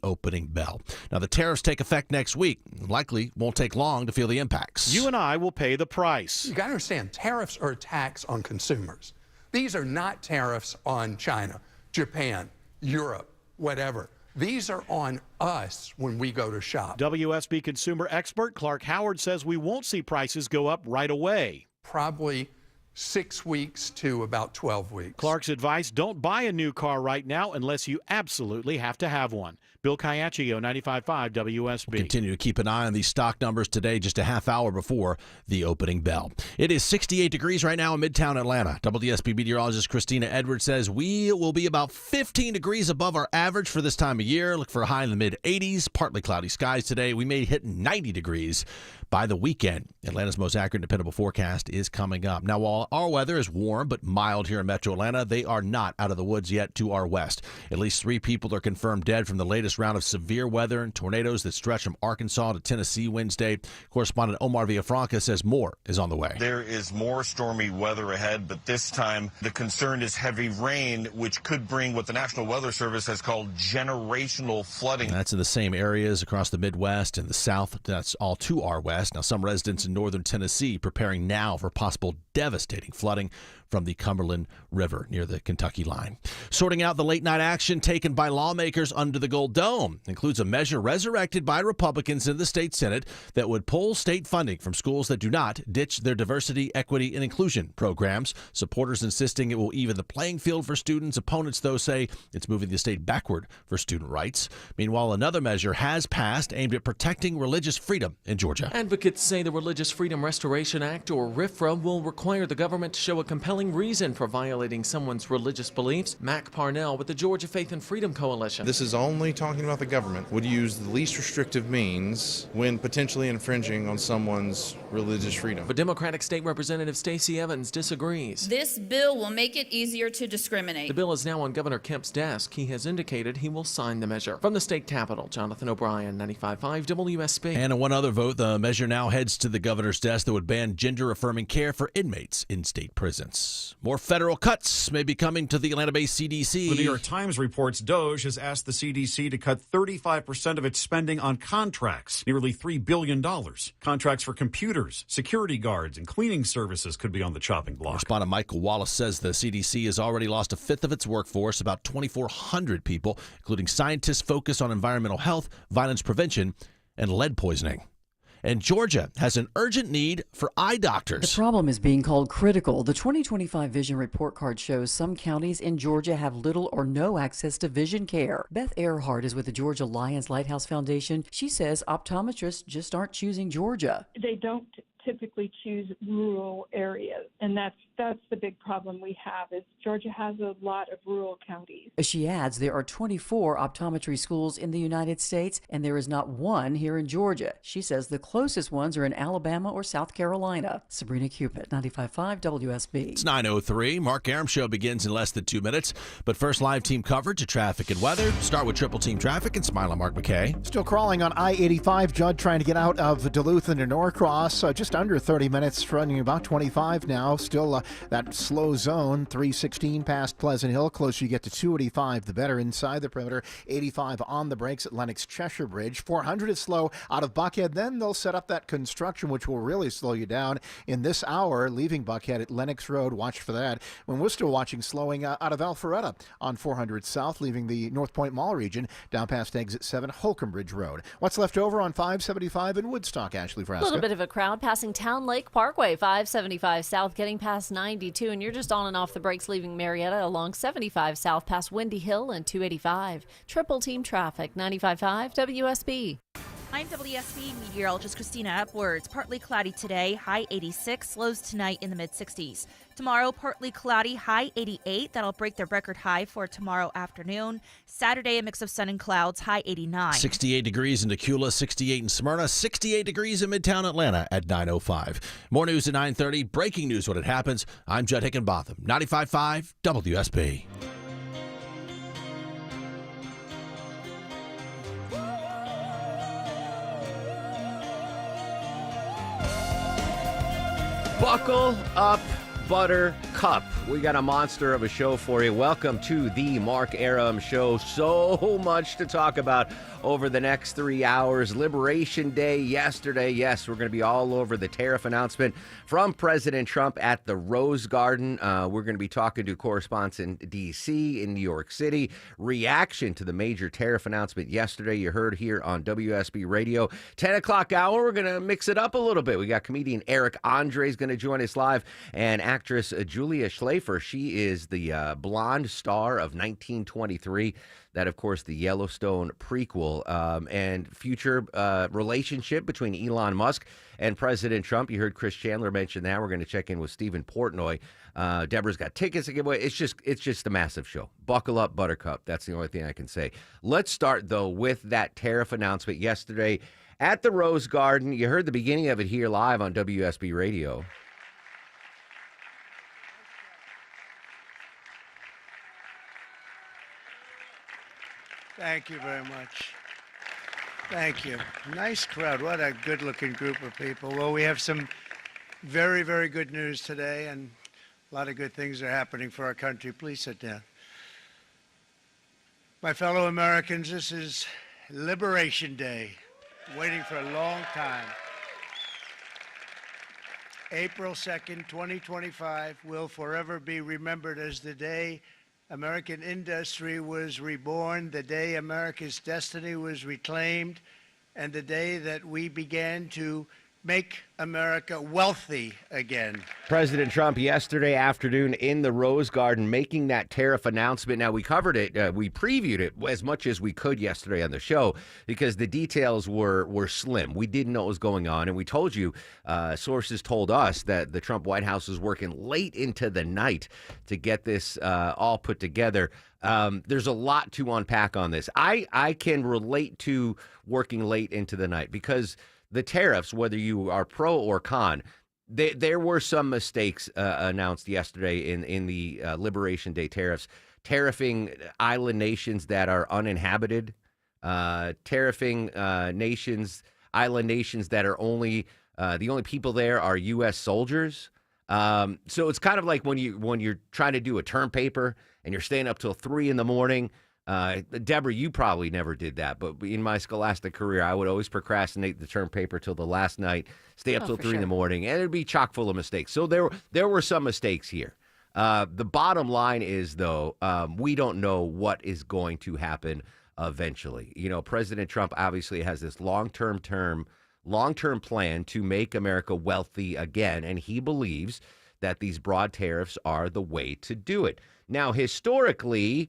opening bell. Now, the tariffs take effect next week. Likely won't take long to feel the impacts. You and I will pay the price. You got to understand, tariffs are a tax on consumers. These are not tariffs on China, Japan, Europe, whatever. These are on us when we go to shop. WSB consumer expert Clark Howard says we won't see prices go up right away. Probably 6 weeks to about 12 weeks. Clark's advice, don't buy a new car right now unless you absolutely have to have one. Bill Caiaccio, 95.5 WSB. We'll continue to keep an eye on these stock numbers today, just a half hour before the opening bell. It is 68 degrees right now in Midtown Atlanta. WSB meteorologist Christina Edwards says we will be about 15 degrees above our average for this time of year. Look for a high in the mid-80s. Partly cloudy skies today. We may hit 90 degrees by the weekend. Atlanta's most accurate and dependable forecast is coming up. Now, while our weather is warm but mild here in Metro Atlanta, they are not out of the woods yet to our west. At least 3 people are confirmed dead from the latest round of severe weather and tornadoes that stretch from Arkansas to Tennessee Wednesday. Correspondent Omar Villafranca says more is on the way. There is more stormy weather ahead, but this time the concern is heavy rain, which could bring what the National Weather Service has called generational flooding. That's in the same areas across the Midwest and the South. That's all to our west. Now, some residents in northern Tennessee preparing now for possible devastating flooding from the Cumberland River near the Kentucky line. Sorting out the late-night action taken by lawmakers under the Gold Dome includes a measure resurrected by Republicans in the state Senate that would pull state funding from schools that do not ditch their diversity, equity, and inclusion programs. Supporters insisting it will even the playing field for students. Opponents, though, say it's moving the state backward for student rights. Meanwhile, another measure has passed aimed at protecting religious freedom in Georgia. Advocates say the Religious Freedom Restoration Act, or RFRA, will require the government to show a compelling reason for violating someone's religious beliefs. Mac Parnell with the Georgia Faith and Freedom Coalition. This is only talking about the government would use the least restrictive means when potentially infringing on someone's religious freedom. But Democratic State Representative Stacey Evans disagrees. This bill will make it easier to discriminate. The bill is now on Governor Kemp's desk. He has indicated he will sign the measure. From the state capitol, Jonathan O'Brien, 95.5 WSB. And in one other vote, the measure now heads to the governor's desk that would ban gender-affirming care for inmates in state prisons. More federal cuts may be coming to the Atlanta-based CDC. The New York Times reports DOJ has asked the CDC to cut 35% of its spending on contracts, nearly $3 billion. Contracts for computers, security guards, and cleaning services could be on the chopping block. Correspondent Michael Wallace says the CDC has already lost a fifth of its workforce, about 2,400 people, including scientists focused on environmental health, violence prevention, and lead poisoning. And Georgia has an urgent need for eye doctors. The problem is being called critical. The 2025 Vision Report Card shows some counties in Georgia have little or no access to vision care. Beth Earhart is with the Georgia Lions Lighthouse Foundation. She says optometrists just aren't choosing Georgia. They don't typically choose rural areas, and that's the big problem we have is Georgia has a lot of rural counties. She adds there are 24 optometry schools in the United States, and there is not one here in Georgia. She says the closest ones are in Alabama or South Carolina. Sabrina Cupid, 95.5 WSB. It's 9:03. Mark Aram Show begins in less than 2 minutes. But first, live team coverage of traffic and weather. Start with Triple Team Traffic and Smile on Mark McKay. Still crawling on I-85, Judd, trying to get out of Duluth into Norcross. Just under 30 minutes, running about 25 now. Still that slow zone, 316 past Pleasant Hill. Closer you get to 285, the better inside the perimeter. 85 on the brakes at Lennox Cheshire Bridge. 400 is slow out of Buckhead. Then they'll set up that construction, which will really slow you down in this hour, leaving Buckhead at Lennox Road. Watch for that. When we're still watching slowing out of Alpharetta on 400 South, leaving the North Point Mall region down past exit 7, Holcomb Bridge Road. What's left over on 575 in Woodstock, Ashley Frasca? A little bit of a crowd passing Town Lake Parkway, 575 South, getting past 92, and you're just on and off the brakes leaving Marietta along 75 South past Windy Hill and 285. Triple Team Traffic, 95.5 WSB. I'm WSB meteorologist Christina Upwards. Partly cloudy today, high 86, lows tonight in the mid-60s. Tomorrow, partly cloudy, high 88. That'll break the record high for tomorrow afternoon. Saturday, a mix of sun and clouds, high 89. 68 degrees in Decula, 68 in Smyrna, 68 degrees in Midtown Atlanta at 9:05. More news at 9:30. Breaking news when it happens. I'm Judd Hickenbotham, 95.5 WSB. Buckle up, Buttercup. Buttercup. We got a monster of a show for you. Welcome to the Mark Arum Show. So much to talk about over the next 3 hours. Liberation Day yesterday. Yes, we're going to be all over the tariff announcement from President Trump at the Rose Garden. We're going to be talking to correspondents in D.C., in New York City. Reaction to the major tariff announcement yesterday. You heard here on WSB Radio. 10 o'clock hour, we're going to mix it up a little bit. We got comedian Eric Andre is going to join us live, and actress Julia Schlafer. She is the blonde star of 1923. That, of course, the Yellowstone prequel, and future relationship between Elon Musk and President Trump. You heard Chris Chandler mention that. We're going to check in with Stephen Portnoy. Deborah's got tickets to give away. It's just a massive show. Buckle up, Buttercup. That's the only thing I can say. Let's start, though, with that tariff announcement yesterday at the Rose Garden. You heard the beginning of it here live on WSB Radio. Thank you very much. Thank you. Nice crowd. What a good-looking group of people. Well, we have some very, very good news today, and a lot of good things are happening for our country. Please sit down. My fellow Americans, this is Liberation Day, waiting for a long time. April 2nd, 2025 will forever be remembered as the day American industry was reborn, the day America's destiny was reclaimed, and the day that we began to make America wealthy again. President Trump yesterday afternoon in the Rose Garden making that tariff announcement. Now, we covered it, we previewed it as much as we could yesterday on the show because the details were slim. We didn't know what was going on, and we told you, sources told us that the Trump White House was working late into the night to get this all put together. There's a lot to unpack on this. I can relate to working late into the night because the tariffs, whether you are pro or con, there were some mistakes announced yesterday in the Liberation Day tariffs, tariffing island nations that are uninhabited, tariffing island nations that are only the only people there are U.S. soldiers. So it's kind of like when you're trying to do a term paper and you're staying up till 3 a.m. Deborah, you probably never did that, but in my scholastic career, I would always procrastinate the term paper till the last night, stay up till 3 a.m, and it'd be chock full of mistakes. So there were some mistakes here. The bottom line is, though, we don't know what is going to happen eventually. You know, President Trump obviously has this long-term plan to make America wealthy again, and he believes that these broad tariffs are the way to do it. Now, historically,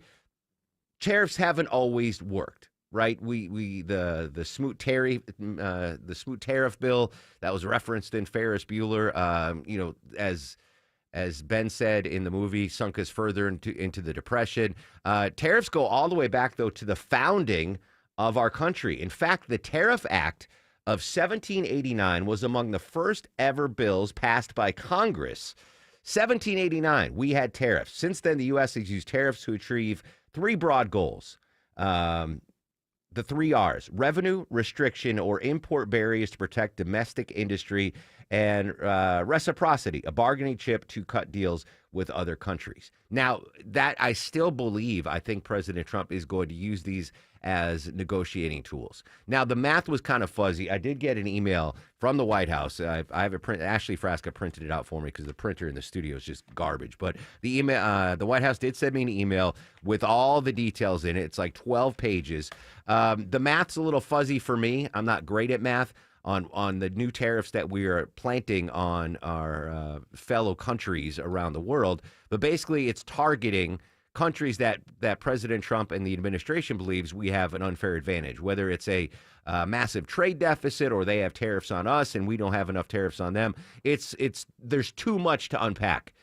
tariffs haven't always worked, right? The Smoot tariff bill that was referenced in Ferris Bueller, as Ben said in the movie, sunk us further into the Depression. Tariffs go all the way back, though, to the founding of our country. In fact, the Tariff Act of 1789 was among the first ever bills passed by Congress. 1789, we had tariffs. Since then, the U.S. has used tariffs to achieve 3 broad goals. The 3 R's: revenue, restriction, or import barriers to protect domestic industry, and reciprocity, a bargaining chip to cut deals with other countries. Now, that I still believe, I think President Trump is going to use these as negotiating tools. Now, the math was kind of fuzzy. I did get an email from the White House. I have a print. Ashley Frasca printed it out for me because the printer in the studio is just garbage. But the email, the White House did send me an email with all the details in it. It's like 12 pages. The math's a little fuzzy for me. I'm not great at math on the new tariffs that we are planting on our fellow countries around the world. But basically, it's targeting countries that President Trump and the administration believes we have an unfair advantage, whether it's a massive trade deficit or they have tariffs on us and we don't have enough tariffs on them. There's too much to unpack,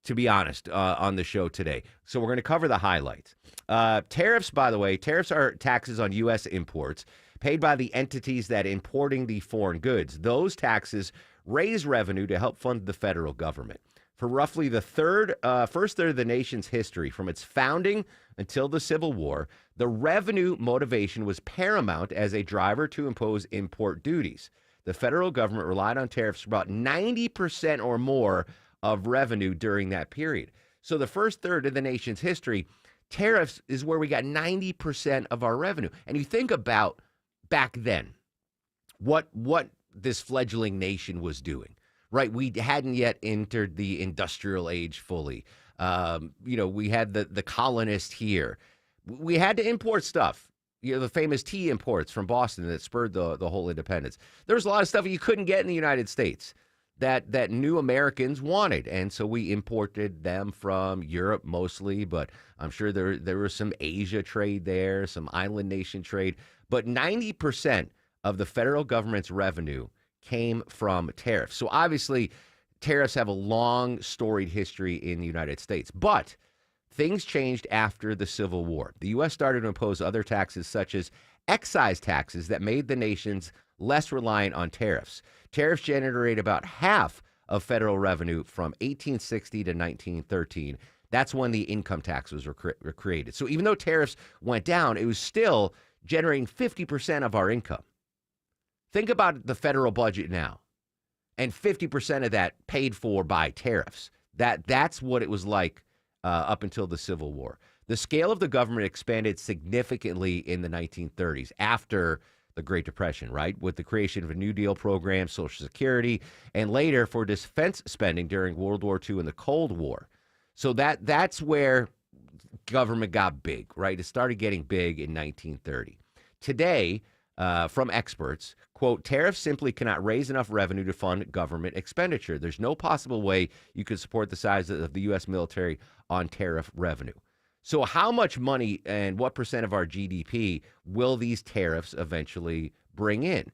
to be honest, on the show today. So we're going to cover the highlights. Tariffs, by the way, tariffs are taxes on U.S. imports paid by the entities that importing the foreign goods. Those taxes raise revenue to help fund the federal government. For roughly the first third of the nation's history, from its founding until the Civil War, the revenue motivation was paramount as a driver to impose import duties. The federal government relied on tariffs for about 90% or more of revenue during that period. So the first third of the nation's history, tariffs is where we got 90% of our revenue. And you think about back then, what this fledgling nation was doing, right? We hadn't yet entered the industrial age fully. We had the colonists here. We had to import stuff. The famous tea imports from Boston that spurred the whole independence. There was a lot of stuff you couldn't get in the United States that new Americans wanted. And so we imported them from Europe mostly, but I'm sure there was some Asia trade there, some island nation trade. But 90% of the federal government's revenue came from tariffs. So obviously, tariffs have a long, storied history in the United States. But things changed after the Civil War. The U.S. started to impose other taxes, such as excise taxes, that made the nations less reliant on tariffs. Tariffs generate about half of federal revenue from 1860 to 1913. That's when the income taxes were created. So even though tariffs went down, it was still generating 50% of our income. Think about the federal budget now, and 50% of that paid for by tariffs. That's what it was like up until the Civil War. The scale of the government expanded significantly in the 1930s after the Great Depression, right? With the creation of a New Deal program, Social Security, and later for defense spending during World War II and the Cold War. So that's where government got big, right? It started getting big in 1930. Today, from experts, quote, tariffs simply cannot raise enough revenue to fund government expenditure. There's no possible way you could support the size of the U.S. military on tariff revenue. So how much money and what percent of our GDP will these tariffs eventually bring in?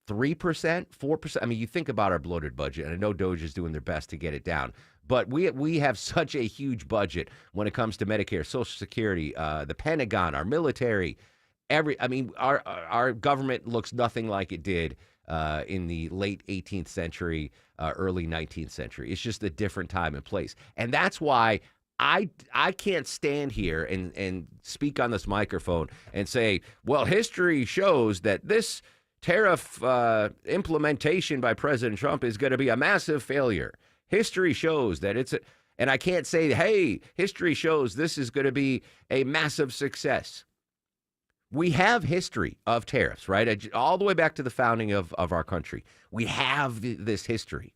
3%, 4%? I mean, you think about our bloated budget, and I know DOGE is doing their best to get it down, but we have such a huge budget when it comes to Medicare, Social Security, the Pentagon, our military. Our government looks nothing like it did in the late 18th century, early 19th century. It's just a different time and place. And that's why I can't stand here and speak on this microphone and say, well, history shows that this tariff implementation by President Trump is going to be a massive failure. History shows that and I can't say, hey, history shows this is going to be a massive success. We have history of tariffs, right? All the way back to the founding of our country. We have this history.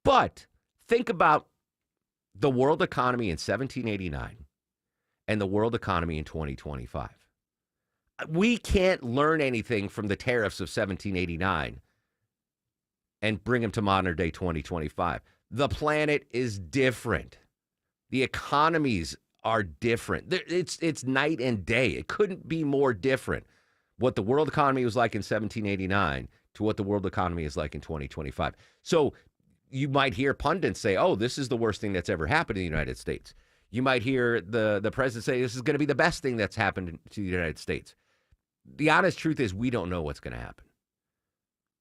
But think about the world economy in 1789 and the world economy in 2025. We can't learn anything from the tariffs of 1789 and bring them to modern day 2025. The planet is different. The economies are different. It's night and day. It couldn't be more different. What the world economy was like in 1789 to what the world economy is like in 2025. So you might hear pundits say, oh, this is the worst thing that's ever happened in the United States. You might hear the president say this is going to be the best thing that's happened to the United States. The honest truth is we don't know what's going to happen.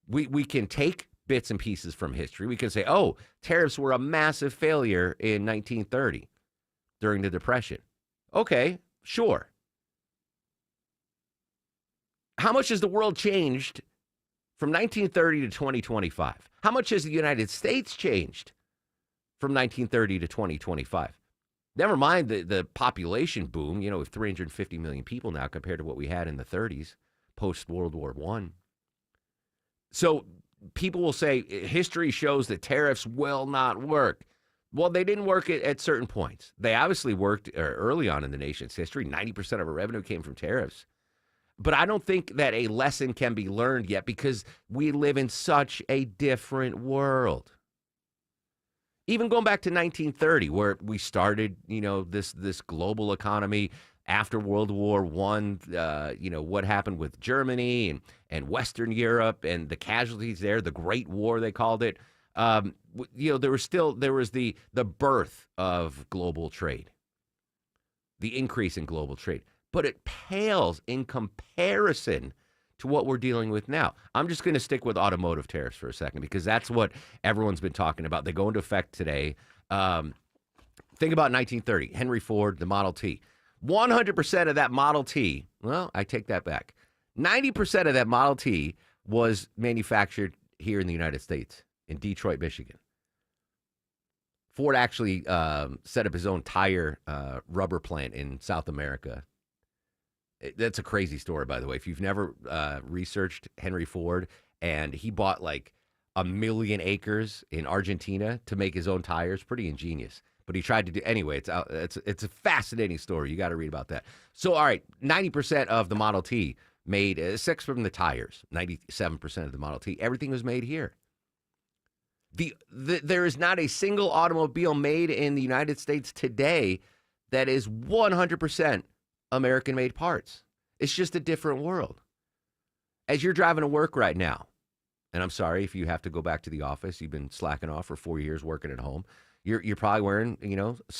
We can take bits and pieces from history. We can say, oh, tariffs were a massive failure in 1930 during the Depression. Okay, sure. How much has the world changed from 1930 to 2025? How much has the United States changed from 1930 to 2025? Never mind the population boom. We have 350 million people now compared to what we had in the 30s, post-World War I. So people will say history shows that tariffs will not work. Well, they didn't work at certain points. They obviously worked early on in the nation's history. 90% of our revenue came from tariffs. But I don't think that a lesson can be learned yet because we live in such a different world. Even going back to 1930, where we started, this global economy after World War I, what happened with Germany and Western Europe and the casualties there, the Great War, they called it. There was the birth of global trade, the increase in global trade, but it pales in comparison to what we're dealing with now. I'm just going to stick with automotive tariffs for a second because that's what everyone's been talking about. They go into effect today. Think about 1930, Henry Ford, the Model T. 100% of that Model T, well, I take that back. 90% of that Model T was manufactured here in the United States, in Detroit, Michigan. Ford actually set up his own tire rubber plant in South America. That's a crazy story, by the way. If you've never researched Henry Ford, and he bought like 1 million acres in Argentina to make his own tires, pretty ingenious. But he tried to do anyway. It's a fascinating story. You got to read about that. So, all right, 90% of the Model T made, 6 from the tires, 97% of the Model T. Everything was made here. There is not a single automobile made in the United States today that is 100% American-made parts. It's just a different world. As you're driving to work right now, and I'm sorry if you have to go back to the office, you've been slacking off for 4 years working at home. You're probably wearing,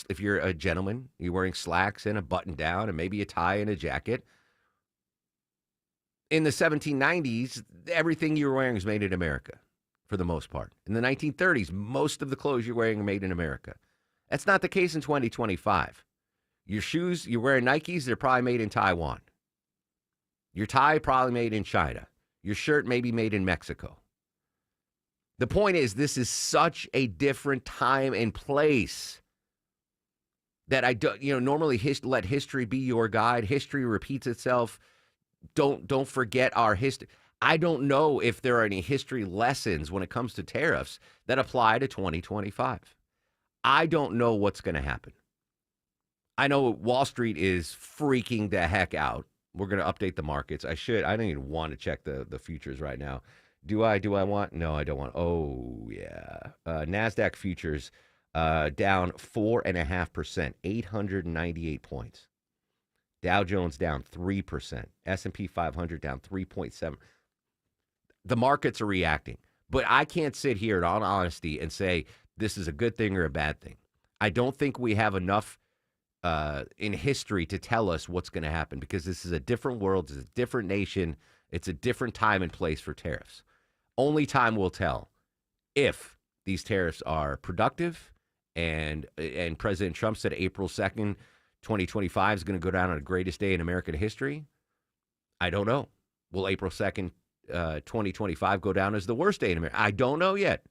if you're a gentleman, you're wearing slacks and a button down and maybe a tie and a jacket. In the 1790s, everything you were wearing was made in America for the most part. In the 1930s, most of the clothes you're wearing are made in America. That's not the case in 2025. Your shoes, you're wearing Nikes, they're probably made in Taiwan. Your tie, probably made in China. Your shirt may be made in Mexico. The point is, this is such a different time and place that I don't, normally let history be your guide. History repeats itself. Don't forget our history. I don't know if there are any history lessons when it comes to tariffs that apply to 2025. I don't know what's going to happen. I know Wall Street is freaking the heck out. We're going to update the markets. I don't even want to check the futures right now. Do I want? No, I don't want. Oh, yeah. NASDAQ futures down 4.5%, 898 points. Dow Jones down 3%. S&P 500 down 3.7%. The markets are reacting. But I can't sit here in all honesty and say this is a good thing or a bad thing. I don't think we have enough in history to tell us what's going to happen, because this is a different world. It's a different nation. It's a different time and place for tariffs. Only time will tell if these tariffs are productive, and President Trump said April 2nd, 2025 is going to go down on the greatest day in American history. I don't know. Will April 2nd, 2025 go down as the worst day in America? I don't know yet.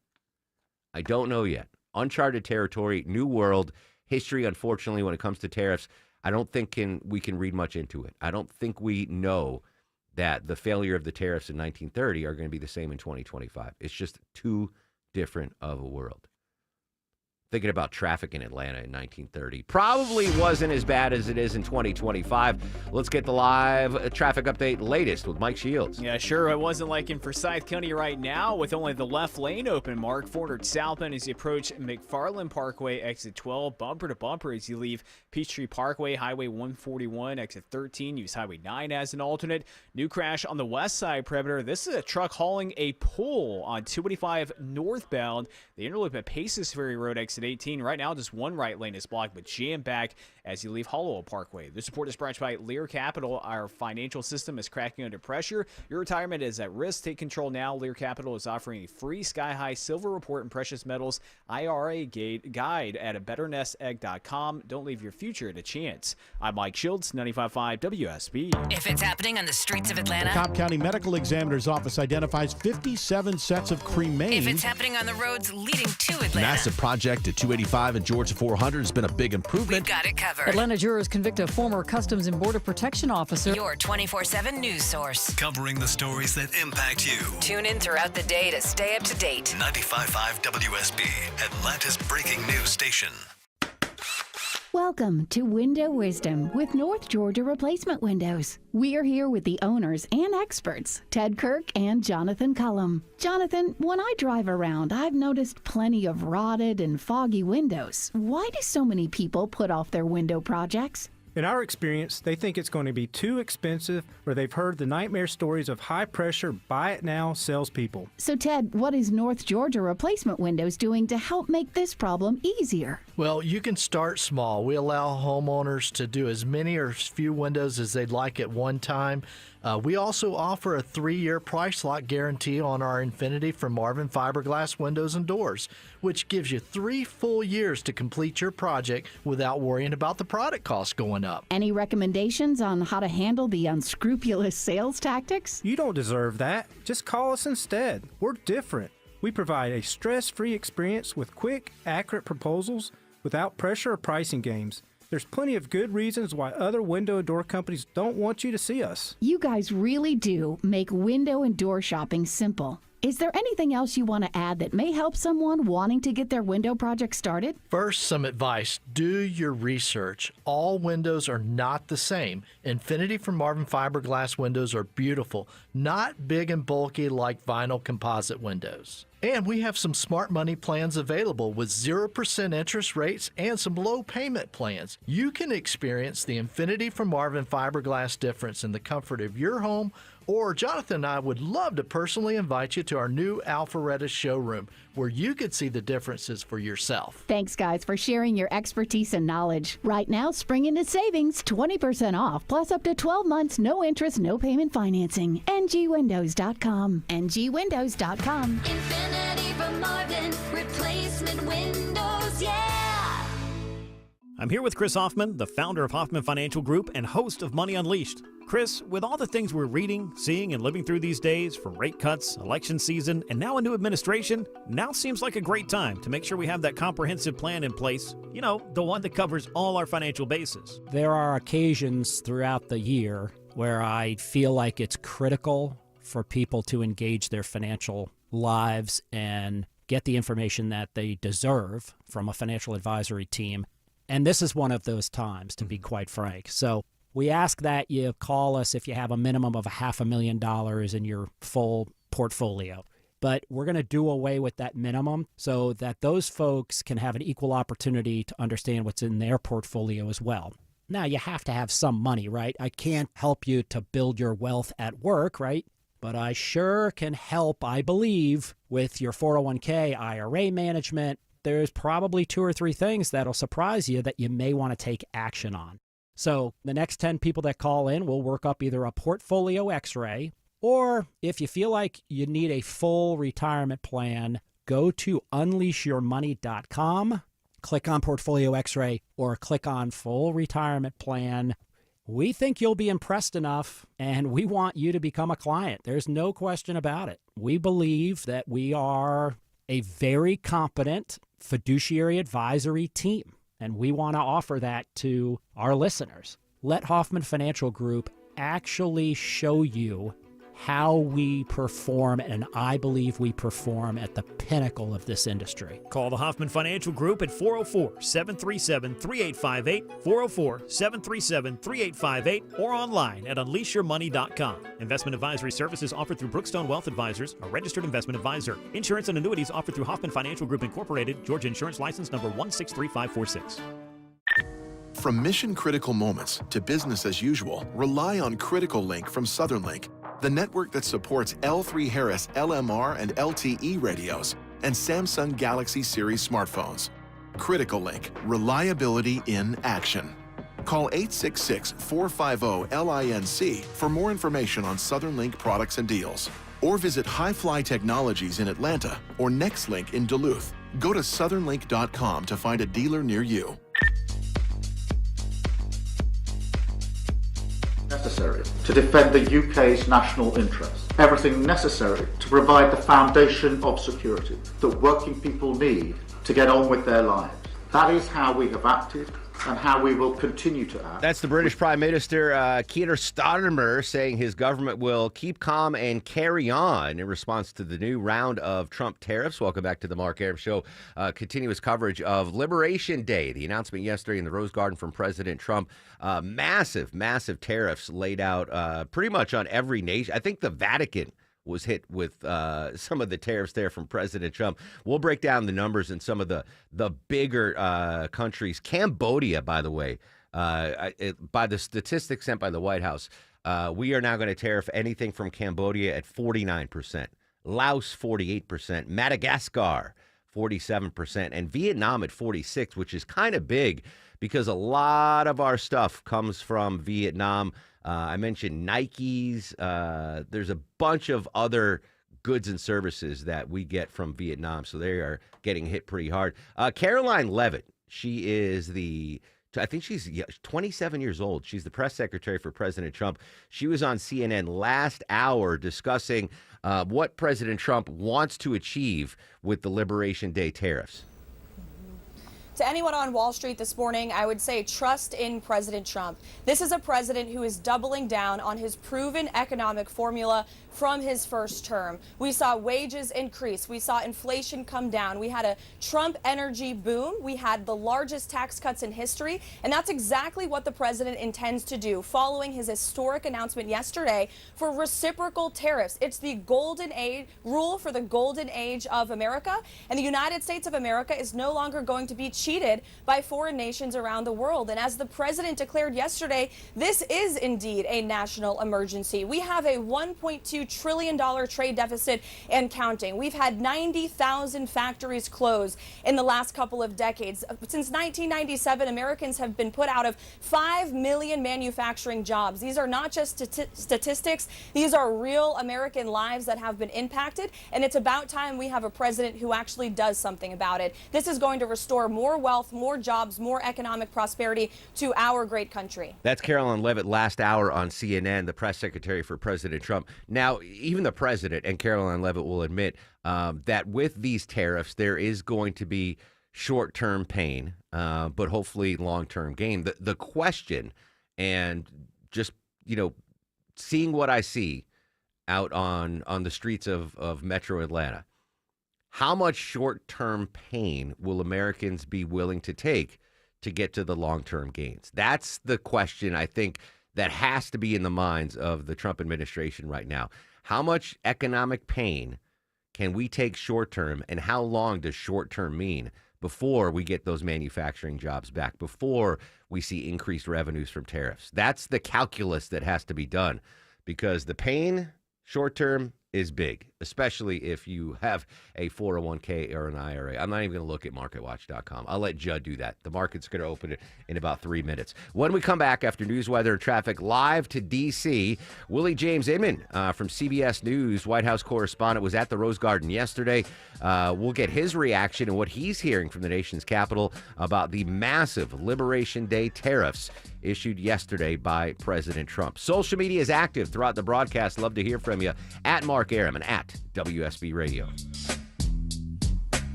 Uncharted territory, new world. History, unfortunately, when it comes to tariffs, I don't think we can read much into it. I don't think we know that the failure of the tariffs in 1930 are going to be the same in 2025. It's just too different of a world. Thinking about traffic in Atlanta in 1930 probably wasn't as bad as it is in 2025. Let's get the live traffic update latest with Mike Shields. Yeah, sure. It wasn't like in Forsyth County right now, with only the left lane open, Mark. 400 southbound as you approach McFarland Parkway, exit 12, bumper to bumper as you leave Peachtree Parkway, Highway 141, exit 13. Use Highway 9 as an alternate. New crash on the west side perimeter. This is a truck hauling a pole on 285 northbound. The interloop at Paces Ferry Road, exit 18. Right now, just one right lane is blocked, but jam back as you leave Hollowell Parkway. The support is brought to you by Lear Capital. Our financial system is cracking under pressure. Your retirement is at risk. Take control now. Lear Capital is offering a free sky-high silver report and precious metals IRA guide at abetternestegg.com. Don't leave your future to chance. I'm Mike Shields, 95.5 WSB. If it's happening on the streets of Atlanta, The Cobb County Medical Examiner's Office identifies 57 sets of cremains. if it's happening on the roads leading to Atlanta, Massive project at 285 and Georgia 400 has been a big improvement. we've got it covered. Atlanta jurors convict a former Customs and Border Protection officer. Your 24/7 news source. Covering the stories that impact you. Tune in throughout the day to stay up to date. 95.5 WSB, Atlanta's breaking news station. Welcome to Window Wisdom with North Georgia Replacement Windows. We are here with the owners and experts, Ted Kirk and Jonathan Cullum. Jonathan, when I drive around, I've noticed plenty of rotted and foggy windows. Why do so many people put off their window projects? In our experience, they think it's going to be too expensive, or they've heard the nightmare stories of high-pressure, buy-it-now salespeople. So, Ted, what is North Georgia Replacement Windows doing to help make this problem easier? Well, you can start small. We allow homeowners to do as many or as few windows as they'd like at one time. We also offer a 3-year price lock guarantee on our Infinity from Marvin Fiberglass windows and doors, which gives you 3 full years to complete your project without worrying about the product costs going up. Any recommendations on how to handle the unscrupulous sales tactics? You don't deserve that. Just call us instead. We're different. We provide a stress-free experience with quick, accurate proposals without pressure or pricing games. There's plenty of good reasons why other window and door companies don't want you to see us. You guys really do make window and door shopping simple. Is there anything else you want to add that may help someone wanting to get their window project started? First, some advice. Do your research. All windows are not the same. Infinity from Marvin fiberglass windows are beautiful, not big and bulky like vinyl composite windows. And we have some smart money plans available with 0% interest rates and some low payment plans. You can experience the Infinity from Marvin fiberglass difference in the comfort of your home, or Jonathan and I would love to personally invite you to our new Alpharetta showroom where you could see the differences for yourself. Thanks, guys, for sharing your expertise and knowledge. Right now, spring into savings, 20% off, plus up to 12 months, no interest, no payment financing. ngwindows.com. ngwindows.com. Infinity from Marvin, replacement windows, yeah! I'm here with Chris Hoffman, the founder of Hoffman Financial Group and host of Money Unleashed. Chris, with all the things we're reading, seeing, and living through these days, from rate cuts, election season, and now a new administration, now seems like a great time to make sure we have that comprehensive plan in place. You know, the one that covers all our financial bases. There are occasions throughout the year where I feel like it's critical for people to engage their financial lives and get the information that they deserve from a financial advisory team. And this is one of those times, to be quite frank. So we ask that you call us if you have a minimum of $500,000 in your full portfolio. But we're going to do away with that minimum so that those folks can have an equal opportunity to understand what's in their portfolio as well. Now, you have to have some money, right? I can't help you to build your wealth at work, right? But I sure can help, I believe, with your 401k, IRA management. There's probably 2 or 3 things that'll surprise you that you may want to take action on. So the next 10 people that call in, we'll work up either a portfolio x-ray, or if you feel like you need a full retirement plan, go to unleashyourmoney.com, click on portfolio x-ray, or click on full retirement plan. We think you'll be impressed enough, and we want you to become a client. There's no question about it. We believe that we are a very competent fiduciary advisory team, and we want to offer that to our listeners. Let Hoffman Financial Group actually show you how we perform, and I believe we perform at the pinnacle of this industry. Call the Hoffman Financial Group at 404-737-3858, 404-737-3858, or online at unleashyourmoney.com. Investment advisory services offered through Brookstone Wealth Advisors, a registered investment advisor. Insurance and annuities offered through Hoffman Financial Group Incorporated, Georgia Insurance License number 163546. From mission-critical moments to business as usual, rely on Critical Link from Southern Link, the network that supports L3 Harris LMR and LTE radios and Samsung Galaxy Series smartphones. Critical Link, reliability in action. Call 866-450-LINC for more information on Southern Link products and deals. Or visit Highfly Technologies in Atlanta or NextLink in Duluth. Go to southernlink.com to find a dealer near you. Necessary to defend the UK's national interest. Everything necessary to provide the foundation of security that working people need to get on with their lives. That is how we have acted and how we will continue to act. That's the British Prime Minister Keir Starmer saying his government will keep calm and carry on in response to the new round of Trump tariffs. Welcome back to the Mark Arum Show. Continuous coverage of Liberation Day. The announcement yesterday in the Rose Garden from President Trump. Massive tariffs laid out pretty much on every nation. I think the Vatican was hit with some of the tariffs there from President Trump. We'll break down the numbers in some of the bigger countries. Cambodia, by the way, by the statistics sent by the White House, we are now going to tariff anything from Cambodia at 49%, Laos 48%, Madagascar 47%, and Vietnam at 46%, which is kind of big because a lot of our stuff comes from Vietnam. I mentioned Nikes. There's a bunch of other goods and services that we get from Vietnam, so they are getting hit pretty hard. Caroline Leavitt, she is the I think she's 27 years old. She's the press secretary for President Trump. She was on CNN last hour discussing what President Trump wants to achieve with the Liberation Day tariffs. To anyone on Wall Street this morning, I would say trust in President Trump. This is a president who is doubling down on his proven economic formula from his first term. We saw wages increase. We saw inflation come down. We had a Trump energy boom. We had the largest tax cuts in history. And that's exactly what the president intends to do following his historic announcement yesterday for reciprocal tariffs. It's the golden age rule for the golden age of America. And the United States of America is no longer going to be cheated by foreign nations around the world. And as the president declared yesterday, this is indeed a national emergency. We have a $1.2 trillion trade deficit and counting. We've had 90,000 factories close in the last couple of decades. Since 1997, Americans have been put out of 5 million manufacturing jobs. These are not just statistics. These are real American lives that have been impacted. And it's about time we have a president who actually does something about it. This is going to restore more wealth, more jobs, more economic prosperity to our great country. That's Caroline Leavitt last hour on CNN, the press secretary for President Trump. Now, even the president and Caroline Leavitt will admit that with these tariffs, there is going to be short-term pain, but hopefully long-term gain. The question, and just, seeing what I see out on the streets of Metro Atlanta, how much short-term pain will Americans be willing to take to get to the long-term gains? That's the question, I think, that has to be in the minds of the Trump administration right now. How much economic pain can we take short-term, and how long does short-term mean before we get those manufacturing jobs back, before we see increased revenues from tariffs? That's the calculus that has to be done, because the pain short-term is big, especially if you have a 401k or an IRA. I'm not even going to look at MarketWatch.com. I'll let Judd do that. The market's going to open it in about 3 minutes. When we come back after news, weather, and traffic, live to D.C., Willie James Inman from CBS News, White House correspondent, was at the Rose Garden yesterday. We'll get his reaction and what he's hearing from the nation's capital about the massive Liberation Day tariffs issued yesterday by President Trump. Social media is active throughout the broadcast. Love to hear from you at Mark Arum and at WSB Radio.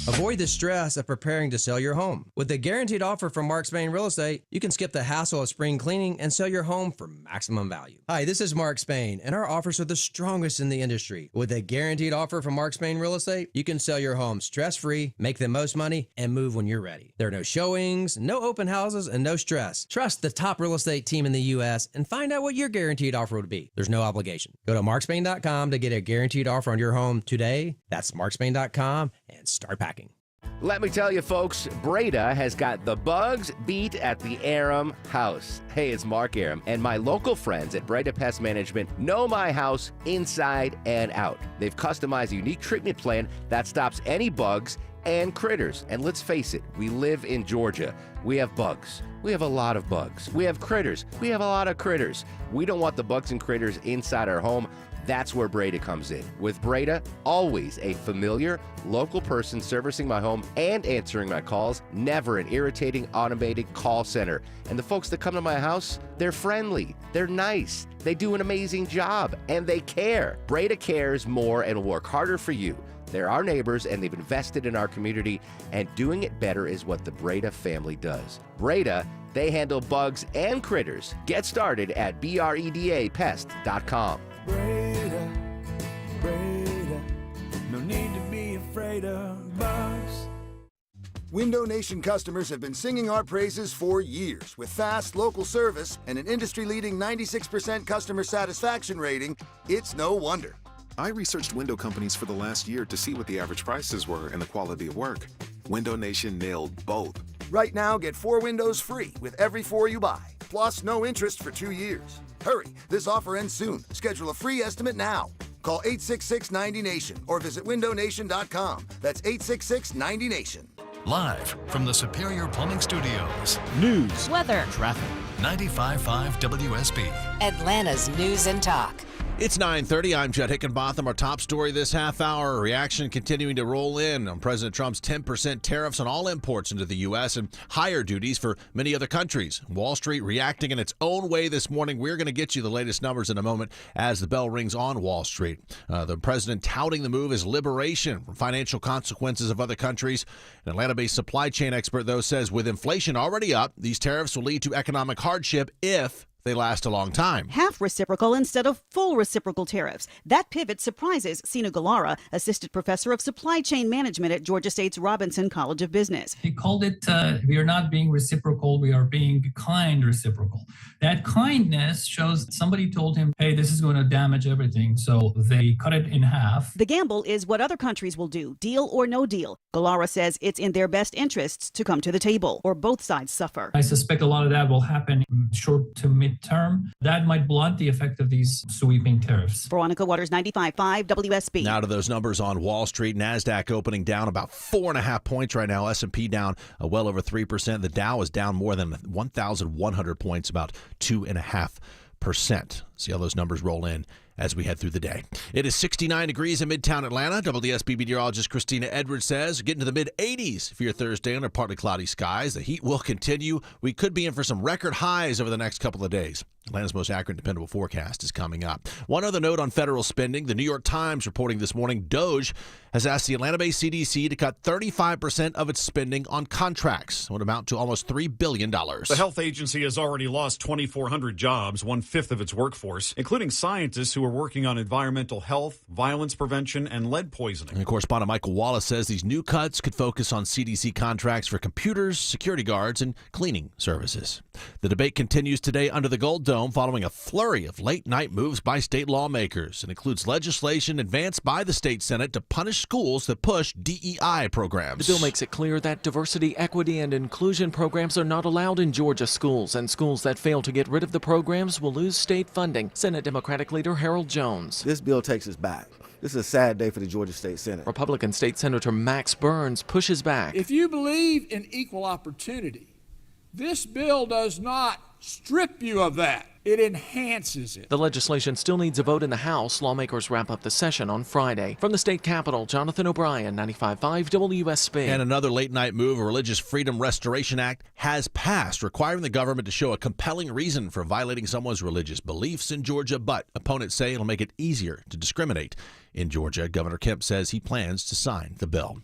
Avoid the stress of preparing to sell your home. With a guaranteed offer from Mark Spain Real Estate, you can skip the hassle of spring cleaning and sell your home for maximum value. Hi, this is Mark Spain, and our offers are the strongest in the industry. With a guaranteed offer from Mark Spain Real Estate, you can sell your home stress-free, make the most money, and move when you're ready. There are no showings, no open houses, and no stress. Trust the top real estate team in the U.S. and find out what your guaranteed offer would be. There's no obligation. Go to markspain.com to get a guaranteed offer on your home today. That's markspain.com and start packing. Let me tell you, folks, Breda has got the bugs beat at the Arum house. Hey, it's Mark Arum, and my local friends at Breda Pest Management know my house inside and out. They've customized a unique treatment plan that stops any bugs and critters. And let's face it, we live in Georgia. We have bugs. We have a lot of bugs. We have critters. We have a lot of critters. We don't want the bugs and critters inside our home. That's where Breda comes in. With Breda, always a familiar, local person servicing my home and answering my calls, never an irritating automated call center. And the folks that come to my house, they're friendly, they're nice, they do an amazing job, and they care. Breda cares more and will work harder for you. They're our neighbors, and they've invested in our community, and doing it better is what the Breda family does. Breda, they handle bugs and critters. Get started at BREDAPest.com. Breda, Breda, no need to be afraid of bugs. Window Nation customers have been singing our praises for years. With fast, local service and an industry-leading 96% customer satisfaction rating, it's no wonder. I researched window companies for the last year to see what the average prices were and the quality of work. Window Nation nailed both. Right now, get 4 windows free with every 4 you buy, plus no interest for 2 years. Hurry, this offer ends soon. Schedule a free estimate now. Call 866-90NATION or visit windownation.com. That's 866-90NATION. Live from the Superior Plumbing Studios. News, weather, traffic. 95.5 WSB. Atlanta's News and Talk. It's 9:30. I'm Judd Hickenbotham. Our top story this half hour, reaction continuing to roll in on President Trump's 10% tariffs on all imports into the U.S. and higher duties for many other countries. Wall Street reacting in its own way this morning. We're going to get you the latest numbers in a moment as the bell rings on Wall Street. The president touting the move as liberation from financial consequences of other countries. An Atlanta-based supply chain expert, though, says with inflation already up, these tariffs will lead to economic hardship if they last a long time. Half reciprocal instead of full reciprocal tariffs. That pivot surprises Sina Galara, assistant professor of supply chain management at Georgia State's Robinson College of Business. He called it, we are not being reciprocal, we are being kind reciprocal. That kindness shows somebody told him, hey, this is going to damage everything, so they cut it in half. The gamble is what other countries will do, deal or no deal. Galara says it's in their best interests to come to the table, or both sides suffer. I suspect a lot of that will happen short to mid-term. That might blunt the effect of these sweeping tariffs. Veronica Waters, 95.5 WSB. Now to those numbers on Wall Street. NASDAQ opening down about 4.5 points right now. S&P down well over 3%. The Dow is down more than 1,100 points, about 2.5%. See how those numbers roll in as we head through the day. It is 69 degrees in Midtown Atlanta. WSB meteorologist Christina Edwards says getting to the mid-80s for your Thursday under partly cloudy skies. The heat will continue. We could be in for some record highs over the next couple of days. Atlanta's most accurate and dependable forecast is coming up. One other note on federal spending. The New York Times reporting this morning, DOGE has asked the Atlanta-based CDC to cut 35% of its spending on contracts. It would amount to almost $3 billion. The health agency has already lost 2,400 jobs, 1/5 of its workforce, including scientists who are working on environmental health, violence prevention, and lead poisoning. And correspondent Michael Wallace says these new cuts could focus on CDC contracts for computers, security guards, and cleaning services. The debate continues today under the Gold Dome following a flurry of late-night moves by state lawmakers. It includes legislation advanced by the state Senate to punish schools that push DEI programs. The bill makes it clear that diversity, equity, and inclusion programs are not allowed in Georgia schools, and schools that fail to get rid of the programs will lose state funding. Senate Democratic Leader Harold Jones. This bill takes us back. This is a sad day for the Georgia State Senate. Republican State Senator Max Burns pushes back. If you believe in equal opportunity, this bill does not strip you of that. It enhances it. The legislation still needs a vote in the House. Lawmakers wrap up the session on Friday. From the state capitol, Jonathan O'Brien, 95.5 WSB. And another late-night move, a Religious Freedom Restoration Act has passed, requiring the government to show a compelling reason for violating someone's religious beliefs in Georgia. But opponents say it'll make it easier to discriminate in Georgia. Governor Kemp says he plans to sign the bill.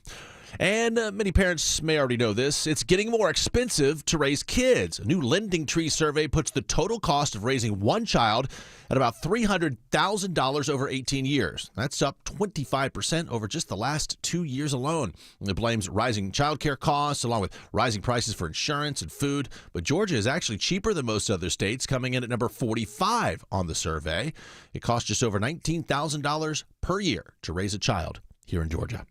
And many parents may already know this. It's getting more expensive to raise kids. A new Lending Tree survey puts the total cost of raising one child at about $300,000 over 18 years. That's up 25% over just the last 2 years alone. It blames rising childcare costs along with rising prices for insurance and food. But Georgia is actually cheaper than most other states, coming in at number 45 on the survey. It costs just over $19,000 per year to raise a child here in Georgia.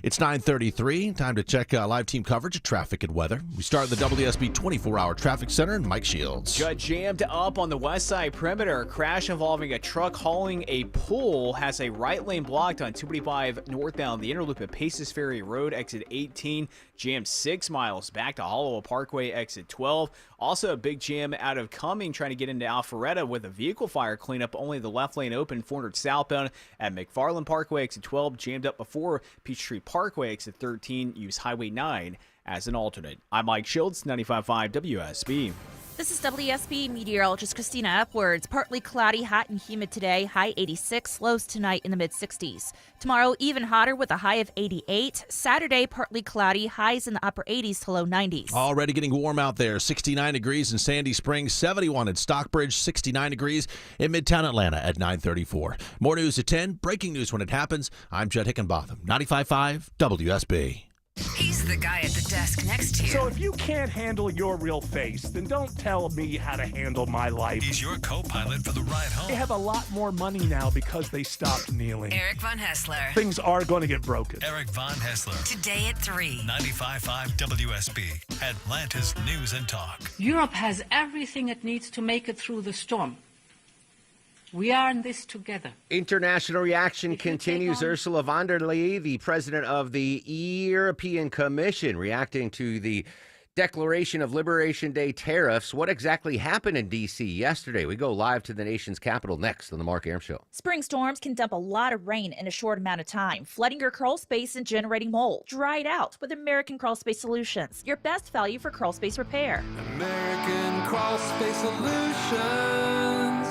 It's 9:33. Time to check live team coverage of traffic and weather. We start in the WSB 24-hour traffic center and Mike Shields. Got jammed up on the west side perimeter. A crash involving a truck hauling a pole has a right lane blocked on 225 northbound. The inner loop at Paces Ferry Road, exit 18. Jammed 6 miles back to Hollowell Parkway, exit 12. Also a big jam out of Cumming trying to get into Alpharetta with a vehicle fire cleanup. Only the left lane open. 400 southbound at McFarland Parkway, exit 12. Jammed up before Peachtree Parkway, exit 13. Use Highway 9 as an alternate. I'm Mike Shields, 95.5 WSB. This is WSB meteorologist Christina Upwards. Partly cloudy, hot and humid today. High 86, lows tonight in the mid-60s. Tomorrow, even hotter with a high of 88. Saturday, partly cloudy, highs in the upper 80s to low 90s. Already getting warm out there. 69 degrees in Sandy Springs, 71 in Stockbridge, 69 degrees in Midtown Atlanta at 9:34. More news at 10. Breaking news when it happens. I'm Judd Hickenbotham, 95.5 WSB. He's the guy at the desk next to you. So if you can't handle your real face, then don't tell me how to handle my life. He's your co-pilot for the ride home. They have a lot more money now because they stopped kneeling. Eric Von Hessler. Things are going to get broken. Eric Von Hessler. Today at 3. 95.5 WSB. Atlanta's News and Talk. Europe has everything it needs to make it through the storm. We are in this together. International reaction continues. Ursula von der Leyen, the president of the European Commission, reacting to the Declaration of Liberation Day tariffs. What exactly happened in D.C. yesterday? We go live to the nation's capital next on The Mark Arum Show. Spring storms can dump a lot of rain in a short amount of time, flooding your crawl space and generating mold. Dry it out with American Crawl Space Solutions, your best value for crawl space repair. American Crawl Space Solutions.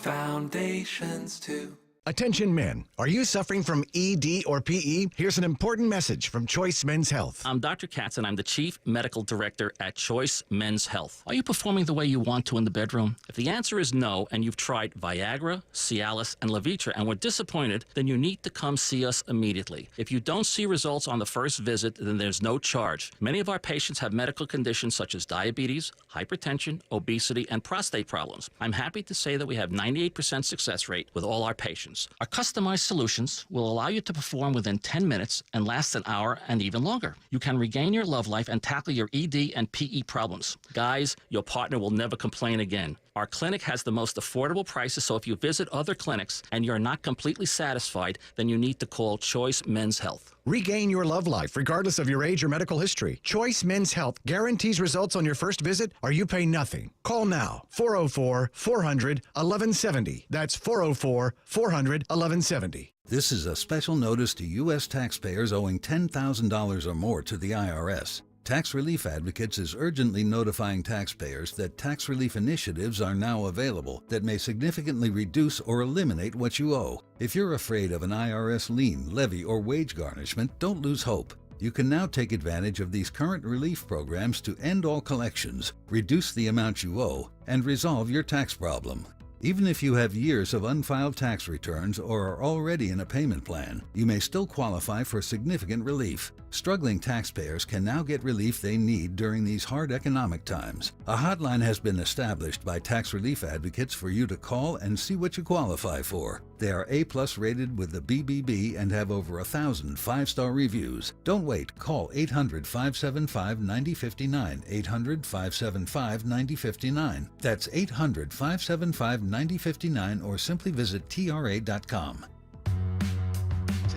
Foundations too. Attention men, are you suffering from ED or PE? Here's an important message from Choice Men's Health. I'm Dr. Katz, and I'm the Chief Medical Director at Choice Men's Health. Are you performing the way you want to in the bedroom? If the answer is no, and you've tried Viagra, Cialis, and Levitra and were disappointed, then you need to come see us immediately. If you don't see results on the first visit, then there's no charge. Many of our patients have medical conditions such as diabetes, hypertension, obesity, and prostate problems. I'm happy to say that we have 98% success rate with all our patients. Our customized solutions will allow you to perform within 10 minutes and last an hour and even longer. You can regain your love life and tackle your ED and PE problems. Guys, your partner will never complain again. Our clinic has the most affordable prices, so if you visit other clinics and you're not completely satisfied, then you need to call Choice Men's Health. Regain your love life regardless of your age or medical history. Choice Men's Health guarantees results on your first visit or you pay nothing. Call now, 404-400-1170. That's 404-400-1170. This is a special notice to U.S. taxpayers owing $10,000 or more to the IRS. Tax Relief Advocates is urgently notifying taxpayers that tax relief initiatives are now available that may significantly reduce or eliminate what you owe. If you're afraid of an IRS lien, levy, or wage garnishment, don't lose hope. You can now take advantage of these current relief programs to end all collections, reduce the amount you owe, and resolve your tax problem. Even if you have years of unfiled tax returns or are already in a payment plan, you may still qualify for significant relief. Struggling taxpayers can now get relief they need during these hard economic times. A hotline has been established by Tax Relief Advocates for you to call and see what you qualify for. They are A+ rated with the BBB and have over 1,000 5-star reviews. Don't wait. Call 800-575-9059. 800-575-9059. That's 800-575-9059 or simply visit TRA.com.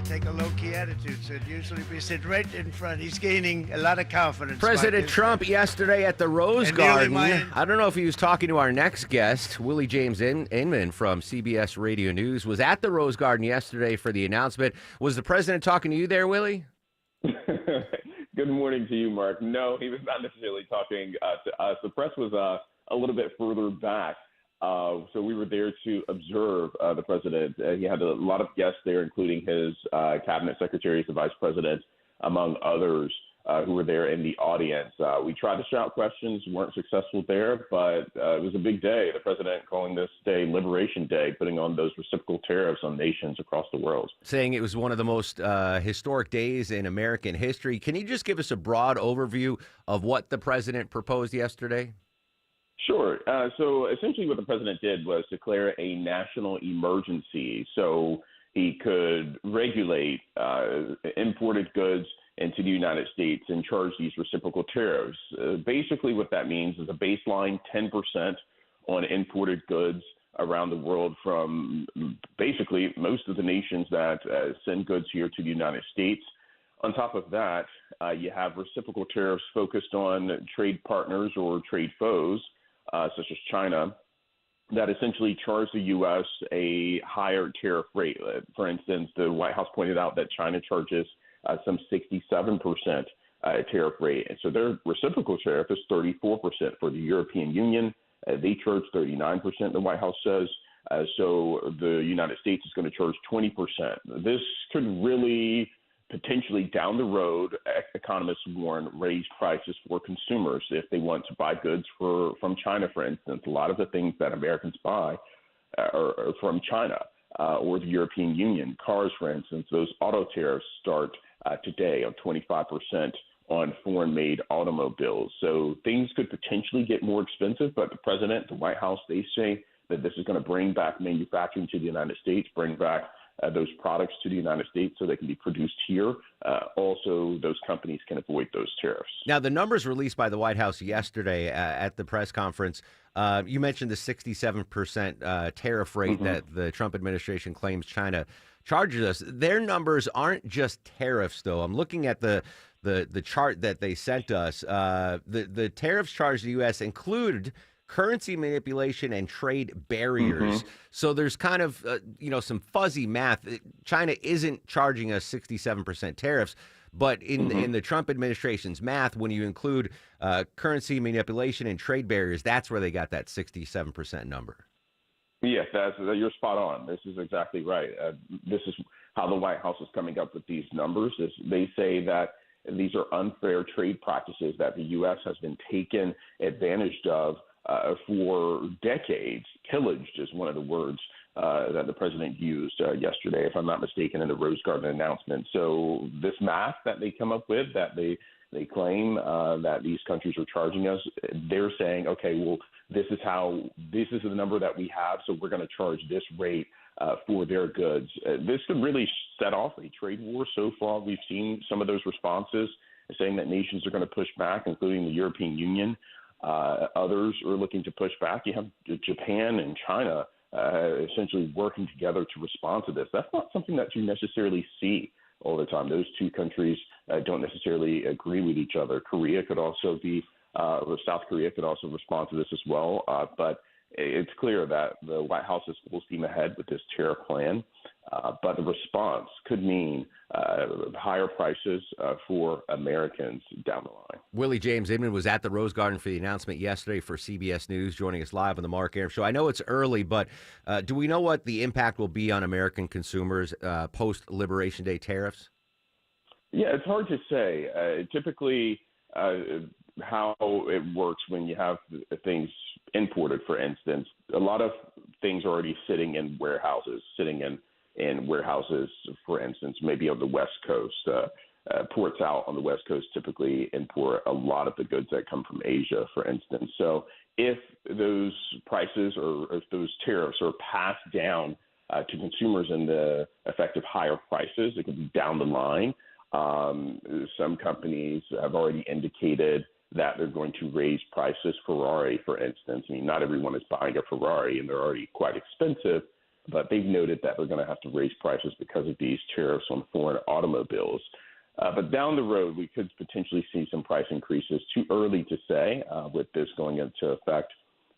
Take a low-key attitude, so usually we sit right in front. He's gaining a lot of confidence. President Trump yesterday at the Rose Garden. I don't know if he was talking to our next guest, Willie James Inman from CBS Radio News, was at the Rose Garden yesterday for the announcement. Was the president talking to you there, Willie? Good morning to you, Mark. No, he was not necessarily talking to us. The press was a little bit further back. So we were there to observe the president. He had a lot of guests there, including his cabinet secretaries, the vice president, among others who were there in the audience. We tried to shout questions, weren't successful there, but it was a big day. The president calling this day Liberation Day, putting on those reciprocal tariffs on nations across the world. Saying it was one of the most historic days in American history. Can you just give us a broad overview of what the president proposed yesterday? Sure. So essentially what the president did was declare a national emergency so he could regulate imported goods into the United States and charge these reciprocal tariffs. Basically what that means is a baseline 10% on imported goods around the world from basically most of the nations that send goods here to the United States. On top of that, you have reciprocal tariffs focused on trade partners or trade foes, such as China, that essentially charge the U.S. a higher tariff rate. For instance, the White House pointed out that China charges some 67% tariff rate. And so their reciprocal tariff is 34% for the European Union. They charge 39%, the White House says. So the United States is going to charge 20%. This could really potentially down the road, economists warn, raise prices for consumers if they want to buy goods from China, for instance. A lot of the things that Americans buy are from China or the European Union. Cars, for instance, those auto tariffs start today on 25% on foreign-made automobiles. So things could potentially get more expensive, but the president, the White House, they say that this is going to bring back manufacturing to the United States, bring back those products to the United States so they can be produced here. Also, those companies can avoid those tariffs. Now, the numbers released by the White House yesterday at the press conference, you mentioned the 67% tariff rate that the Trump administration claims China charges us. Their numbers aren't just tariffs, though. I'm looking at the the chart that they sent us. The tariffs charged the U.S. include currency manipulation and trade barriers. So there's kind of some fuzzy math. China isn't charging us 67% tariffs, but in the Trump administration's math, when you include currency manipulation and trade barriers, that's where they got that 67% number. Yes, you're spot on. This is exactly right. This is how the White House is coming up with these numbers. They say that these are unfair trade practices that the U.S. has been taken advantage of for decades. Pillaged is one of the words that the president used yesterday, if I'm not mistaken, in the Rose Garden announcement. So this math that they come up with, that they claim that these countries are charging us, they're saying, okay, well, this is the number that we have, so we're going to charge this rate for their goods. This could really set off a trade war. So far, we've seen some of those responses saying that nations are going to push back, including the European Union. Others are looking to push back. You have Japan and China essentially working together to respond to this. That's not something that you necessarily see all the time. Those two countries don't necessarily agree with each other. South Korea could also respond to this as well. But it's clear that the White House is full steam ahead with this tariff plan. But the response could mean higher prices for Americans down the line. Willie James Inman was at the Rose Garden for the announcement yesterday for CBS News, joining us live on the Mark Arum Show. I know it's early, but do we know what the impact will be on American consumers post-Liberation Day tariffs? Yeah, it's hard to say. Typically, how it works when you have things imported, for instance, a lot of things are already sitting in warehouses, for instance, maybe on the West Coast. Ports out on the West Coast typically import a lot of the goods that come from Asia, for instance. So if those prices or if those tariffs are passed down to consumers in the effective higher prices, it could be down the line. Some companies have already indicated that they're going to raise prices. Ferrari, for instance. I mean, not everyone is buying a Ferrari, and they're already quite expensive, but they've noted that they're going to have to raise prices because of these tariffs on foreign automobiles. But down the road, we could potentially see some price increases. Too early to say with this going into effect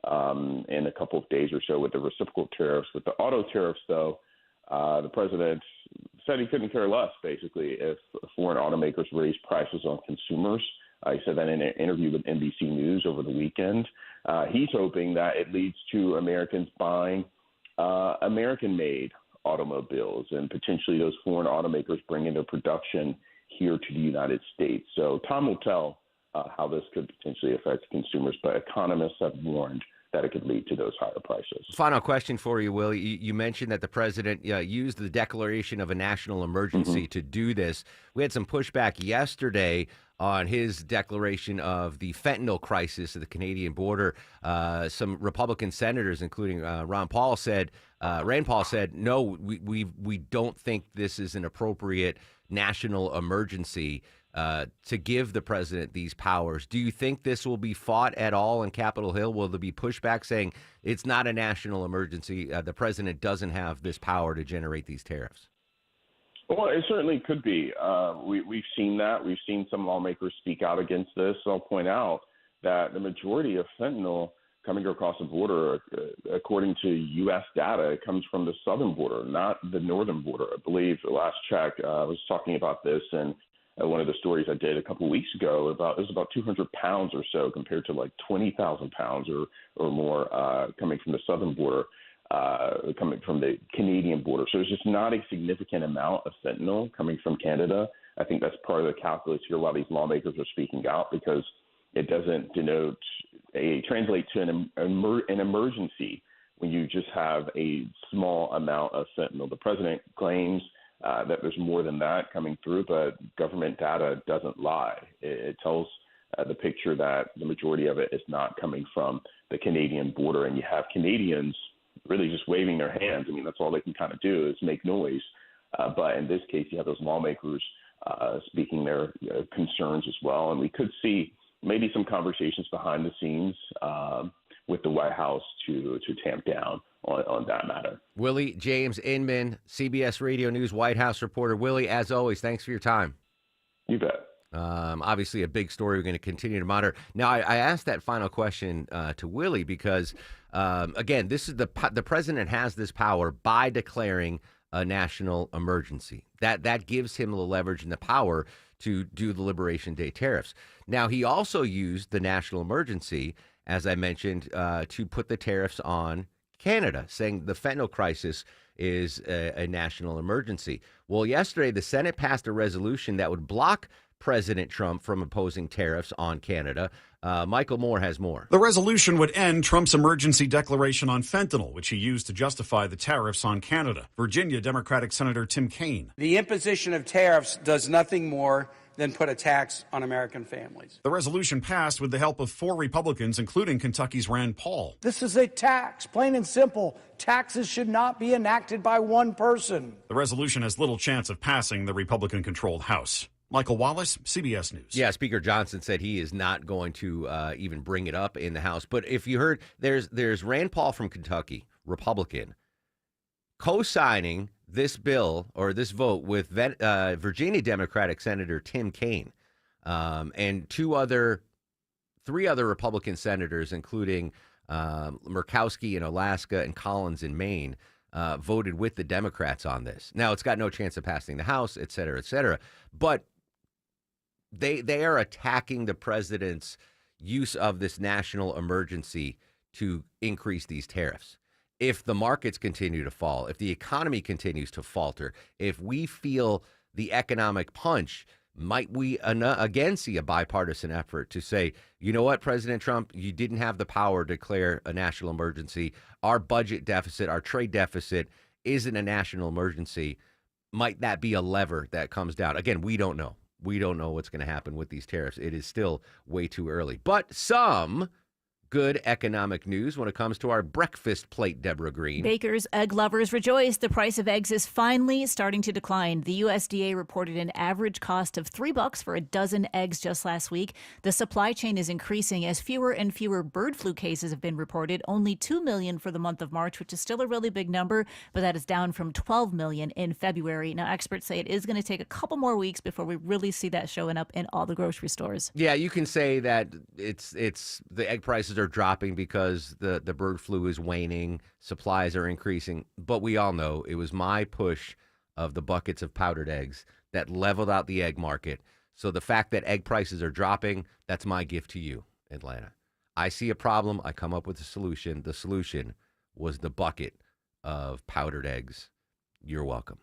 in a couple of days or so with the reciprocal tariffs. With the auto tariffs, though, the president said he couldn't care less, basically, if foreign automakers raise prices on consumers. He said that in an interview with NBC News over the weekend. He's hoping that it leads to Americans buying American-made automobiles and potentially those foreign automakers bringing their production here to the United States. So time will tell how this could potentially affect consumers, but economists have warned that it could lead to those higher prices. Final question for you, Willie. You mentioned that the president used the declaration of a national emergency to do this. We had some pushback yesterday on his declaration of the fentanyl crisis at the Canadian border. Some Republican senators, including Rand Paul, said, no, we don't think this is an appropriate national emergency to give the president these powers. Do you think this will be fought at all in Capitol Hill? Will there be pushback saying it's not a national emergency? The president doesn't have this power to generate these tariffs. Well, it certainly could be. We've seen that. We've seen some lawmakers speak out against this. I'll point out that the majority of fentanyl coming across the border, according to U.S. data, comes from the southern border, not the northern border. I believe the last check, I was talking about this in one of the stories I did a couple of weeks ago. It was about 200 pounds or so compared to like 20,000 pounds or more coming from the southern border. Coming from the Canadian border. So it's just not a significant amount of fentanyl coming from Canada. I think that's part of the calculus here why these lawmakers are speaking out, because it doesn't translate to an emergency when you just have a small amount of fentanyl. The president claims that there's more than that coming through, but government data doesn't lie. It tells the picture that the majority of it is not coming from the Canadian border, and you have Canadians really just waving their hands. I mean, that's all they can kind of do is make noise. But in this case, you have those lawmakers speaking their concerns as well. And we could see maybe some conversations behind the scenes with the White House to tamp down on that matter. Willie James Inman, CBS Radio News White House reporter. Willie, as always, thanks for your time. You bet. Obviously, a big story we're going to continue to monitor. Now, I asked that final question to Willie because, again, this is the president has this power by declaring a national emergency. That gives him the leverage and the power to do the Liberation Day tariffs. Now, he also used the national emergency, as I mentioned, to put the tariffs on Canada, saying the fentanyl crisis is a national emergency. Well, yesterday, the Senate passed a resolution that would block President Trump from imposing tariffs on Canada. Michael Moore has more. The resolution would end Trump's emergency declaration on fentanyl, which he used to justify the tariffs on Canada. Virginia Democratic Senator Tim Kaine. The imposition of tariffs does nothing more than put a tax on American families. The resolution passed with the help of 4 Republicans, including Kentucky's Rand Paul. This is a tax, plain and simple. Taxes should not be enacted by one person. The resolution has little chance of passing the Republican-controlled House. Michael Wallace, CBS News. Yeah, Speaker Johnson said he is not going to even bring it up in the House. But if you heard, there's Rand Paul from Kentucky, Republican, co-signing this bill or this vote with Virginia Democratic Senator Tim Kaine and 3 other Republican senators, including Murkowski in Alaska and Collins in Maine, voted with the Democrats on this. Now, it's got no chance of passing the House, et cetera, et cetera. But they are attacking the president's use of this national emergency to increase these tariffs. If the markets continue to fall, if the economy continues to falter, if we feel the economic punch, might we again see a bipartisan effort to say, you know what, President Trump, you didn't have the power to declare a national emergency. Our budget deficit, our trade deficit isn't a national emergency. Might that be a lever that comes down? Again, we don't know. We don't know what's going to happen with these tariffs. It is still way too early. But some good economic news when it comes to our breakfast plate, Deborah Green. Bakers, egg lovers rejoice. The price of eggs is finally starting to decline. The USDA reported an average cost of $3 for a dozen eggs just last week. The supply chain is increasing as fewer and fewer bird flu cases have been reported. Only 2 million for the month of March, which is still a really big number, but that is down from 12 million in February. Now, experts say it is going to take a couple more weeks before we really see that showing up in all the grocery stores. Yeah, you can say that it's the egg prices are dropping because the bird flu is waning, supplies are increasing, but we all know it was my push of the buckets of powdered eggs that leveled out the egg market. So the fact that egg prices are dropping, that's my gift to you, Atlanta. I see a problem, I come up with a solution. The solution was the bucket of powdered eggs. You're welcome.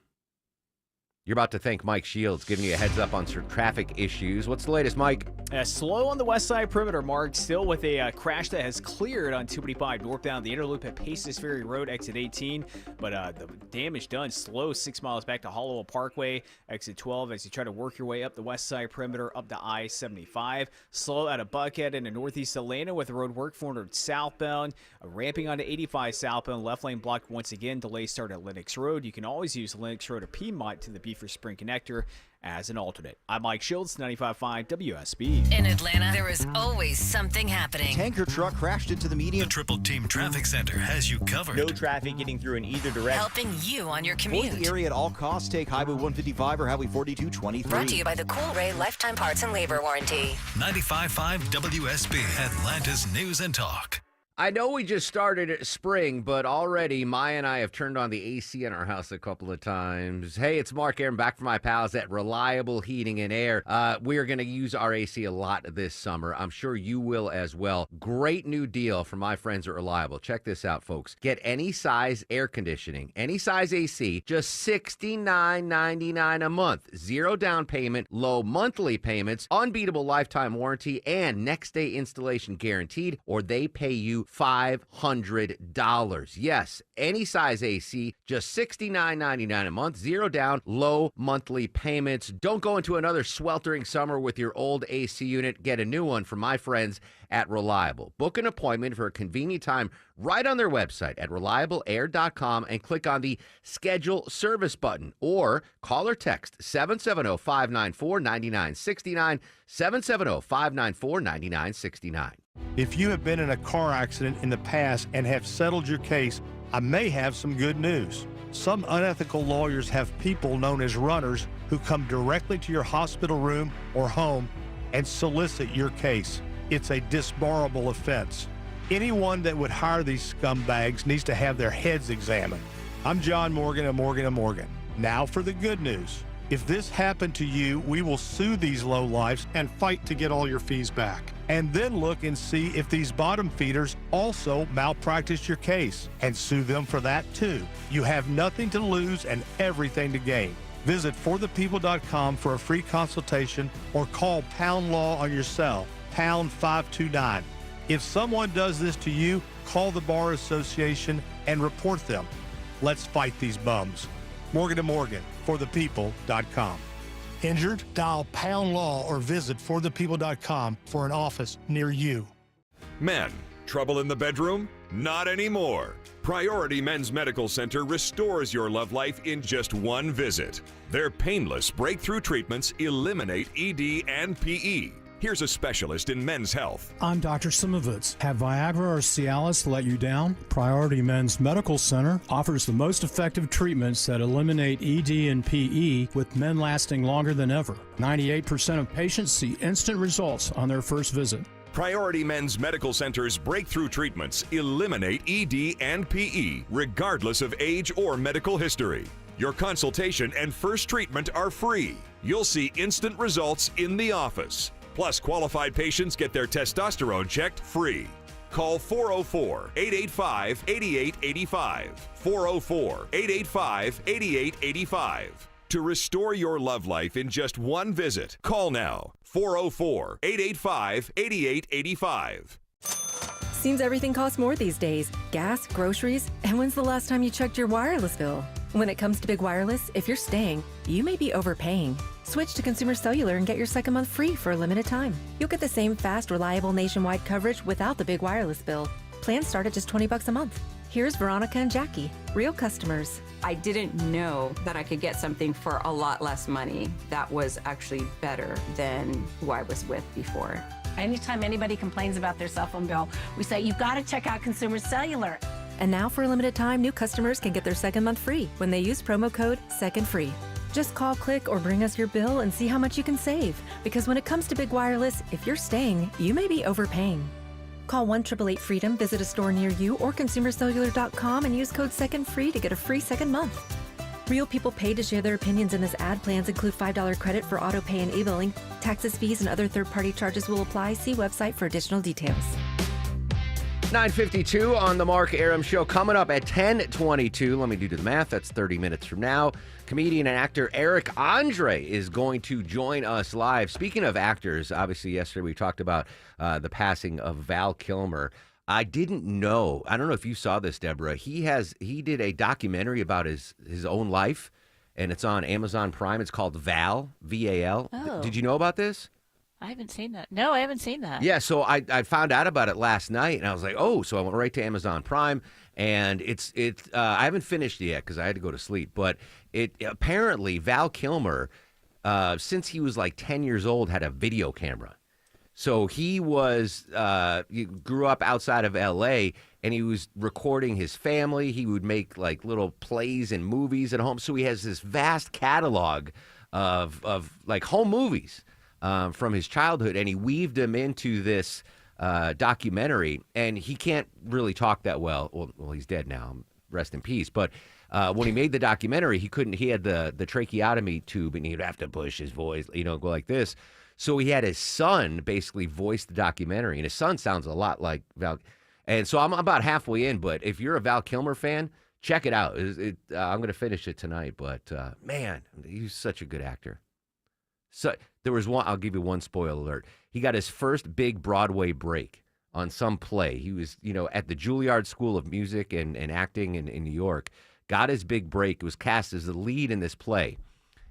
You're about to thank Mike Shields, giving you a heads up on some traffic issues. What's the latest, Mike? Slow on the west side perimeter, Mark. Still with a crash that has cleared on 285 northbound the Interloop at Paces Ferry Road, exit 18. But the damage done. Slow 6 miles back to Hollowell Parkway, exit 12, as you try to work your way up the west side perimeter up to I-75. Slow out of Buckhead into northeast Atlanta with the road work 400 southbound. Ramping onto 85 southbound. Left lane blocked once again. Delays start at Lennox Road. You can always use Lennox Road or Piedmont to the Beaver Spring Connector as an alternate. I'm Mike Shields, 95.5 WSB. In Atlanta, there is always something happening. Tanker truck crashed into the median. The Triple Team Traffic Center has you covered. No traffic getting through in either direction. Helping you on your commute. Avoid the area at all costs. Take Highway 155 or Highway 4223. Brought to you by the Cool Ray Lifetime Parts and Labor Warranty. 95.5 WSB, Atlanta's News and Talk. I know we just started spring, but already Maya and I have turned on the AC in our house a couple of times. Hey, it's Mark Aaron back from my pals at Reliable Heating and Air. We are going to use our AC a lot this summer. I'm sure you will as well. Great new deal from my friends at Reliable. Check this out, folks. Get any size air conditioning, any size AC, just $69.99 a month. Zero down payment, low monthly payments, unbeatable lifetime warranty, and next day installation guaranteed, or they pay you $500. Yes, any size AC, just $69.99 a month, zero down, low monthly payments. Don't go into another sweltering summer with your old AC unit. Get a new one from my friends at Reliable. Book an appointment for a convenient time right on their website at reliableair.com and click on the Schedule Service button, or call or text 770-594-9969, 770-594-9969. If you have been in a car accident in the past and have settled your case, I may have some good news. Some unethical lawyers have people known as runners who come directly to your hospital room or home and solicit your case. It's a disbarable offense. Anyone that would hire these scumbags needs to have their heads examined. I'm John Morgan of Morgan & Morgan. Now for the good news. If this happened to you, we will sue these lowlifes and fight to get all your fees back. And then look and see if these bottom feeders also malpracticed your case and sue them for that too. You have nothing to lose and everything to gain. Visit forthepeople.com for a free consultation or call Pound Law on your cell, pound 529. If someone does this to you, call the Bar Association and report them. Let's fight these bums. Morgan & Morgan, forthepeople.com. Injured? Dial Pound Law or visit forthepeople.com for an office near you. Men, trouble in the bedroom? Not anymore. Priority Men's Medical Center restores your love life in just one visit. Their painless breakthrough treatments eliminate ED and PE. Here's a specialist in men's health. I'm Dr. Simovitz. Have Viagra or Cialis let you down? Priority Men's Medical Center offers the most effective treatments that eliminate ED and PE, with men lasting longer than ever. 98% of patients see instant results on their first visit. Priority Men's Medical Center's breakthrough treatments eliminate ED and PE, regardless of age or medical history. Your consultation and first treatment are free. You'll see instant results in the office. Plus, qualified patients get their testosterone checked free. Call 404-885-8885. 404-885-8885. To restore your love life in just one visit, call now. 404-885-8885. Seems everything costs more these days. Gas, groceries, and when's the last time you checked your wireless bill? When it comes to Big Wireless, if you're staying, you may be overpaying. Switch to Consumer Cellular and get your second month free for a limited time. You'll get the same fast, reliable nationwide coverage without the big wireless bill. Plans start at just $20 a month. Here's Veronica and Jackie, real customers. I didn't know that I could get something for a lot less money that was actually better than who I was with before. Anytime anybody complains about their cell phone bill, we say, you've got to check out Consumer Cellular. And now for a limited time, new customers can get their second month free when they use promo code SECONDFREE. Just call, click, or bring us your bill and see how much you can save. Because when it comes to Big Wireless, if you're staying, you may be overpaying. Call 1-888-FREEDOM, visit a store near you, or consumercellular.com and use code SECONDFREE to get a free second month. Real people paid to share their opinions in this ad. Plans include $5 credit for auto pay and e-billing. Taxes, fees, and other third-party charges will apply. See website for additional details. 9:52 on the Mark Arum Show. Coming up at 10:22. Let me do the math. That's 30 minutes from now. Comedian and actor Eric Andre is going to join us live. Speaking of actors, obviously yesterday we talked about the passing of Val Kilmer. I didn't know. I don't know if you saw this, Deborah. He did a documentary about his own life, and it's on Amazon Prime. It's called Val, V-A-L. Oh. Did you know about this? I haven't seen that. No, I haven't seen that. Yeah, so I found out about it last night, and I was like, oh, so I went right to Amazon Prime, and it's I haven't finished it yet because I had to go to sleep, but it apparently Val Kilmer, since he was like 10 years old, had a video camera. So he grew up outside of L.A., and he was recording his family. He would make like little plays and movies at home. So he has this vast catalog of like home movies from his childhood, and he weaved them into this documentary. And he can't really talk that well. Well, he's dead now. Rest in peace. But when he made the documentary, he couldn't. He had the tracheotomy tube, and he'd have to push his voice, go like this. So he had his son basically voice the documentary, and his son sounds a lot like Val. And so I'm about halfway in, but if you're a Val Kilmer fan, check it out. I'm going to finish it tonight, but man, he's such a good actor. So there was one, I'll give you one spoiler alert. He got his first big Broadway break on some play. He was, at the Juilliard School of Music and Acting in New York, got his big break, was cast as the lead in this play.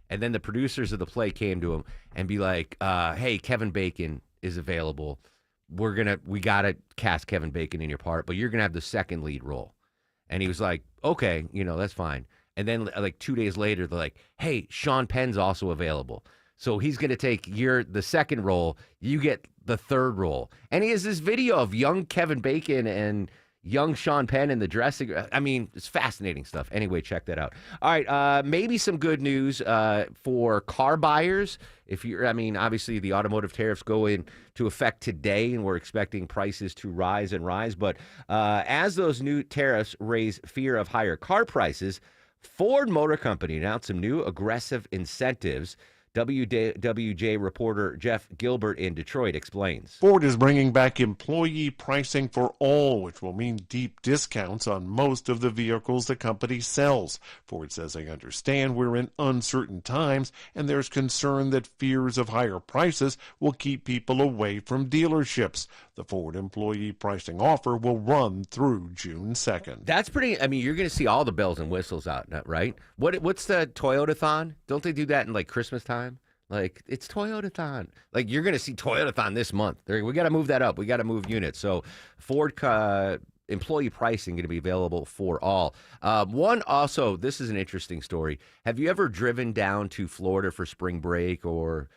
And then the producers of the play came to him and be like, hey, Kevin Bacon is available. We got to cast Kevin Bacon in your part, but you're going to have the second lead role. And he was like, okay, that's fine. And then like 2 days later, they're like, hey, Sean Penn's also available. So he's going to take the second role. You get the third role. And he has this video of young Kevin Bacon and, young Sean Penn in the dressing. I mean, it's fascinating stuff. Anyway, check that out. All right, maybe some good news for car buyers. Obviously the automotive tariffs go into effect today, and we're expecting prices to rise and rise. But as those new tariffs raise fear of higher car prices, Ford Motor Company announced some new aggressive incentives. WWJ reporter Jeff Gilbert in Detroit explains. Ford is bringing back employee pricing for all, which will mean deep discounts on most of the vehicles the company sells. Ford says they understand we're in uncertain times, and there's concern that fears of higher prices will keep people away from dealerships. The Ford employee pricing offer will run through June 2nd. That's pretty, you're going to see all the bells and whistles out, right? What's the Toyotathon? Don't they do that in like Christmas time? Like, it's Toyotathon. Like, you're going to see Toyotathon this month. We got to move that up. We got to move units. So Ford employee pricing going to be available for all. This is an interesting story. Have you ever driven down to Florida for spring break or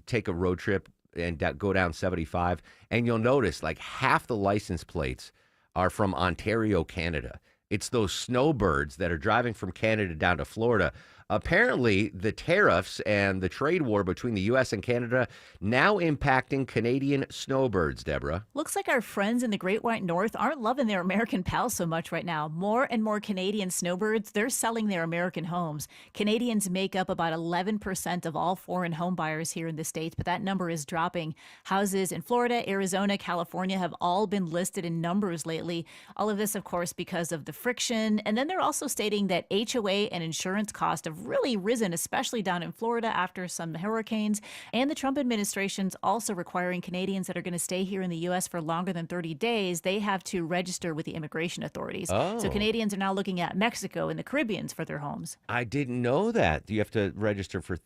take a road trip and go down 75? And you'll notice like half the license plates are from Ontario, Canada. It's those snowbirds that are driving from Canada down to Florida. Apparently, the tariffs and the trade war between the U.S. and Canada now impacting Canadian snowbirds, Deborah. Looks like our friends in the Great White North aren't loving their American pals so much right now. More and more Canadian snowbirds, they're selling their American homes. Canadians make up about 11% of all foreign home buyers here in the States, but that number is dropping. Houses in Florida, Arizona, California have all been listed in numbers lately. All of this, of course, because of the friction. And then they're also stating that HOA and insurance costs have really risen, especially down in Florida after some hurricanes. And the Trump administration's also requiring Canadians that are going to stay here in the U.S. for longer than 30 days, they have to register with the immigration authorities. Oh. So Canadians are now looking at Mexico and the Caribbean for their homes. I didn't know that. You have to register for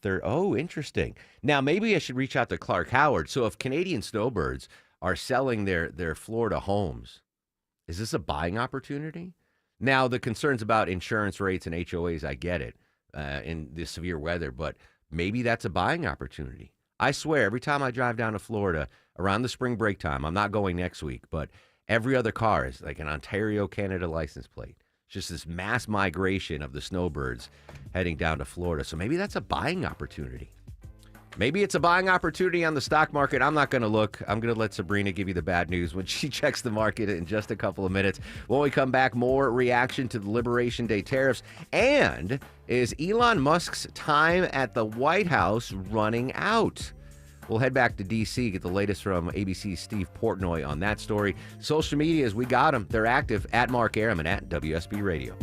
interesting. Now, maybe I should reach out to Clark Howard. So if Canadian snowbirds are selling their Florida homes, is this a buying opportunity? Now, the concerns about insurance rates and HOAs, I get it. In the severe weather, but maybe that's a buying opportunity. I swear, every time I drive down to Florida around the spring break time, I'm not going next week, but every other car is like an Ontario, Canada license plate. It's just this mass migration of the snowbirds heading down to Florida. So maybe that's a buying opportunity. Maybe it's a buying opportunity on the stock market. I'm not going to look. I'm going to let Sabrina give you the bad news when she checks the market in just a couple of minutes. When we come back, more reaction to the Liberation Day tariffs. And is Elon Musk's time at the White House running out? We'll head back to D.C., get the latest from ABC's Steve Portnoy on that story. Social medias, we got them. They're active at Mark Arum and at WSB Radio.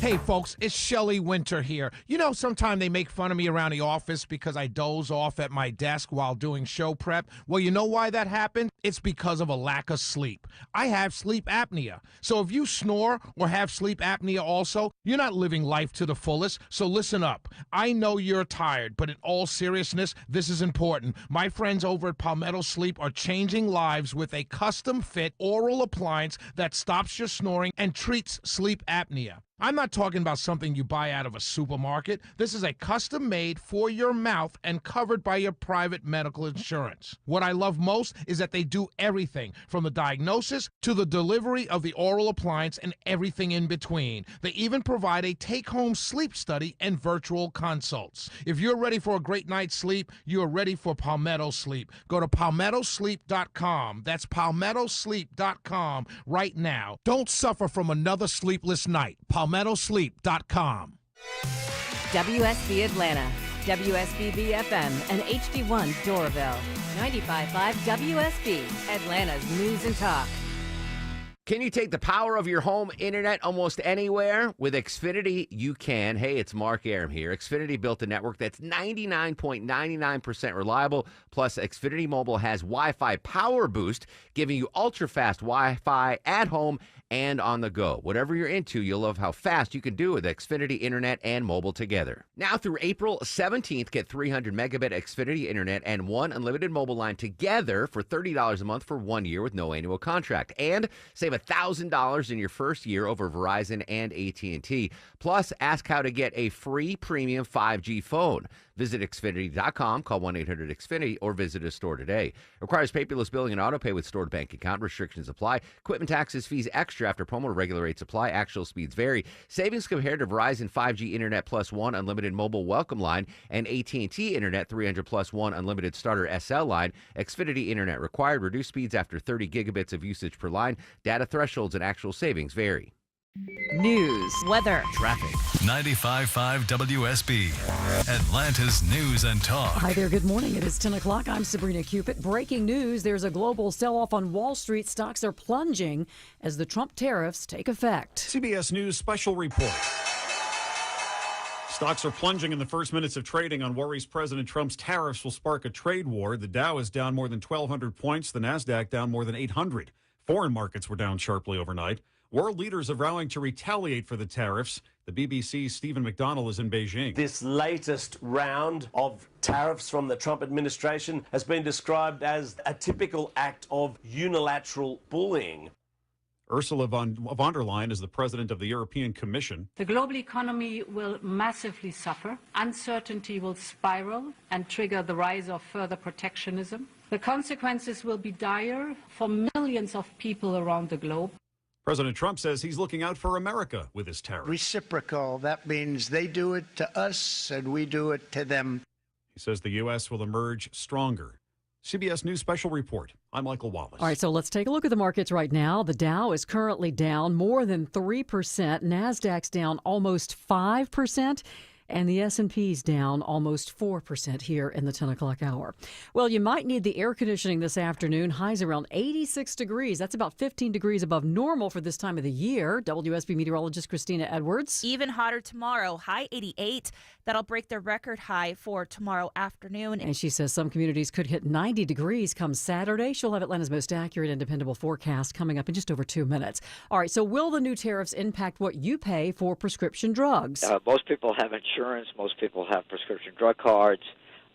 Hey, folks, it's Shelley Winter here. You know, sometimes they make fun of me around the office because I doze off at my desk while doing show prep. Well, you know why that happened? It's because of a lack of sleep. I have sleep apnea. So if you snore or have sleep apnea also, you're not living life to the fullest. So listen up. I know you're tired, but in all seriousness, this is important. My friends over at Palmetto Sleep are changing lives with a custom-fit oral appliance that stops your snoring and treats sleep apnea. I'm not talking about something you buy out of a supermarket. This is a custom-made for your mouth and covered by your private medical insurance. What I love most is that they do everything from the diagnosis to the delivery of the oral appliance and everything in between. They even provide a take-home sleep study and virtual consults. If you're ready for a great night's sleep, you're ready for Palmetto Sleep. Go to palmettosleep.com. That's palmettosleep.com right now. Don't suffer from another sleepless night. palmettosleep.com. WSB Atlanta, WSB BFM, and HD1 Doraville. 95.5 WSB, Atlanta's news and talk. Can you take the power of your home internet almost anywhere? With Xfinity, you can. Hey, it's Mark Arum here. Xfinity built a network that's 99.99% reliable. Plus, Xfinity Mobile has Wi-Fi Power Boost, giving you ultra-fast Wi-Fi at home and on the go. Whatever you're into, you'll love how fast you can do with Xfinity Internet and mobile together. Now through April 17th, get 300 megabit Xfinity Internet and one unlimited mobile line together for $30 a month for 1 year with no annual contract. And save $1,000 in your first year over Verizon and AT&T. Plus, ask how to get a free premium 5G phone. Visit Xfinity.com, call 1-800-XFINITY, or visit a store today. Requires paperless billing and auto pay with stored bank account. Restrictions apply. Equipment taxes, fees extra after promo. Regular rates apply. Actual speeds vary. Savings compared to Verizon 5G Internet Plus One Unlimited Mobile Welcome Line and AT&T Internet 300 Plus One Unlimited Starter SL Line. Xfinity Internet required. Reduced speeds after 30 gigabits of usage per line. Data thresholds and actual savings vary. News, weather, traffic. 95.5 WSB, Atlanta's News and Talk. Hi there, good morning. It is 10 o'clock. I'm Sabrina Cupid. Breaking news, there's a global sell-off on Wall Street. Stocks are plunging as the Trump tariffs take effect. CBS News special report. Stocks are plunging in the first minutes of trading on worries President Trump's tariffs will spark a trade war. The Dow is down more than 1,200 points. The NASDAQ down more than 800. Foreign markets were down sharply overnight. World leaders are vowing to retaliate for the tariffs. The BBC's Stephen McDonnell is in Beijing. This latest round of tariffs from the Trump administration has been described as a typical act of unilateral bullying. Ursula von der Leyen is the president of the European Commission. The global economy will massively suffer. Uncertainty will spiral and trigger the rise of further protectionism. The consequences will be dire for millions of people around the globe. President Trump says he's looking out for America with his tariffs. Reciprocal. That means they do it to us and we do it to them. He says the U.S. will emerge stronger. CBS News Special Report. I'm Michael Wallace. All right, so let's take a look at the markets right now. The Dow is currently down more than 3%. NASDAQ's down almost 5%. And the S&P's down almost 4% here in the 10 o'clock hour. Well, you might need the air conditioning this afternoon. Highs around 86 degrees. That's about 15 degrees above normal for this time of the year. WSB meteorologist Christina Edwards. Even hotter tomorrow, high 88. That'll break the record high for tomorrow afternoon. And she says some communities could hit 90 degrees come Saturday. She'll have Atlanta's most accurate and dependable forecast coming up in just over 2 minutes. All right, so will the new tariffs impact what you pay for prescription drugs? Most people have insurance. Most people have prescription drug cards.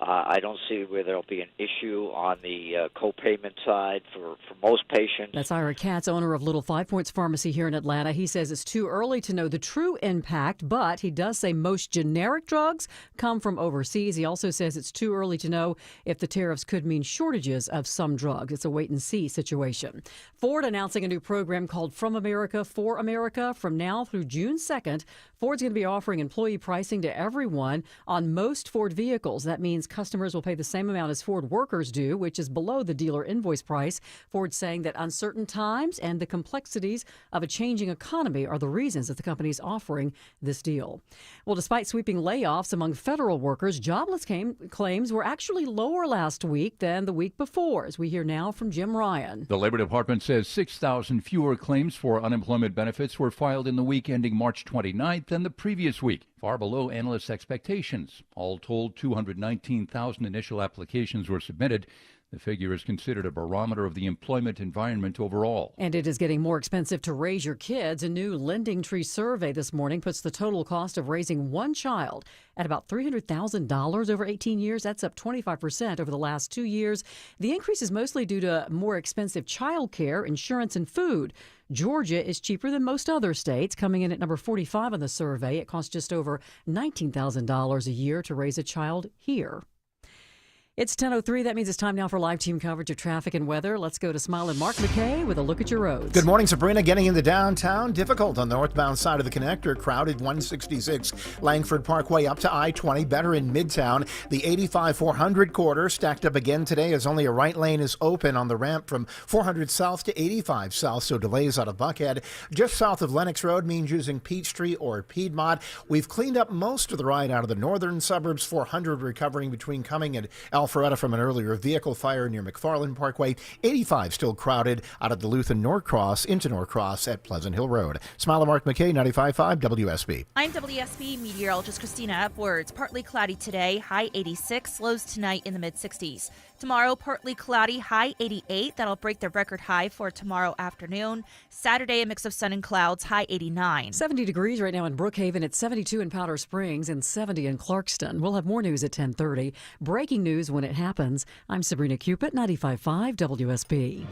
I don't see where there'll be an issue on the co-payment side for most patients. That's Ira Katz, owner of Little Five Points Pharmacy here in Atlanta. He says it's too early to know the true impact, but he does say most generic drugs come from overseas. He also says it's too early to know if the tariffs could mean shortages of some drugs. It's a wait-and-see situation. Ford announcing a new program called From America for America. From now through June 2nd, Ford's going to be offering employee pricing to everyone on most Ford vehicles. That means customers will pay the same amount as Ford workers do, which is below the dealer invoice price. Ford's saying that uncertain times and the complexities of a changing economy are the reasons that the company is offering this deal. Well, despite sweeping layoffs among federal workers, jobless claims were actually lower last week than the week before, as we hear now from Jim Ryan. The Labor Department says 6,000 fewer claims for unemployment benefits were filed in the week ending March 29th than the previous week, far below analysts' expectations. All told, 219,000 initial applications were submitted. The figure is considered a barometer of the employment environment overall. And it is getting more expensive to raise your kids. A new Lending Tree survey this morning puts the total cost of raising one child at about $300,000 over 18 years. That's up 25% over the last 2 years. The increase is mostly due to more expensive child care, insurance, and food. Georgia is cheaper than most other states, coming in at number 45 on the survey. It costs just over $19,000 a year to raise a child here. It's 10:03. That means it's time now for live team coverage of traffic and weather. Let's go to Smile and Mark McKay with a look at your roads. Good morning, Sabrina. Getting into downtown, difficult on the northbound side of the connector. Crowded 166 Langford Parkway up to I-20. Better in Midtown. The 85-400 corridor stacked up again today as only a right lane is open on the ramp from 400 south to 85 south. So delays out of Buckhead. Just south of Lennox Road means using Peachtree or Piedmont. We've cleaned up most of the ride out of the northern suburbs. 400 recovering between Cumming and Alpharetta from an earlier vehicle fire near McFarland Parkway. 85 still crowded out of Duluth and Norcross into Norcross at Pleasant Hill Road. Smile and Mark McKay, 95.5 WSB. I'm WSB meteorologist Christina Edwards. Partly cloudy today, high 86, lows tonight in the mid-60s. Tomorrow, partly cloudy, high 88. That'll break the record high for tomorrow afternoon. Saturday, a mix of sun and clouds, high 89. 70 degrees right now in Brookhaven. It's 72 in Powder Springs and 70 in Clarkston. We'll have more news at 10:30. Breaking news when it happens. I'm Sabrina Cupid, 95.5 WSB.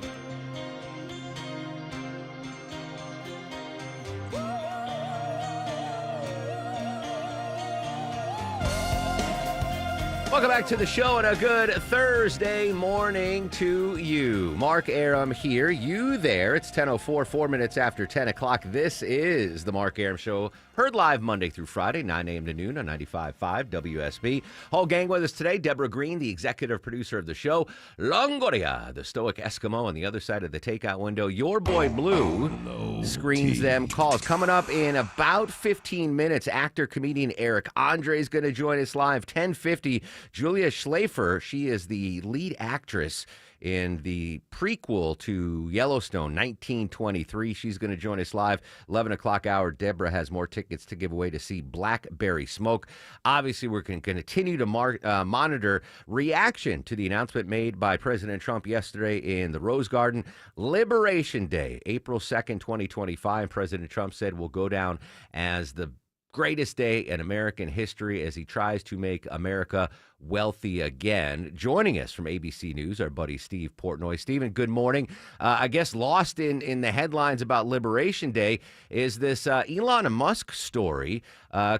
Welcome back to the show and a good Thursday morning to you. Mark Arum here, you there. It's 10:04, 4 minutes after 10 o'clock. This is the Mark Arum Show, heard live Monday through Friday, 9 a.m. to noon on 95.5 WSB. Whole gang with us today. Deborah Green, the executive producer of the show. Longoria, the stoic Eskimo on the other side of the takeout window. Your boy Blue screens them calls. Coming up in about 15 minutes, actor, comedian Eric Andre is going to join us live, 10:50. Julia Schlafer, she is the lead actress in the prequel to Yellowstone, 1923. She's going to join us live, 11 o'clock hour. Deborah has more tickets to give away to see Blackberry Smoke. Obviously, we're going to continue to monitor reaction to the announcement made by President Trump yesterday in the Rose Garden. Liberation Day, April 2nd, 2025. President Trump said will go down as the greatest day in American history as he tries to make America wealthy again. Joining us from ABC News, our buddy Steve Portnoy. Stephen, good morning. I guess lost in the headlines about Liberation Day is this Elon Musk story.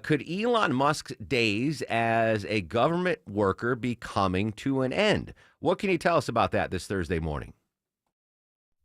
Could Elon Musk's days as a government worker be coming to an end? What can you tell us about that this Thursday morning?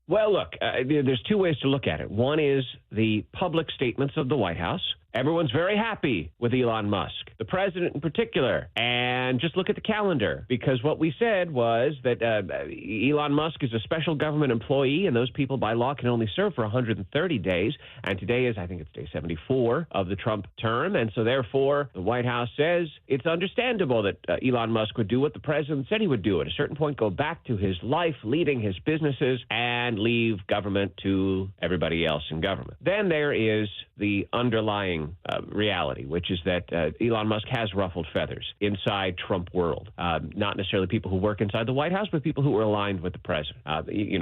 Well, look, there's two ways to look at it. One is the public statements of the White House. Everyone's very happy with Elon Musk, the president in particular. And just look at the calendar, because what we said was that Elon Musk is a special government employee, and those people by law can only serve for 130 days. And today is, I think it's day 74 of the Trump term. And so therefore, the White House says it's understandable that Elon Musk would do what the president said he would do. At a certain point, go back to his life, leading his businesses, and leave government to everybody else in government. Then there is the underlying reality, which is that Elon Musk has ruffled feathers inside Trump world. Not necessarily people who work inside the White House, but people who are aligned with the president.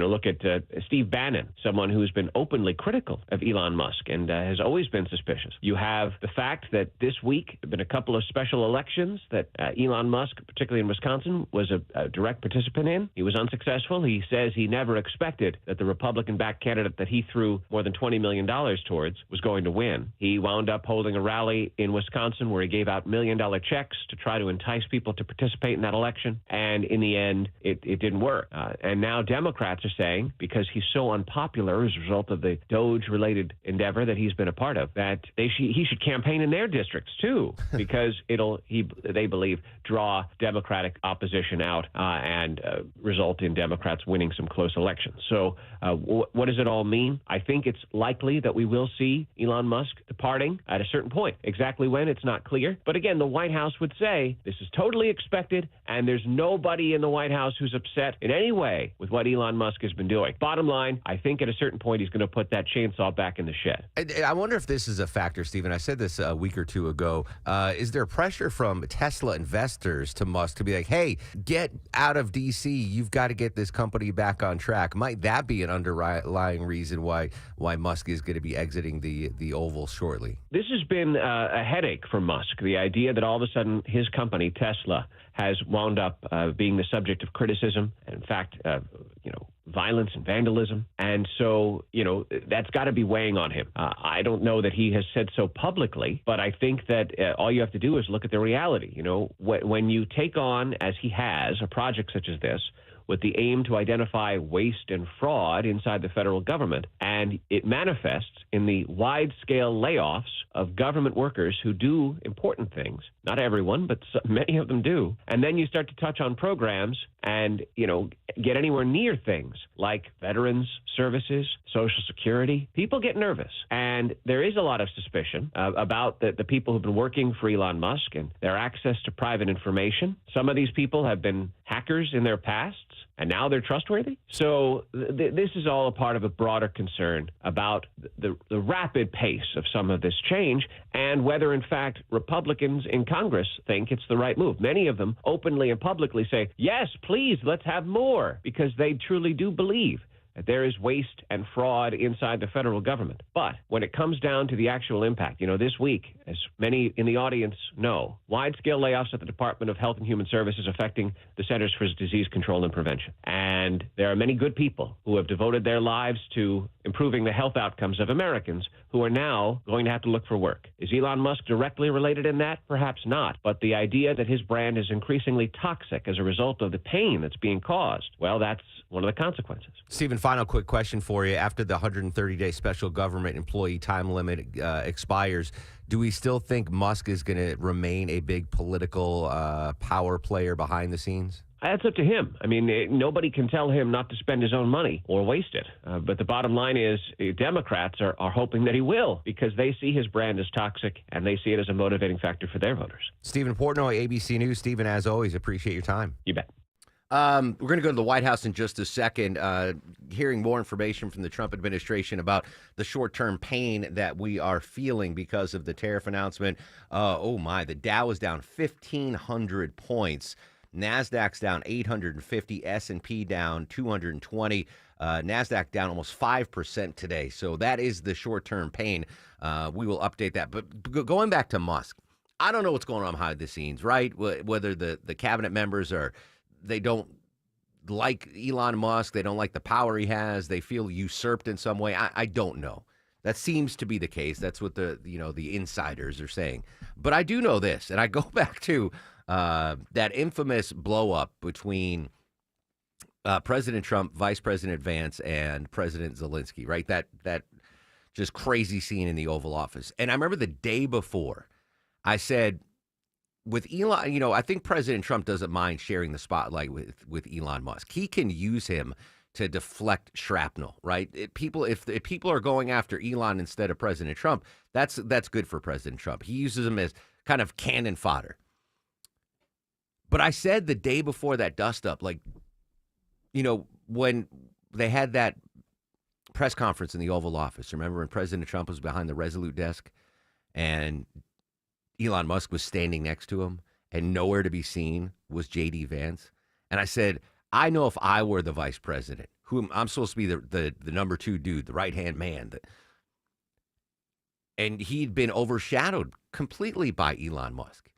Look at Steve Bannon, someone who's been openly critical of Elon Musk and has always been suspicious. You have the fact that this week there have been a couple of special elections that Elon Musk, particularly in Wisconsin, was a direct participant in. He was unsuccessful. He says he never expected that the Republican-backed candidate that he threw more than $20 million towards was going to win. He wound up holding a rally in Wisconsin where he gave out $1 million checks to try to entice people to participate in that election. And in the end, it didn't work. And now Democrats are saying, because he's so unpopular as a result of the Doge-related endeavor that he's been a part of, that he should campaign in their districts too, because they believe, draw Democratic opposition out and result in Democrats winning some close elections. So what does it all mean? I think it's likely that we will see Elon Musk departing at a certain point. Exactly when, it's not clear. But again, the White House would say this is totally expected, and there's nobody in the White House who's upset in any way with what Elon Musk has been doing. Bottom line, I think at a certain point he's going to put that chainsaw back in the shed. I wonder if this is a factor, Stephen. I said this a week or two ago. Is there pressure from Tesla investors to Musk to be like, hey, get out of D.C., you've got to get this company back on track? Might that be an underlying reason why Musk is going to be exiting the Oval shortly? This has been a headache for Musk, the idea that all of a sudden his company, Tesla, has wound up being the subject of criticism, and in fact, violence and vandalism. And so, that's got to be weighing on him. I don't know that he has said so publicly, but I think that all you have to do is look at the reality. When you take on, as he has, a project such as this, with the aim to identify waste and fraud inside the federal government, and it manifests in the wide-scale layoffs of government workers who do important things. Not everyone, but many of them do. And then you start to touch on programs and, get anywhere near things like veterans services, Social Security. People get nervous. And there is a lot of suspicion about the people who've been working for Elon Musk and their access to private information. Some of these people have been hackers in their pasts, and now they're trustworthy. So this is all a part of a broader concern about the rapid pace of some of this change and whether, in fact, Republicans in Congress think it's the right move. Many of them openly and publicly say, yes, please, let's have more, because they truly do believe that there is waste and fraud inside the federal government. But when it comes down to the actual impact, this week, as many in the audience know, wide-scale layoffs at the Department of Health and Human Services affecting the Centers for Disease Control and Prevention. And there are many good people who have devoted their lives to improving the health outcomes of Americans who are now going to have to look for work. Is Elon Musk directly related in that? Perhaps not. But the idea that his brand is increasingly toxic as a result of the pain that's being caused, well, that's one of the consequences. Stephen, final quick question for you. After the 130-day special government employee time limit expires, do we still think Musk is going to remain a big political power player behind the scenes? That's up to him. I mean, nobody can tell him not to spend his own money or waste it. But the bottom line is Democrats are hoping that he will, because they see his brand as toxic and they see it as a motivating factor for their voters. Stephen Portnoy, ABC News. Stephen, as always, appreciate your time. You bet. We're going to go to the White House in just a second, hearing more information from the Trump administration about the short-term pain that we are feeling because of the tariff announcement. The Dow is down 1,500 points. NASDAQ's down 850, S&P down 220, NASDAQ down almost 5% today. So that is the short-term pain. We will update that. But going back to Musk, I don't know what's going on behind the scenes, right? Whether the cabinet members they don't like Elon Musk, they don't like the power he has, they feel usurped in some way. I don't know. That seems to be the case. That's what the insiders are saying. But I do know this, and I go back to that infamous blow-up between President Trump, Vice President Vance, and President Zelensky, right? That just crazy scene in the Oval Office. And I remember the day before, I said, with Elon, I think President Trump doesn't mind sharing the spotlight with Elon Musk. He can use him to deflect shrapnel, right? If people are going after Elon instead of President Trump, that's good for President Trump. He uses him as kind of cannon fodder. But I said the day before that dust-up, when they had that press conference in the Oval Office, remember when President Trump was behind the Resolute desk and Elon Musk was standing next to him and nowhere to be seen was J.D. Vance? And I said, I know if I were the vice president, who I'm supposed to be the number two dude, the right-hand man, and he'd been overshadowed completely by Elon Musk.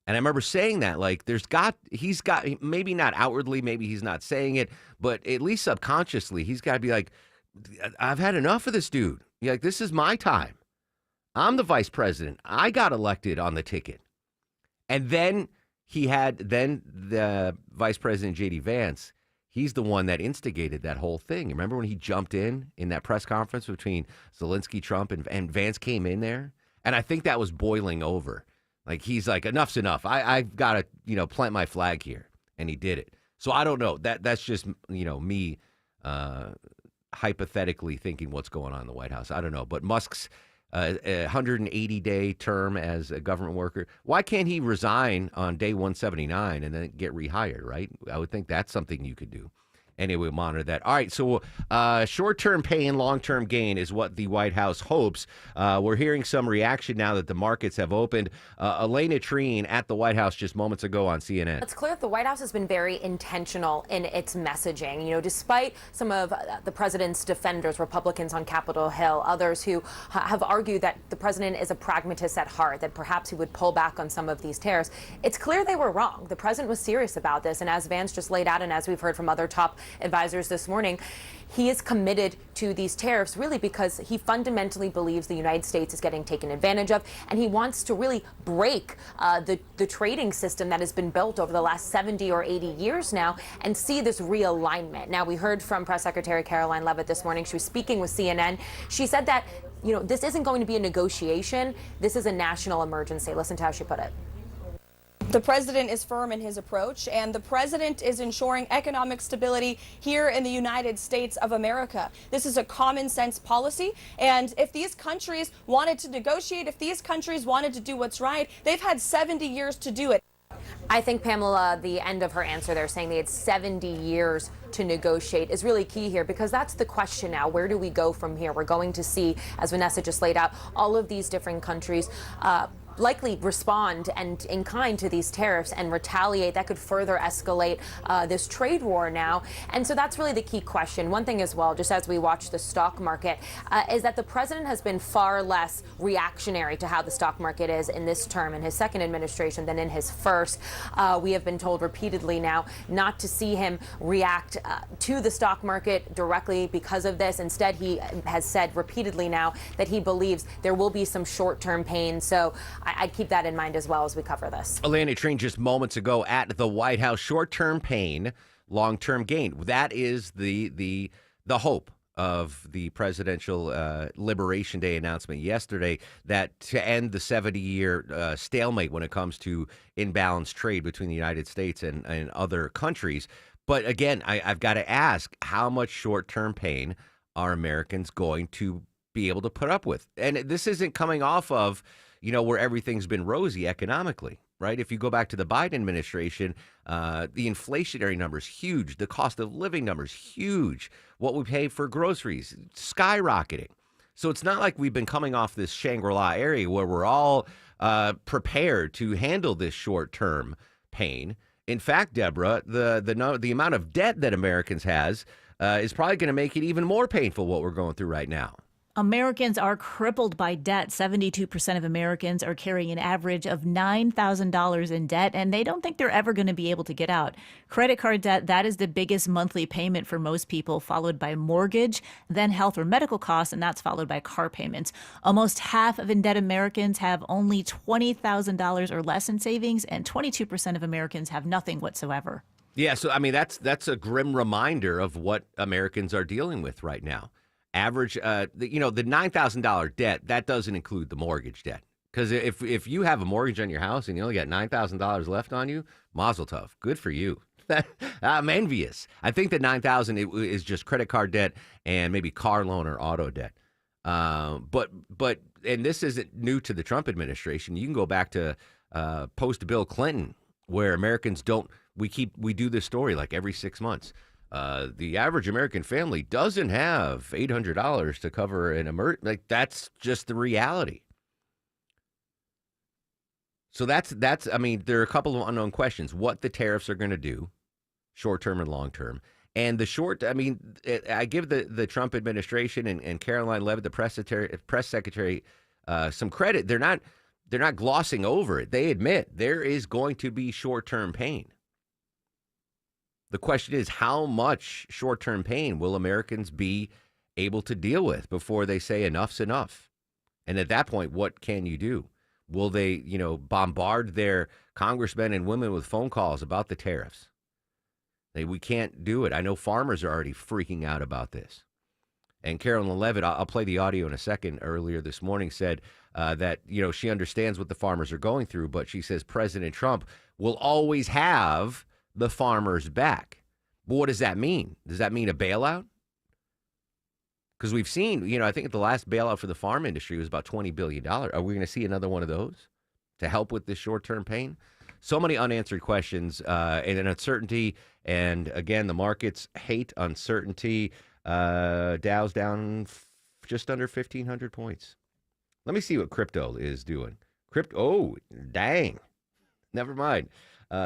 And I remember saying that, he's got, maybe not outwardly, maybe he's not saying it, but at least subconsciously, he's got to be like, I've had enough of this dude. This is my time. I'm the vice president. I got elected on the ticket. And then the vice president, J.D. Vance, he's the one that instigated that whole thing. Remember when he jumped in that press conference between Zelensky, Trump, and Vance came in there? And I think that was boiling over. He's like, enough's enough. I've got to, plant my flag here. And he did it. So I don't know. That's just, me hypothetically thinking what's going on in the White House. I don't know. But Musk's 180-day term as a government worker, why can't he resign on day 179 and then get rehired, right? I would think that's something you could do. Anyway, we'll monitor that. All right, so short-term pain, long-term gain is what the White House hopes. We're hearing some reaction now that the markets have opened. Elena Treen at the White House just moments ago on CNN. It's clear that the White House has been very intentional in its messaging. Despite some of the president's defenders, Republicans on Capitol Hill, others who have argued that the president is a pragmatist at heart, that perhaps he would pull back on some of these tariffs, it's clear they were wrong. The president was serious about this, and as Vance just laid out, and as we've heard from other top advisors this morning, he is committed to these tariffs really because he fundamentally believes the United States is getting taken advantage of, and he wants to really break the trading system that has been built over the last 70 or 80 years now and see this realignment. Now, we heard from Press Secretary Caroline Leavitt this morning. She was speaking with CNN. She said that, this isn't going to be a negotiation. This is a national emergency. Listen to how she put it. The president is firm in his approach, and the president is ensuring economic stability here in the United States of America. This is a common sense policy, and if these countries wanted to negotiate, if these countries wanted to do what's right, they've had 70 years to do it. I think, Pamela, the end of her answer there, saying they had 70 years to negotiate, is really key here, because that's the question now. Where do we go from here? We're going to see, as Vanessa just laid out, all of these different countries likely respond and in kind to these tariffs and retaliate. That could further escalate this trade war now. And so that's really the key question. One thing as well, just as we watch the stock market, is that the president has been far less reactionary to how the stock market is in this term, in his second administration, than in his first. We have been told repeatedly now not to see him react to the stock market directly because of this. Instead, he has said repeatedly now that he believes there will be some short-term pain. So I'd keep that in mind as well as we cover this. Alana Train just moments ago at the White House. Short-term pain, long-term gain. That is the hope of the presidential Liberation Day announcement yesterday, that to end the 70-year stalemate when it comes to imbalanced trade between the United States and other countries. But again, I've got to ask, how much short-term pain are Americans going to be able to put up with? And this isn't coming off of, where everything's been rosy economically, right? If you go back to the Biden administration, the inflationary numbers, huge. The cost of living numbers, huge. What we pay for groceries, skyrocketing. So it's not like we've been coming off this Shangri-La area where we're all prepared to handle this short-term pain. In fact, Deborah, the amount of debt that Americans has is probably going to make it even more painful what we're going through right now. Americans are crippled by debt. 72% of Americans are carrying an average of $9,000 in debt, and they don't think they're ever going to be able to get out. Credit card debt, that is the biggest monthly payment for most people, followed by mortgage, then health or medical costs, and that's followed by car payments. Almost half of in-debt Americans have only $20,000 or less in savings, and 22% of Americans have nothing whatsoever. Yeah, so I mean, that's a grim reminder of what Americans are dealing with right now. Average, the $9,000 debt, that doesn't include the mortgage debt. Because if you have a mortgage on your house and you only got $9,000 left on you, mazel tov, good for you. I'm envious. I think that $9,000 is just credit card debt and maybe car loan or auto debt. But and this isn't new to the Trump administration. You can go back to post Bill Clinton, where Americans we do this story like every 6 months. The average American family doesn't have $800 to cover an emergency. Like, that's just the reality. So that's. I mean, there are a couple of unknown questions. What the tariffs are going to do, short term and long term, and I give the Trump administration and Caroline Leavitt, the press secretary, some credit. They're not glossing over it. They admit there is going to be short term pain. The question is, how much short-term pain will Americans be able to deal with before they say enough's enough? And at that point, what can you do? Will they, bombard their congressmen and women with phone calls about the tariffs? We can't do it. I know farmers are already freaking out about this. And Caroline Leavitt, I'll play the audio in a second, earlier this morning said that, she understands what the farmers are going through, but she says President Trump will always have the farmers back. But what does that mean? Does that mean a bailout? Because we've seen, I think the last bailout for the farm industry was about $20 billion. Are we going to see another one of those to help with this short-term pain? So many unanswered questions and an uncertainty. And again, the markets hate uncertainty. Dow's down just under 1,500 points. Let me see what crypto is doing. Oh, dang. Never mind.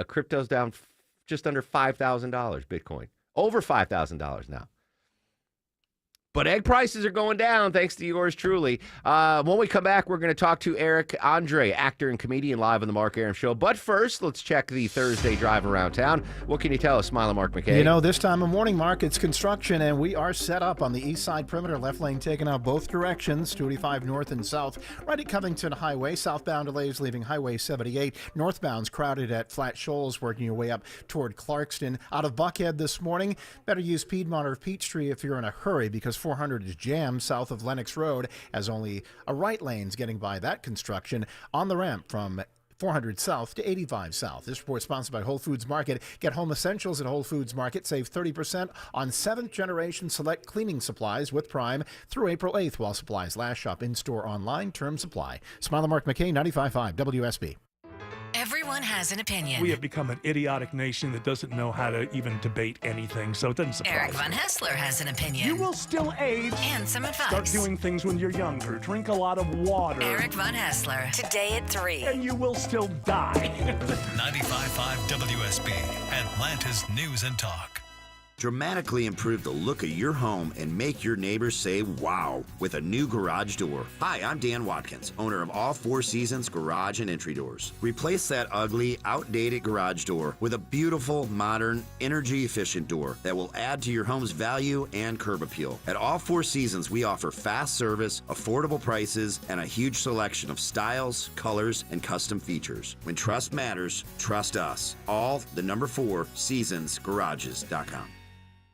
Crypto's down just under $5,000, Bitcoin. Over $5,000 now. But egg prices are going down, thanks to yours truly. When we come back, we're going to talk to Eric Andre, actor and comedian, live on the Mark Arum Show. But first, let's check the Thursday drive around town. What can you tell us, Smile and Mark McKay? This time of morning, Mark, it's construction, and we are set up on the east side perimeter. Left lane taken out both directions, 285 north and south. Right at Covington Highway, southbound delays leaving Highway 78. Northbound's crowded at Flat Shoals, working your way up toward Clarkston. Out of Buckhead this morning, better use Piedmont or Peachtree if you're in a hurry, because 400 is jammed south of Lennox Road, as only a right lane's getting by that construction on the ramp from 400 south to 85 south. This report sponsored by Whole Foods Market. Get home essentials at Whole Foods Market. Save 30% on 7th generation select cleaning supplies with Prime through April 8th while supplies last. Shop in-store, online, terms apply. Smile and Mark McKay, 95.5 WSB. Everyone Everyone has an opinion. We have become an idiotic nation that doesn't know how to even debate anything, so it doesn't surprise Eric me. Von Hessler has an opinion. You will still age. And some advice. Start doing things when you're younger. Drink a lot of water. Eric Von Hessler, today at 3. And you will still die. 95.5 WSB, Atlanta's News and Talk. Dramatically improve the look of your home and make your neighbors say wow with a new garage door. Hi, I'm Dan Watkins, owner of All Four Seasons Garage and Entry Doors. Replace that ugly, outdated garage door with a beautiful, modern, energy-efficient door that will add to your home's value and curb appeal. At All Four Seasons, we offer fast service, affordable prices, and a huge selection of styles, colors, and custom features. When trust matters, trust us. All the number 4 seasonsgarages.com.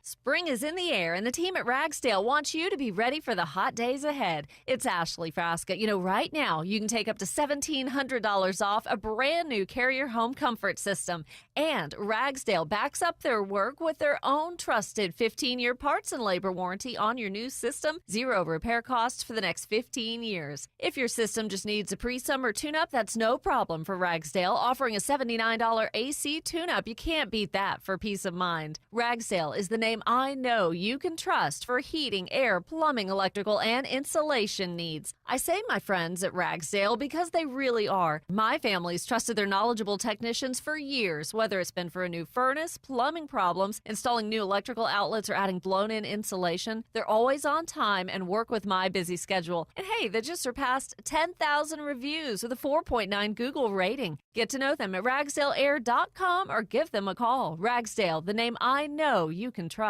Spring is in the air, and the team at Ragsdale wants you to be ready for the hot days ahead. It's Ashley Frasca. You know, right now, you can take up to $1,700 off a brand new Carrier home comfort system. And Ragsdale backs up their work with their own trusted 15-year parts and labor warranty on your new system. 0 repair costs for the next 15 years. If your system just needs a pre-summer tune-up, that's no problem for Ragsdale, offering a $79 AC tune-up. You can't beat that for peace of mind. Ragsdale is the name I know you can trust for heating, air, plumbing, electrical, and insulation needs. I say my friends at Ragsdale because they really are. My family's trusted their knowledgeable technicians for years, whether it's been for a new furnace, plumbing problems, installing new electrical outlets, or adding blown-in insulation. They're always on time and work with my busy schedule. And hey, they just surpassed 10,000 reviews with a 4.9 Google rating. Get to know them at ragsdaleair.com or give them a call. Ragsdale, the name I know you can trust.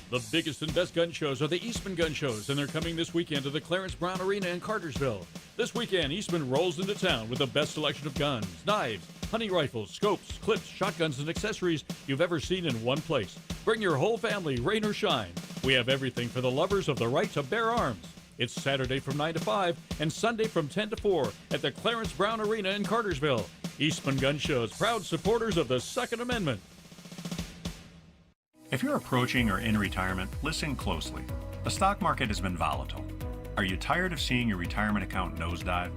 The biggest and best gun shows are the Eastman Gun Shows, and they're coming this weekend to the Clarence Brown Arena in Cartersville. This weekend, Eastman rolls into town with the best selection of guns, knives, hunting rifles, scopes, clips, shotguns, and accessories you've ever seen in one place. Bring your whole family, rain or shine. We have everything for the lovers of the right to bear arms. It's Saturday from 9 to 5 and Sunday from 10 to 4 at the Clarence Brown Arena in Cartersville. Eastman Gun Shows, proud supporters of the Second Amendment. If you're approaching or in retirement, listen closely. The stock market has been volatile. Are you tired of seeing your retirement account nosedive?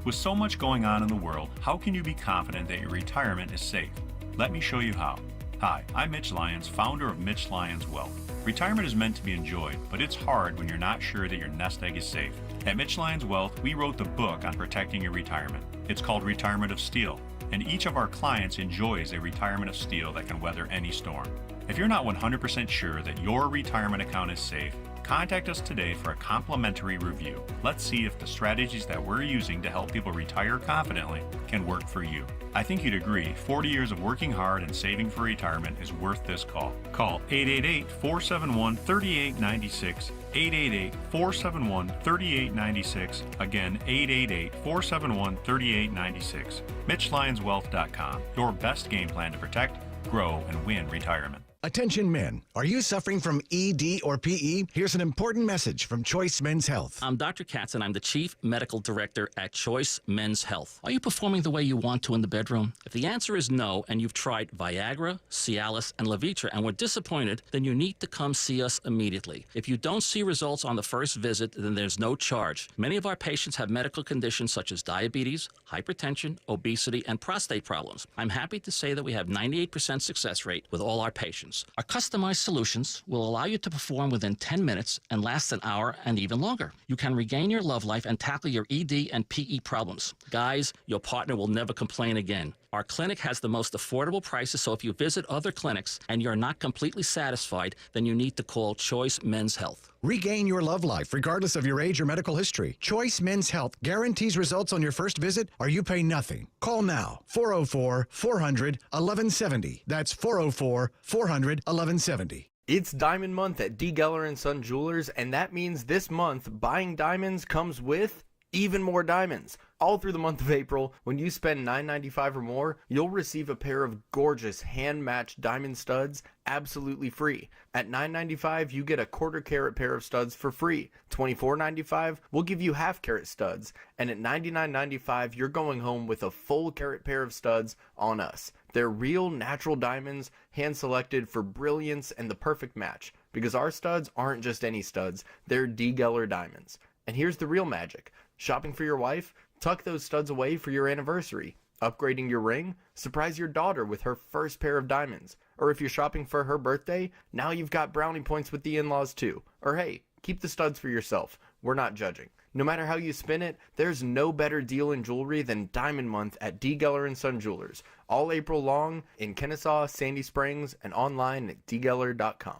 With so much going on in the world, how can you be confident that your retirement is safe? Let me show you how. Hi, I'm Mitch Lyons, founder of Mitch Lyons Wealth. Retirement is meant to be enjoyed, but it's hard when you're not sure that your nest egg is safe. At Mitch Lyons Wealth, we wrote the book on protecting your retirement. It's called Retirement of Steel, and each of our clients enjoys a retirement of steel that can weather any storm. If you're not 100% sure that your retirement account is safe, contact us today for a complimentary review. Let's see if the strategies that we're using to help people retire confidently can work for you. I think you'd agree 40 years of working hard and saving for retirement is worth this call. Call 888-471-3896, 888-471-3896, again 888-471-3896. MitchLyonsWealth.com, your best game plan to protect, grow, and win retirement. Attention men, are you suffering from ED or PE? Here's an important message from Choice Men's Health. I'm Dr. Katz, and I'm the Chief Medical Director at Choice Men's Health. Are you performing the way you want to in the bedroom? If the answer is no, and you've tried Viagra, Cialis, and Levitra and were disappointed, then you need to come see us immediately. If you don't see results on the first visit, then there's no charge. Many of our patients have medical conditions such as diabetes, hypertension, obesity, and prostate problems. I'm happy to say that we have 98% success rate with all our patients. Our customized solutions will allow you to perform within 10 minutes and last an hour and even longer. You can regain your love life and tackle your ED and PE problems. Guys, your partner will never complain again. Our clinic has the most affordable prices, so if you visit other clinics and you're not completely satisfied, then you need to call Choice Men's Health. Regain your love life regardless of your age or medical history. Choice Men's Health guarantees results on your first visit or you pay nothing. Call now, 404-400-1170. That's 404-400-1170. It's Diamond Month at D. Geller & Son Jewelers, and that means this month, buying diamonds comes with even more diamonds. All through the month of April, when you spend $9.95 or more, you'll receive a pair of gorgeous hand-matched diamond studs absolutely free. At $9.95, you get a quarter-carat pair of studs for free. $24.95, we'll give you half-carat studs. And at $99.95, you're going home with a full-carat pair of studs on us. They're real, natural diamonds, hand-selected for brilliance and the perfect match. Because our studs aren't just any studs, they're D. Geller diamonds. And here's the real magic. Shopping for your wife? Tuck those studs away for your anniversary. Upgrading your ring? Surprise your daughter with her first pair of diamonds. Or if you're shopping for her birthday, now you've got brownie points with the in-laws too. Or hey, keep the studs for yourself. We're not judging. No matter how you spin it, there's no better deal in jewelry than Diamond Month at D. Geller & Son Jewelers. All April long in Kennesaw, Sandy Springs, and online at dgeller.com.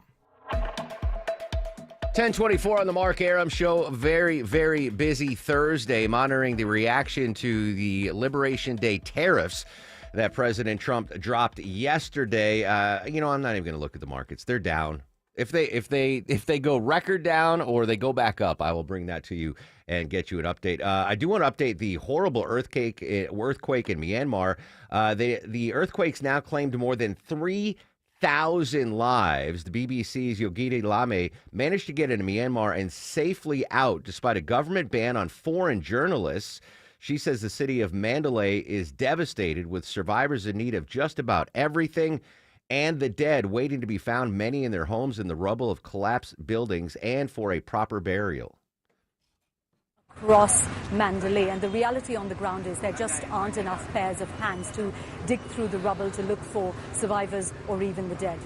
1024 on the Mark Arum Show. Very, very busy Thursday, monitoring the reaction to the Liberation Day tariffs that President Trump dropped yesterday. I'm not even going to look at the markets. They're down. If they go record down or they go back up, I will bring that to you and get you an update. I do want to update the horrible earthquake in Myanmar. The earthquake's now claimed more than 3,000 lives. The BBC's Yogita Lame managed to get into Myanmar and safely out despite a government ban on foreign journalists. She says the city of Mandalay is devastated with survivors in need of just about everything and the dead waiting to be found, many in their homes in the rubble of collapsed buildings and for a proper burial. Across Mandalay, and the reality on the ground is there just aren't enough pairs of hands to dig through the rubble to look for survivors or even the dead.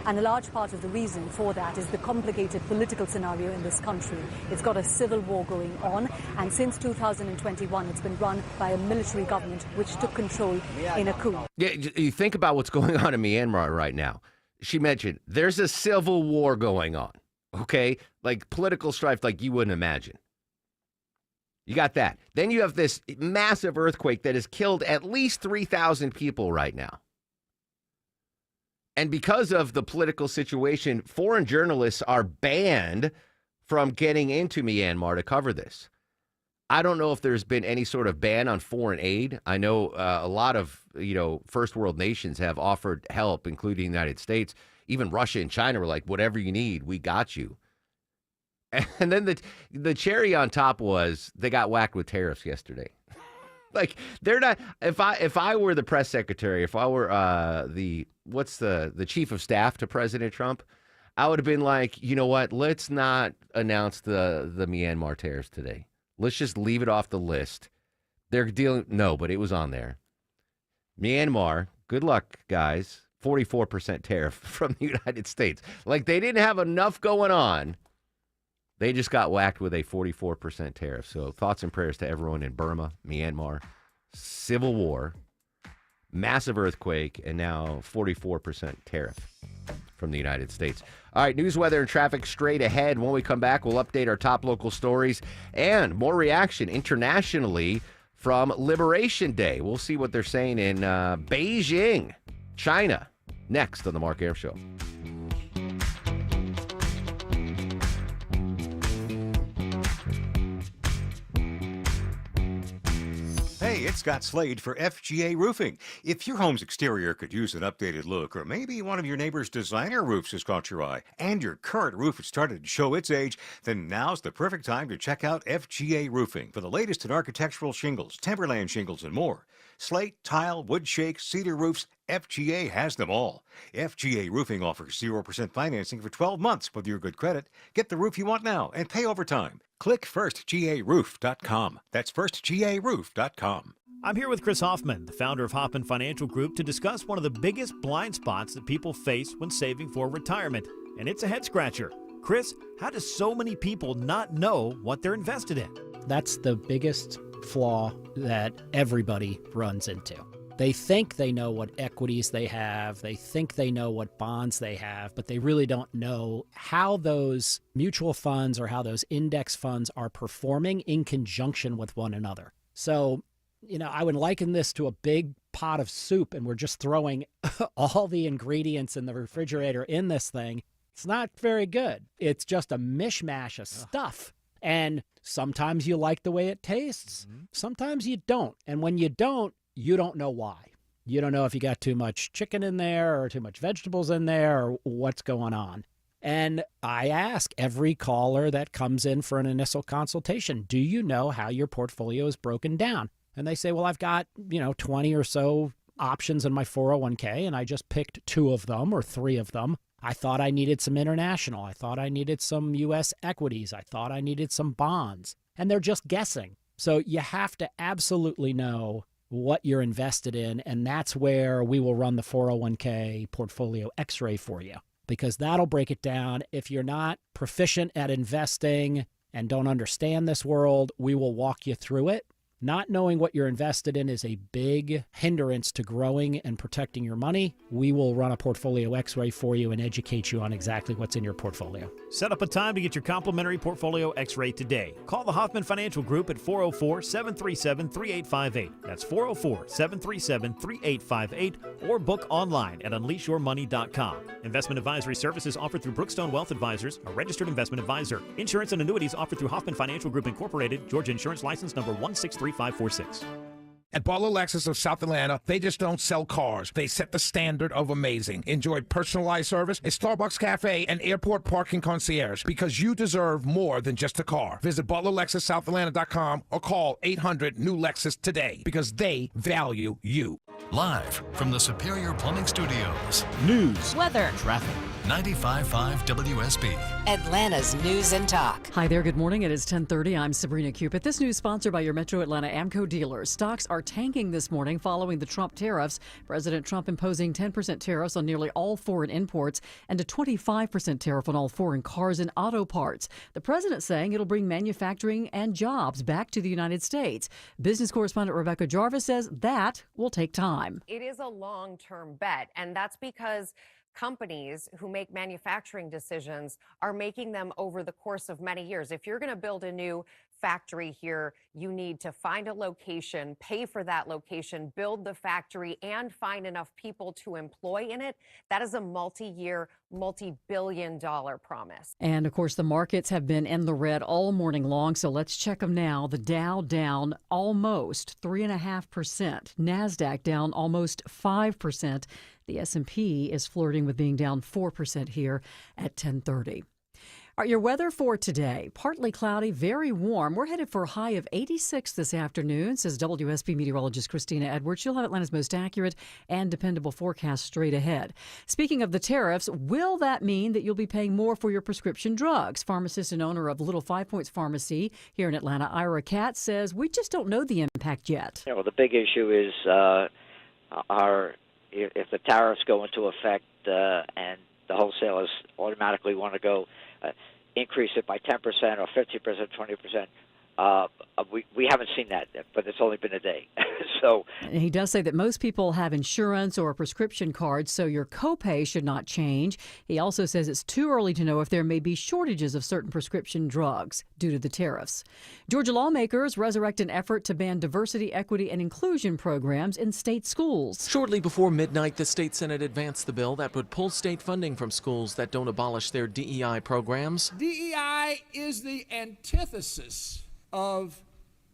And a large part of the reason for that is the complicated political scenario in this country. It's got a civil war going on, and since 2021, it's been run by a military government which took control in a coup. Yeah, you think about what's going on in Myanmar right now. She mentioned there's a civil war going on, okay? Like political strife like you wouldn't imagine. You got that. Then you have this massive earthquake that has killed at least 3,000 people right now. And because of the political situation, foreign journalists are banned from getting into Myanmar to cover this. I don't know if there's been any sort of ban on foreign aid. I know a lot of, first world nations have offered help, including the United States. Even Russia and China were like, whatever you need, we got you. And then the cherry on top was they got whacked with tariffs yesterday. Like, they're not. If I were the press secretary, if I were the chief of staff to President Trump, I would have been like, you know what? Let's not announce the Myanmar tariffs today. Let's just leave it off the list. They're dealing. No, but it was on there. Myanmar. Good luck, guys. 44% tariff from the United States. Like, they didn't have enough going on. They just got whacked with a 44% tariff. So thoughts and prayers to everyone in Burma, Myanmar, civil war, massive earthquake, and now 44% tariff from the United States. All right, news, weather, and traffic straight ahead. When we come back, we'll update our top local stories and more reaction internationally from Liberation Day. We'll see what they're saying in Beijing, China, next on The Mark Arum Show. Hey, it's Scott Slade for FGA Roofing. If your home's exterior could use an updated look, or maybe one of your neighbor's designer roofs has caught your eye, and your current roof has started to show its age, then now's the perfect time to check out FGA Roofing for the latest in architectural shingles, timberland shingles, and more. Slate, tile, wood shake, cedar roofs, FGA has them all. FGA Roofing offers 0% financing for 12 months with your good credit. Get the roof you want now and pay over time. Click firstgaroof.com. That's firstgaroof.com. I'm here with Chris Hoffman, the founder of Hoffman Financial Group, to discuss one of the biggest blind spots that people face when saving for retirement, and it's a head scratcher. Chris, how do so many people not know what they're invested in? That's the biggest flaw that everybody runs into. They think they know what equities they have, they think they know what bonds they have, but they really don't know how those mutual funds or how those index funds are performing in conjunction with one another. So, I would liken this to a big pot of soup, and we're just throwing all the ingredients in the refrigerator in this thing. It's not very good. It's just a mishmash of stuff. And sometimes you like the way it tastes. Sometimes you don't. And when you don't know why. You don't know if you got too much chicken in there or too much vegetables in there or what's going on. And I ask every caller that comes in for an initial consultation, do you know how your portfolio is broken down? And they say, well, I've got, 20 or so options in my 401k, and I just picked 2 of them or 3 of them. I thought I needed some international. I thought I needed some U.S. equities. I thought I needed some bonds. And they're just guessing. So you have to absolutely know what you're invested in, and that's where we will run the 401k portfolio x-ray for you, because that'll break it down. If you're not proficient at investing and don't understand this world, we will walk you through it. Not knowing what you're invested in is a big hindrance to growing and protecting your money. We will run a portfolio x-ray for you and educate you on exactly what's in your portfolio. Set up a time to get your complimentary portfolio x-ray today. Call the Hoffman Financial Group at 404-737-3858. That's 404-737-3858, or book online at unleashyourmoney.com. Investment advisory services offered through Brookstone Wealth Advisors, a registered investment advisor. Insurance and annuities offered through Hoffman Financial Group Incorporated, Georgia Insurance License number 163. 546. At Butler Lexus of South Atlanta, they just don't sell cars. They set the standard of amazing. Enjoy personalized service, a Starbucks cafe, and airport parking concierge, because you deserve more than just a car. Visit ButlerLexusSouthAtlanta.com or call 800-NEW-LEXUS today, because they value you. Live from the Superior Plumbing Studios. News, weather, traffic. 95.5 WSB. Atlanta's News and Talk. Hi there, good morning. It is 10:30. I'm Sabrina Cupid. This news sponsored by your Metro Atlanta AMCO dealers. Stocks are tanking this morning following the Trump tariffs. President Trump imposing 10% tariffs on nearly all foreign imports and a 25% tariff on all foreign cars and auto parts. The president saying it'll bring manufacturing and jobs back to the United States. Business correspondent Rebecca Jarvis says that will take time. It is a long-term bet, and that's because companies who make manufacturing decisions are making them over the course of many years. If you're going to build a new factory here, you need to find a location, pay for that location, build the factory, and find enough people to employ in it. That is a multi-year, multi-billion-dollar promise. And of course, the markets have been in the red all morning long, so let's check them now. The Dow down almost 3.5%. NASDAQ down almost 5%. The S&P is flirting with being down 4% here at 10:30. All right, your weather for today, partly cloudy, very warm. We're headed for a high of 86 this afternoon, says WSB meteorologist Christina Edwards. She'll have Atlanta's most accurate and dependable forecast straight ahead. Speaking of the tariffs, will that mean that you'll be paying more for your prescription drugs? Pharmacist and owner of Little 5 Points Pharmacy here in Atlanta, Ira Katz, says we just don't know the impact yet. Well, the big issue is if the tariffs go into effect and the wholesalers automatically want to go increase it by 10% or 50%, 20%. We haven't seen that, but it's only been a day. So he does say that most people have insurance or a prescription card, so your copay should not change. He also says it's too early to know if there may be shortages of certain prescription drugs due to the tariffs. Georgia lawmakers resurrect an effort to ban diversity, equity, and inclusion programs in state schools. Shortly before midnight, the state Senate advanced the bill that would pull state funding from schools that don't abolish their DEI programs. DEI is the antithesis of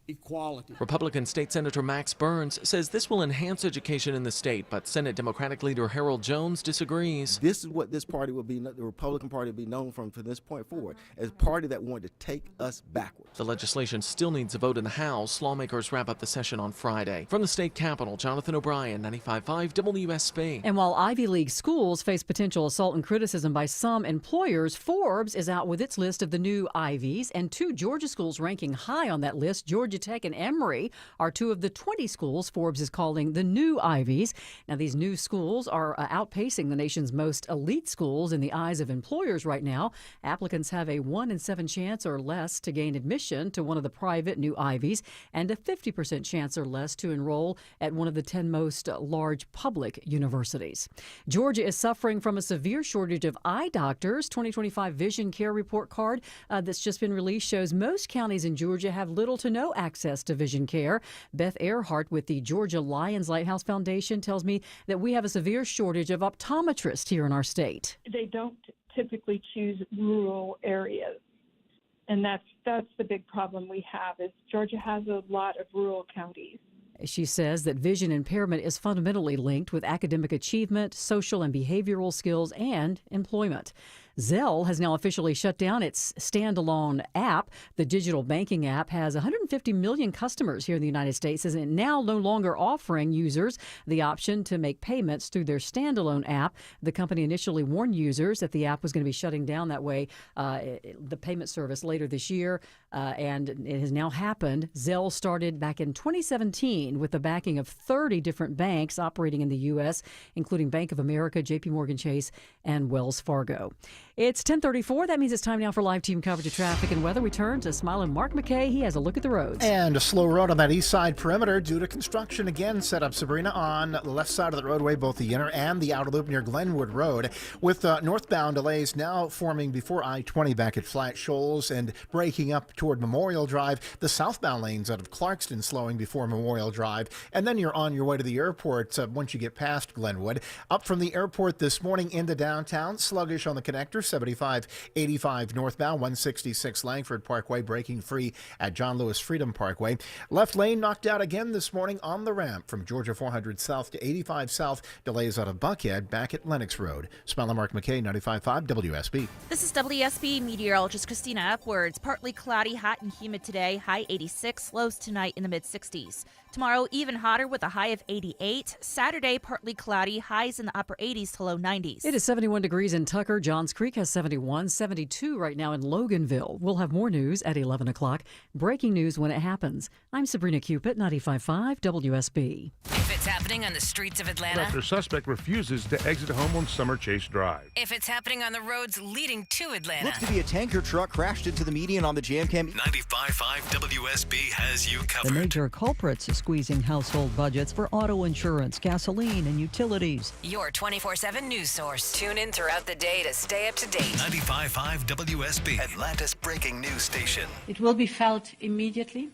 equality. Republican State Senator Max Burns says this will enhance education in the state, but Senate Democratic leader Harold Jones disagrees. This is what this party will be, the Republican Party will be known from this point forward, as a party that wanted to take us backwards. The legislation still needs a vote in the House. Lawmakers wrap up the session on Friday. From the state capitol, Jonathan O'Brien, 95.5 WSB. And while Ivy League schools face potential assault and criticism by some employers, Forbes is out with its list of the new Ivies, and 2 Georgia schools ranking high on that list, Georgia Tech and Emory, are 2 of the 20 schools Forbes is calling the new Ivies. Now, these new schools are outpacing the nation's most elite schools in the eyes of employers right now. Applicants have a 1 in 7 chance or less to gain admission to one of the private new Ivies and a 50% chance or less to enroll at one of the 10 most large public universities. Georgia is suffering from a severe shortage of eye doctors. 2025 Vision Care Report card that's just been released shows most counties in Georgia have little to no access to vision care. Beth Earhart with the Georgia Lions Lighthouse Foundation tells me that we have a severe shortage of optometrists here in our state. They don't typically choose rural areas, and that's the big problem we have is Georgia has a lot of rural counties. She says that vision impairment is fundamentally linked with academic achievement, social and behavioral skills, and employment. Zelle has now officially shut down its standalone app. The digital banking app has 150 million customers here in the United States, and it now no longer offering users the option to make payments through their standalone app. The company initially warned users that the app was going to be shutting down that way, the payment service later this year, and it has now happened. Zelle started back in 2017 with the backing of 30 different banks operating in the U.S., including Bank of America, J.P. Morgan Chase, and Wells Fargo. It's 10:34. That means it's time now for live team coverage of traffic and weather. We turn to smiling Mark McKay. He has a look at the roads. And a slow road on that east side perimeter due to construction again set up, Sabrina, on the left side of the roadway, both the inner and the outer loop near Glenwood Road, with northbound delays now forming before I-20 back at Flat Shoals and breaking up toward Memorial Drive. The southbound lanes out of Clarkston slowing before Memorial Drive, and then you're on your way to the airport once you get past Glenwood. Up from the airport this morning into downtown, sluggish on the connector, 75-85 northbound, 166 Langford Parkway breaking free at John Lewis Freedom Parkway. Left lane knocked out again this morning on the ramp from Georgia 400 south to 85 south. Delays out of Buckhead back at Lennox Road. Smiling Mark McKay, 95.5 WSB. This is WSB meteorologist Christina Upwards. Partly cloudy, hot and humid today. High 86, lows tonight in the mid-60s. Tomorrow, even hotter with a high of 88. Saturday, partly cloudy, highs in the upper 80s to low 90s. It is 71 degrees in Tucker. Johns Creek has 71, 72 right now in Loganville. We'll have more news at 11 o'clock. Breaking news when it happens. I'm Sabrina Cupid, 95.5 WSB. If it's happening on the streets of Atlanta. After suspect refuses to exit home on Summer Chase Drive. If it's happening on the roads leading to Atlanta. Looks to be a tanker truck crashed into the median on the Jam Cam. 95.5 WSB has you covered. The major culprits is squeezing household budgets for auto insurance, gasoline, and utilities. Your 24/7 news source. Tune in throughout the day to stay up to date. 95.5 WSB, Atlanta's breaking news station. It will be felt immediately.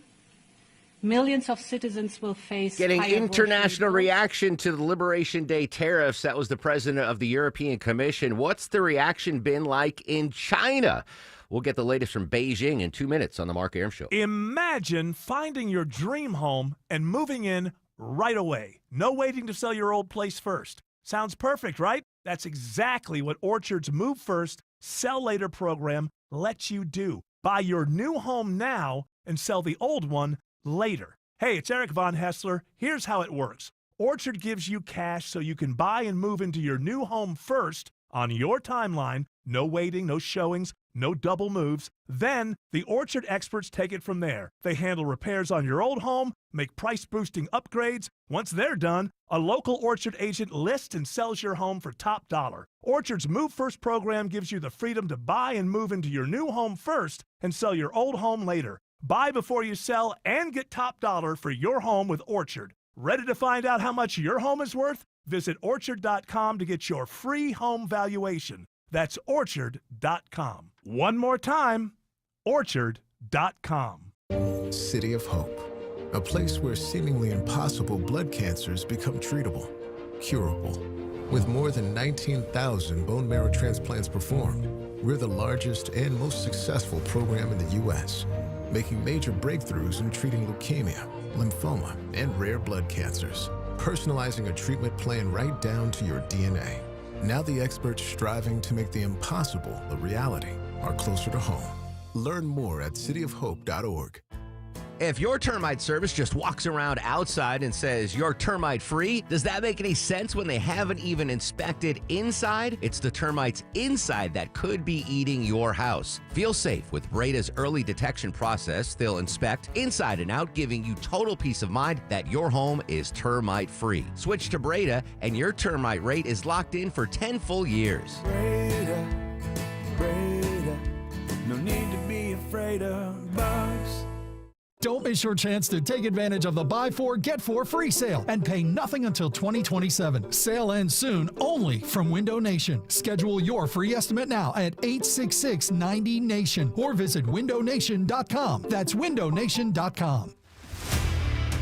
Millions of citizens will face getting higher international reaction to the Liberation Day tariffs. That was the president of the European Commission. What's the reaction been like in China? We'll get the latest from Beijing in 2 minutes on the Mark Arum Show. Imagine finding your dream home and moving in right away. No waiting to sell your old place first. Sounds perfect, right? That's exactly what Orchard's Move First, Sell Later program lets you do. Buy your new home now and sell the old one later. Hey, it's Eric Von Hessler. Here's how it works. Orchard gives you cash so you can buy and move into your new home first on your timeline. No waiting, no showings, no double moves. Then the Orchard experts take it from there. They handle repairs on your old home, make price-boosting upgrades. Once they're done, a local Orchard agent lists and sells your home for top dollar. Orchard's Move First program gives you the freedom to buy and move into your new home first and sell your old home later. Buy before you sell and get top dollar for your home with Orchard. Ready to find out how much your home is worth? Visit Orchard.com to get your free home valuation. That's Orchard.com. One more time, Orchard.com. City of Hope, a place where seemingly impossible blood cancers become treatable, curable. With more than 19,000 bone marrow transplants performed, we're the largest and most successful program in the U.S., making major breakthroughs in treating leukemia, lymphoma, and rare blood cancers, personalizing a treatment plan right down to your DNA. Now the experts striving to make the impossible a reality are closer to home. Learn more at cityofhope.org. If your termite service just walks around outside and says you're termite free, does that make any sense when they haven't even inspected inside? It's the termites inside that could be eating your house. Feel safe with Breda's early detection process. They'll inspect inside and out, giving you total peace of mind that your home is termite free. Switch to Breda and your termite rate is locked in for 10 full years. Breda, no need to be afraid of bugs. Don't miss your chance to take advantage of the Buy 4, Get 4 free sale and pay nothing until 2027. Sale ends soon only from Window Nation. Schedule your free estimate now at 866-90-NATION or visit windownation.com. That's windownation.com.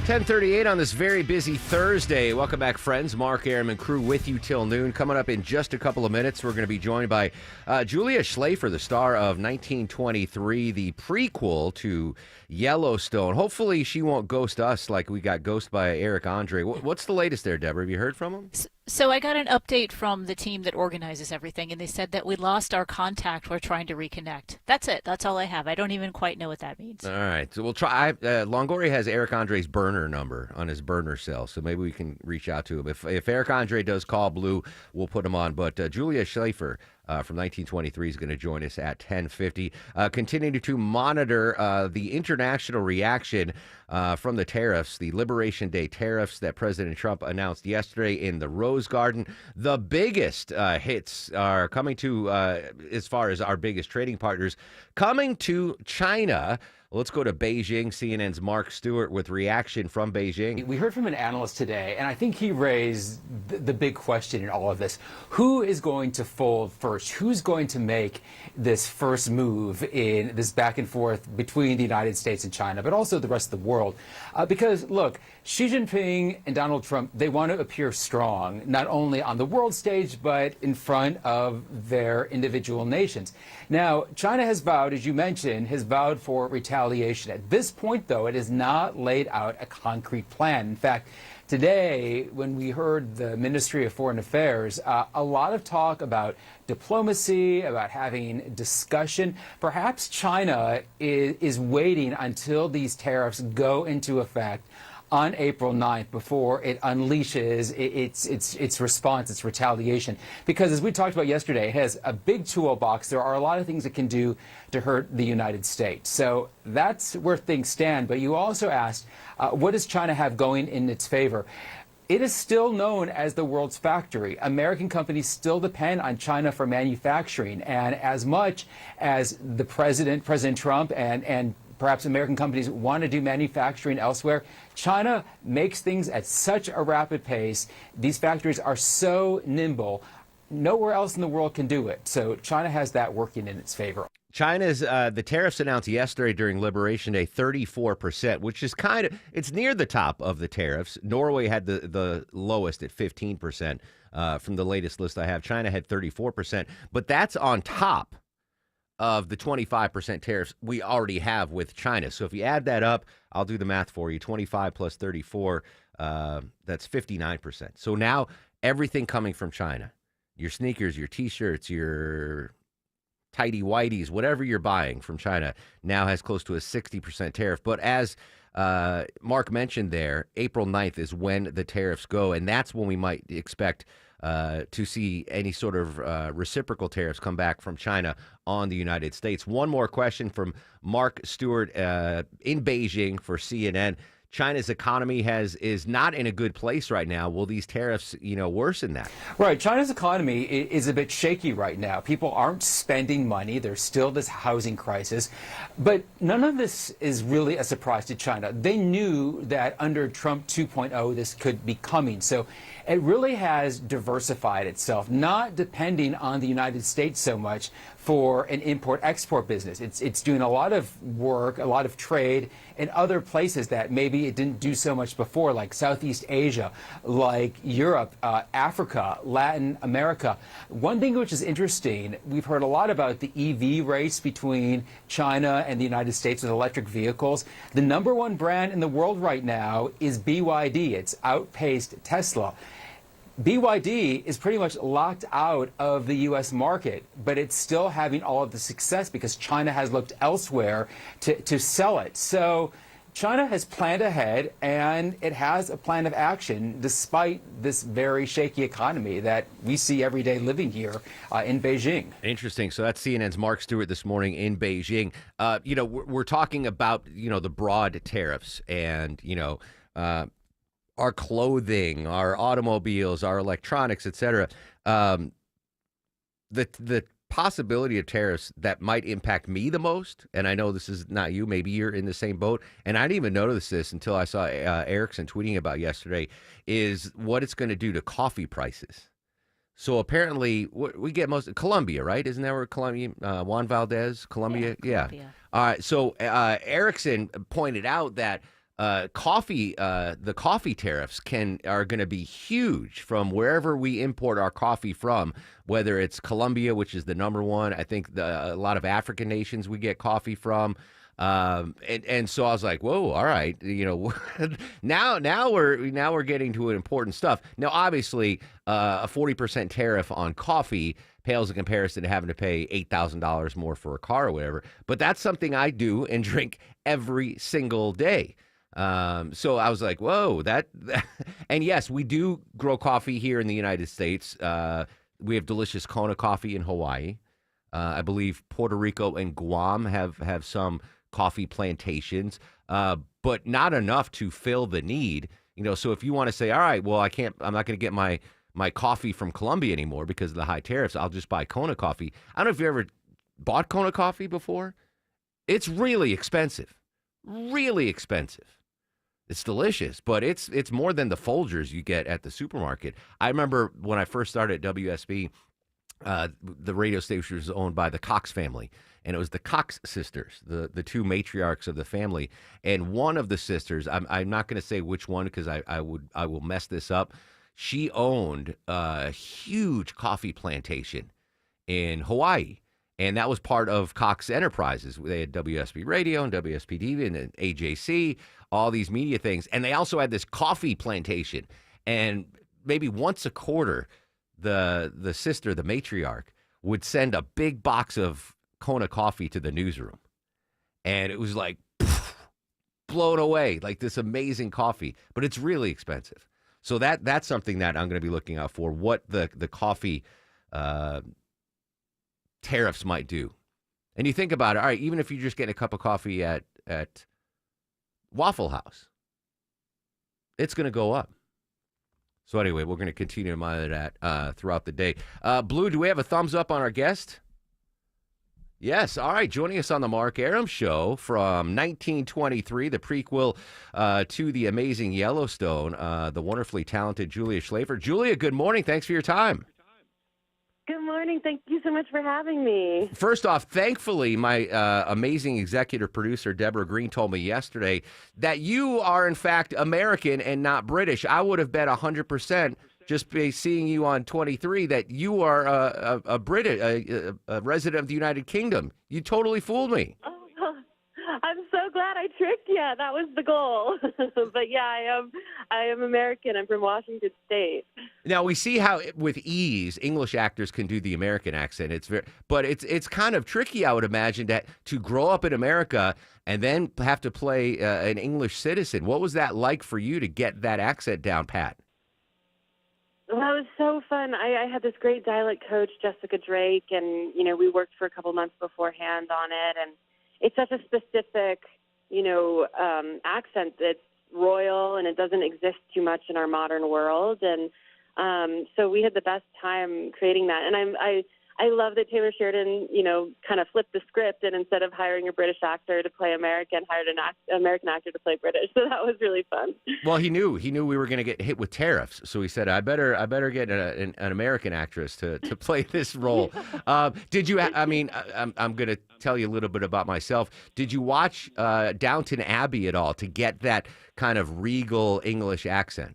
10:38 on this very busy Thursday. Welcome back, friends. Mark Arum and crew with you till noon. Coming up in just a couple of minutes, we're going to be joined by Julia Schlafer, the star of 1923, the prequel to Yellowstone. Hopefully she won't ghost us like we got ghosted by Eric Andre. What's the latest there, Deborah? Have you heard from him? So I got an update from the team that organizes everything, and they said that we lost our contact. We're trying to reconnect. That's it. That's all I have. I don't even quite know what that means. All right. So we'll try. Longoria has Eric Andre's burner number on his burner cell, so maybe we can reach out to him. If Eric Andre does call Blue, we'll put him on. But Julia Schaefer from 1923 is going to join us at 10:50. Continuing to monitor the international reaction from the tariffs, the Liberation Day tariffs that President Trump announced yesterday in the Rose Garden. The biggest hits are coming to, as far as our biggest trading partners, coming to China. Let's go to Beijing. CNN's Mark Stewart with reaction from Beijing. We heard from an analyst today, and I think he raised the big question in all of this. Who is going to fold first? Who's going to make this first move in this back and forth between the United States and China, but also the rest of the world? Because, look, Xi Jinping and Donald Trump, they want to appear strong, not only on the world stage, but in front of their individual nations. Now, China has vowed, as you mentioned, has vowed for retaliation. At this point, though, it has not laid out a concrete plan. In fact, today, when we heard the Ministry of Foreign Affairs, a lot of talk about diplomacy, about having discussion. Perhaps China is waiting until these tariffs go into effect on April 9th before it unleashes its response, its retaliation. Because as we talked about yesterday, it has a big toolbox. There are a lot of things it can do to hurt the United States. So that's where things stand. But you also asked, what does China have going in its favor? It is still known as the world's factory. American companies still depend on China for manufacturing. And as much as the President Trump, and perhaps American companies want to do manufacturing elsewhere, China makes things at such a rapid pace. These factories are so nimble. Nowhere else in the world can do it. So China has that working in its favor. China's the tariffs announced yesterday during Liberation Day, 34%, which is it's near the top of the tariffs. Norway had the lowest at 15% from the latest list I have. China had 34%, but that's on top of the 25% tariffs we already have with China. So if you add that up, I'll do the math for you. 25 plus 34, that's 59%. So now everything coming from China, your sneakers, your T-shirts, your tidy whities, whatever you're buying from China now has close to a 60% tariff. But as Mark mentioned there, April 9th is when the tariffs go, and that's when we might expect to see any sort of reciprocal tariffs come back from China on the United States. One more question from Mark Stewart in Beijing for CNN. China's economy is not in a good place right now. Will these tariffs, worsen that? Right. China's economy is a bit shaky right now. People aren't spending money. There's still this housing crisis. But none of this is really a surprise to China. They knew that under Trump 2.0, this could be coming. So it really has diversified itself, not depending on the United States so much for an import-export business. It's doing a lot of work, a lot of trade in other places that maybe it didn't do so much before, like Southeast Asia, like Europe, Africa, Latin America. One thing which is interesting, we've heard a lot about the EV race between China and the United States with electric vehicles. The number one brand in the world right now is BYD. It's outpaced Tesla. BYD is pretty much locked out of the U.S. market, but it's still having all of the success because China has looked elsewhere to sell it. So China has planned ahead, and it has a plan of action despite this very shaky economy that we see every day living here in Beijing. Interesting. So that's CNN's Mark Stewart this morning in Beijing. We're talking about, the broad tariffs and, our clothing, our automobiles, our electronics, etc. The possibility of tariffs that might impact me the most, and I know this is not you, maybe you're in the same boat, and I didn't even notice this until I saw Ericsson tweeting about yesterday, is what it's going to do to coffee prices. So apparently, we get most Colombia, right? Isn't that where Colombia, Juan Valdez, Colombia? Yeah. All right. So Ericsson pointed out that the coffee tariffs are going to be huge from wherever we import our coffee from, whether it's Colombia, which is the number one. I think a lot of African nations we get coffee from. And so I was like, whoa, all right, now we're getting to important stuff. Now, obviously, a 40% tariff on coffee pales in comparison to having to pay $8,000 more for a car or whatever. But that's something I do and drink every single day. So I was like, whoa, and yes, we do grow coffee here in the United States. We have delicious Kona coffee in Hawaii. I believe Puerto Rico and Guam have some coffee plantations, but not enough to fill the need. So if you want to say, all right, well, I'm not going to get my coffee from Colombia anymore because of the high tariffs. I'll just buy Kona coffee. I don't know if you ever bought Kona coffee before. It's really expensive, really expensive. It's delicious, but it's more than the Folgers you get at the supermarket. I remember when I first started at WSB, the radio station was owned by the Cox family, and it was the Cox sisters, the two matriarchs of the family. And one of the sisters, I'm not going to say which one because I will mess this up. She owned a huge coffee plantation in Hawaii, and that was part of Cox Enterprises. They had WSB Radio and WSB TV and AJC, all these media things, and they also had this coffee plantation. And maybe once a quarter, the sister, the matriarch, would send a big box of Kona coffee to the newsroom. And it was like blown away, like this amazing coffee. But it's really expensive. So that's something that I'm going to be looking out for, what the coffee tariffs might do. And you think about it, all right, even if you're just getting a cup of coffee at Waffle House, it's going to go up. So anyway, we're going to continue to monitor that throughout the day. Blue, do we have a thumbs up on our guest? Yes. All right. Joining us on the Mark Arum Show from 1923, the prequel to the amazing Yellowstone, the wonderfully talented Julia Schlafer. Julia, good morning. Thanks for your time. Good morning. Thank you so much for having me. First off, thankfully, my amazing executive producer, Deborah Green, told me yesterday that you are, in fact, American and not British. I would have bet 100% just by seeing you on 23 that you are a resident of the United Kingdom. You totally fooled me. Oh, I'm so glad I tricked you. That was the goal. But yeah, I am American. I'm from Washington State. Now we see how with ease English actors can do the American accent. But it's kind of tricky, I would imagine, that to grow up in America and then have to play an English citizen. What was that like for you to get that accent down pat? Well, it was so fun. I had this great dialect coach, Jessica Drake, and we worked for a couple months beforehand on it. And it's such a specific, accent that's royal and it doesn't exist too much in our modern world. And so we had the best time creating that. And I love that Taylor Sheridan, kind of flipped the script and instead of hiring a British actor to play American, hired an American actor to play British. So that was really fun. Well, he knew we were going to get hit with tariffs, so he said, "I better get an American actress to play this role." Did you? I'm going to tell you a little bit about myself. Did you watch Downton Abbey at all to get that kind of regal English accent?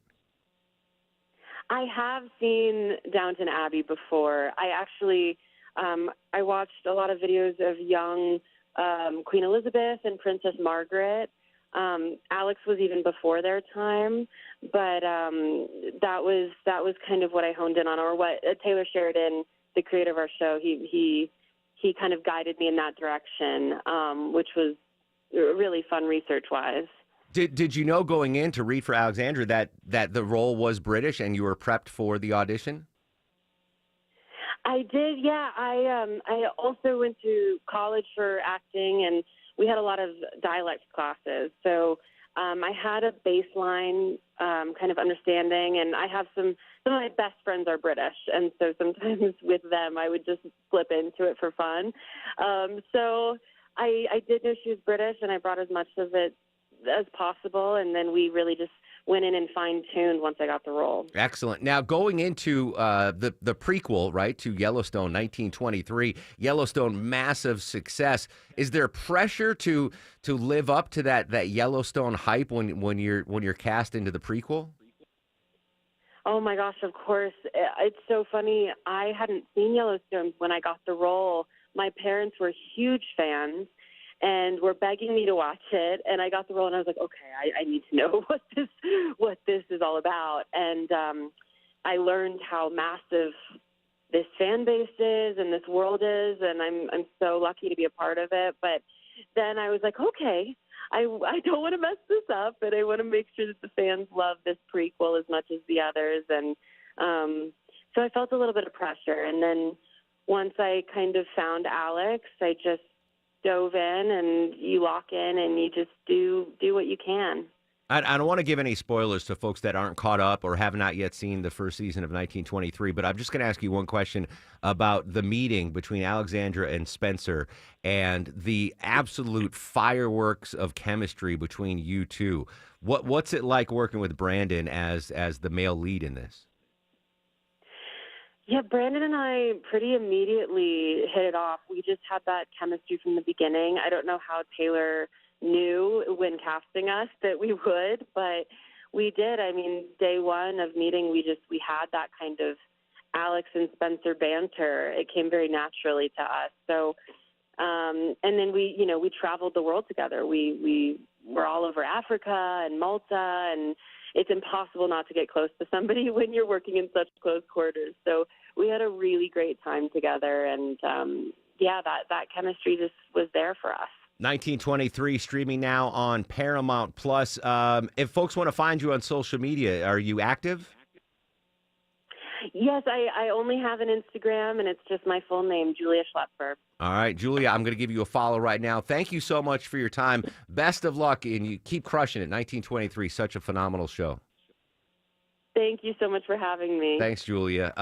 I have seen Downton Abbey before. I actually, I watched a lot of videos of young Queen Elizabeth and Princess Margaret. Alex was even before their time, but that was kind of what I honed in on, or what Taylor Sheridan, the creator of our show, he kind of guided me in that direction, which was really fun research-wise. Did you know going in to read for Alexandra that the role was British and you were prepped for the audition? I did, yeah. I also went to college for acting, and we had a lot of dialect classes. So I had a baseline kind of understanding, and I have some of my best friends are British, and so sometimes with them I would just slip into it for fun. So I did know she was British, and I brought as much of it as possible, and then we really just went in and fine-tuned once I got the role. Excellent. Now, going into the prequel, right, to Yellowstone, 1923, Yellowstone, massive success. Is there pressure to live up to that Yellowstone hype when you're cast into the prequel? Oh my gosh, of course. It's so funny. I hadn't seen Yellowstone when I got the role. My parents were huge fans. and were begging me to watch it. And I got the role, and I was like, okay, I need to know what this is all about. And I learned how massive this fan base is and this world is, and I'm so lucky to be a part of it. But then I was like, okay, I don't want to mess this up, and I want to make sure that the fans love this prequel as much as the others. And so I felt a little bit of pressure. And then once I kind of found Alex, I just dove in, and you lock in and you just do what you can. I don't want to give any spoilers to folks that aren't caught up or have not yet seen the first season of 1923, but I'm just going to ask you one question about the meeting between Alexandra and Spencer and the absolute fireworks of chemistry between you two. What's it like working with Brandon as the male lead in this? Yeah, Brandon and I pretty immediately hit it off. We just had that chemistry from the beginning. I don't know how Taylor knew when casting us that we would, but we did. I mean, day one of meeting, we had that kind of Alex and Spencer banter. It came very naturally to us. So, and then we traveled the world together. We were all over Africa and Malta, and it's impossible not to get close to somebody when you're working in such close quarters. So we had a really great time together, and that chemistry just was there for us. 1923 streaming now on Paramount Plus. If folks want to find you on social media, are you active? Yes, I only have an Instagram, and it's just my full name, Julia Schlepfer. All right, Julia, I'm going to give you a follow right now. Thank you so much for your time. Best of luck, and you keep crushing it. 1923, such a phenomenal show. Thank you so much for having me. Thanks, Julia.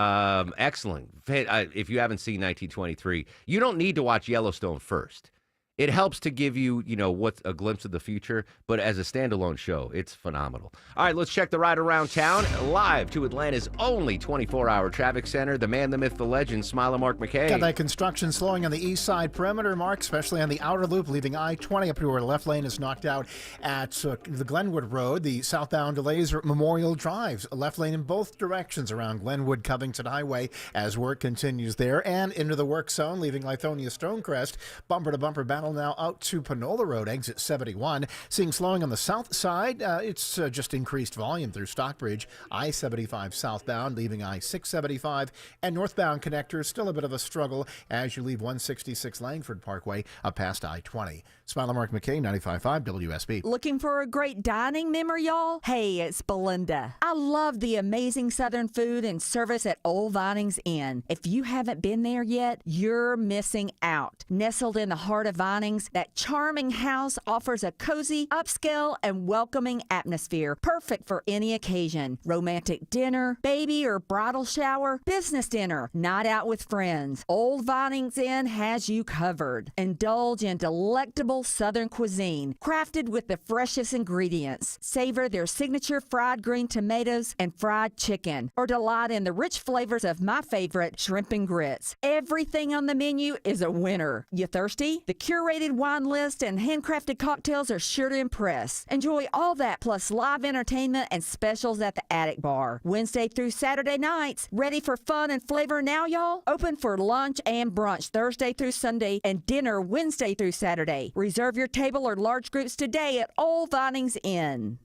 Excellent. If you haven't seen 1923, you don't need to watch Yellowstone first. It helps to give you, what's a glimpse of the future, but as a standalone show, it's phenomenal. All right, let's check the ride around town. Live to Atlanta's only 24-hour traffic center, the man, the myth, the legend, Smiler Mark McKay. Got that construction slowing on the east side perimeter, Mark, especially on the outer loop, leaving I-20 up to where the left lane is knocked out at the Glenwood Road. The southbound delays are at Memorial Drive, left lane in both directions around Glenwood Covington Highway as work continues there, and into the work zone, leaving Lithonia Stonecrest. Bumper-to-bumper battle now out to Panola Road, exit 71. Seeing slowing on the south side, it's just increased volume through Stockbridge. I-75 southbound, leaving I-675, and northbound connectors still a bit of a struggle as you leave 166 Langford Parkway up past I-20. Smiler Mark McKay, 95.5 WSB. Looking for a great dining memory, y'all? Hey, it's Belinda. I love the amazing Southern food and service at Old Vinings Inn. If you haven't been there yet, you're missing out. Nestled in the heart of Vinings, that charming house offers a cozy, upscale, and welcoming atmosphere, perfect for any occasion. Romantic dinner, baby or bridal shower, business dinner, night out with friends. Old Vinings Inn has you covered. Indulge in delectable Southern cuisine, crafted with the freshest ingredients. Savor their signature fried green tomatoes and fried chicken, or delight in the rich flavors of my favorite, shrimp and grits. Everything on the menu is a winner. You thirsty? The curated wine list and handcrafted cocktails are sure to impress. Enjoy all that plus live entertainment and specials at the Attic Bar. Wednesday through Saturday nights. Ready for fun and flavor now, y'all? Open for lunch and brunch Thursday through Sunday and dinner Wednesday through Saturday. Reserve your table or large groups today at Old Vinings Inn.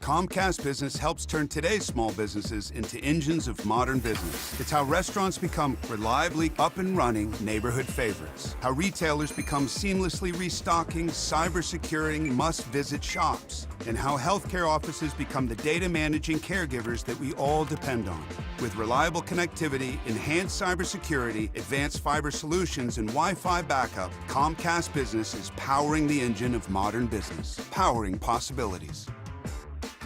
Comcast Business helps turn today's small businesses into engines of modern business. It's how restaurants become reliably up and running neighborhood favorites. How retailers become seamlessly restocking, cyber-securing, must-visit shops. And how healthcare offices become the data managing caregivers that we all depend on. With reliable connectivity, enhanced cybersecurity, advanced fiber solutions, and Wi-Fi backup, Comcast Business is powering the engine of modern business. Powering possibilities.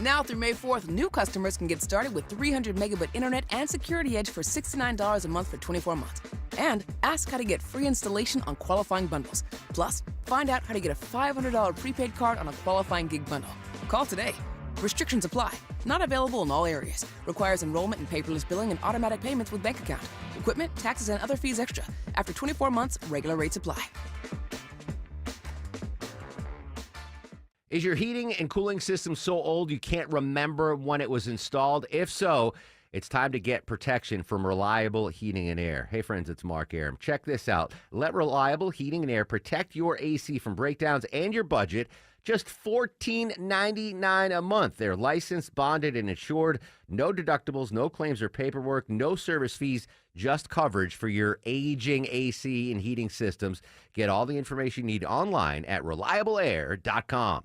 Now through May 4th, new customers can get started with 300 megabit internet and Security Edge for $69 a month for 24 months. And ask how to get free installation on qualifying bundles. Plus, find out how to get a $500 prepaid card on a qualifying gig bundle. Call today. Restrictions apply. Not available in all areas. Requires enrollment in paperless billing and automatic payments with bank account. Equipment, taxes, and other fees extra. After 24 months, regular rates apply. Is your heating and cooling system so old you can't remember when it was installed? If so, It's time to get protection from Reliable Heating and Air. Hey, friends, it's Mark Aram. Check this out. Let Reliable Heating and Air protect your AC from breakdowns and your budget. Just $14.99 a month. They're licensed, bonded, and insured. No deductibles, no claims or paperwork, no service fees, just coverage for your aging AC and heating systems. Get all the information you need online at reliableair.com.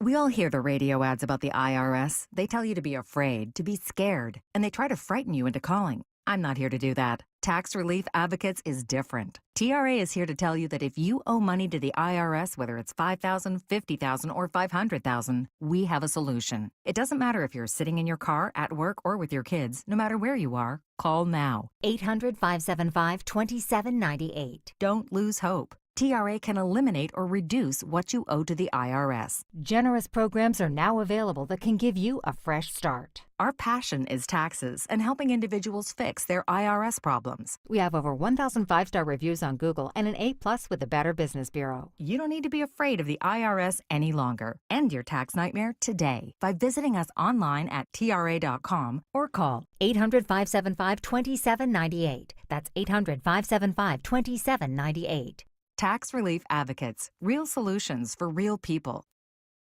We all hear the radio ads about the IRS. They tell you to be afraid, to be scared, and they try to frighten you into calling. I'm not here to do that. Tax Relief Advocates is different. TRA is here to tell you that if you owe money to the IRS, whether it's $5,000, $50,000, or $500,000, we have a solution. It doesn't matter if you're sitting in your car, at work, or with your kids. No matter where you are, call now. 800-575-2798. Don't lose hope. TRA can eliminate or reduce what you owe to the IRS. Generous programs are now available that can give you a fresh start. Our passion is taxes and helping individuals fix their IRS problems. We have over 1,000 5-star reviews on Google and an A+ with the Better Business Bureau. You don't need to be afraid of the IRS any longer. End your tax nightmare today by visiting us online at TRA.com or call 800-575-2798. That's 800-575-2798. Tax Relief Advocates. Real solutions for real people.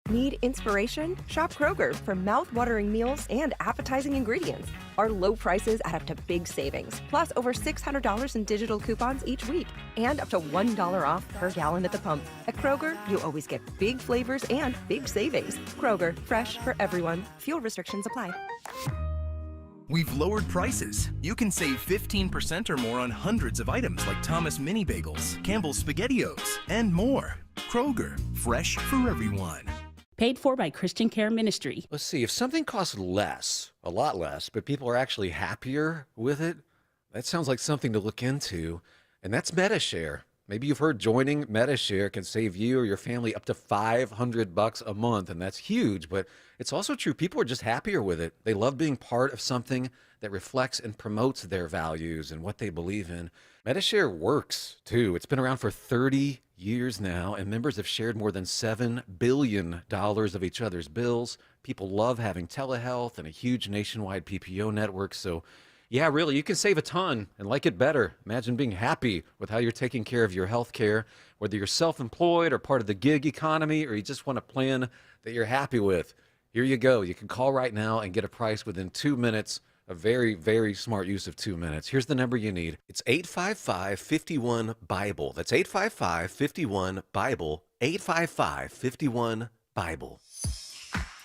Need inspiration? Shop Kroger for mouth-watering meals and appetizing ingredients. Our low prices add up to big savings, plus over $600 in digital coupons each week, and up to $1 off per gallon at the pump. At Kroger, you always get big flavors and big savings. Kroger, fresh for everyone. Fuel restrictions apply. We've lowered prices. You can save 15% or more on hundreds of items like Thomas Mini Bagels, Campbell's SpaghettiOs, and more. Kroger, fresh for everyone. Paid for by Christian Care Ministry. Let's see, if something costs less, a lot less, but people are actually happier with it, that sounds like something to look into, and that's MediShare. Maybe you've heard joining MediShare can save you or your family up to $500 a month, and that's huge, but it's also true. People are just happier with it. They love being part of something that reflects and promotes their values and what they believe in. MediShare works, too. It's been around for 30 years now, and members have shared more than $7 billion of each other's bills. People love having telehealth and a huge nationwide PPO network, so yeah, really, you can save a ton and like it better. Imagine being happy with how you're taking care of your health care, whether you're self-employed or part of the gig economy, or you just want a plan that you're happy with. Here you go. You can call right now and get a price within 2 minutes. A very, very smart use of 2 minutes. Here's the number you need. It's 855-51-BIBLE. That's 855-51-BIBLE. 855-51-BIBLE.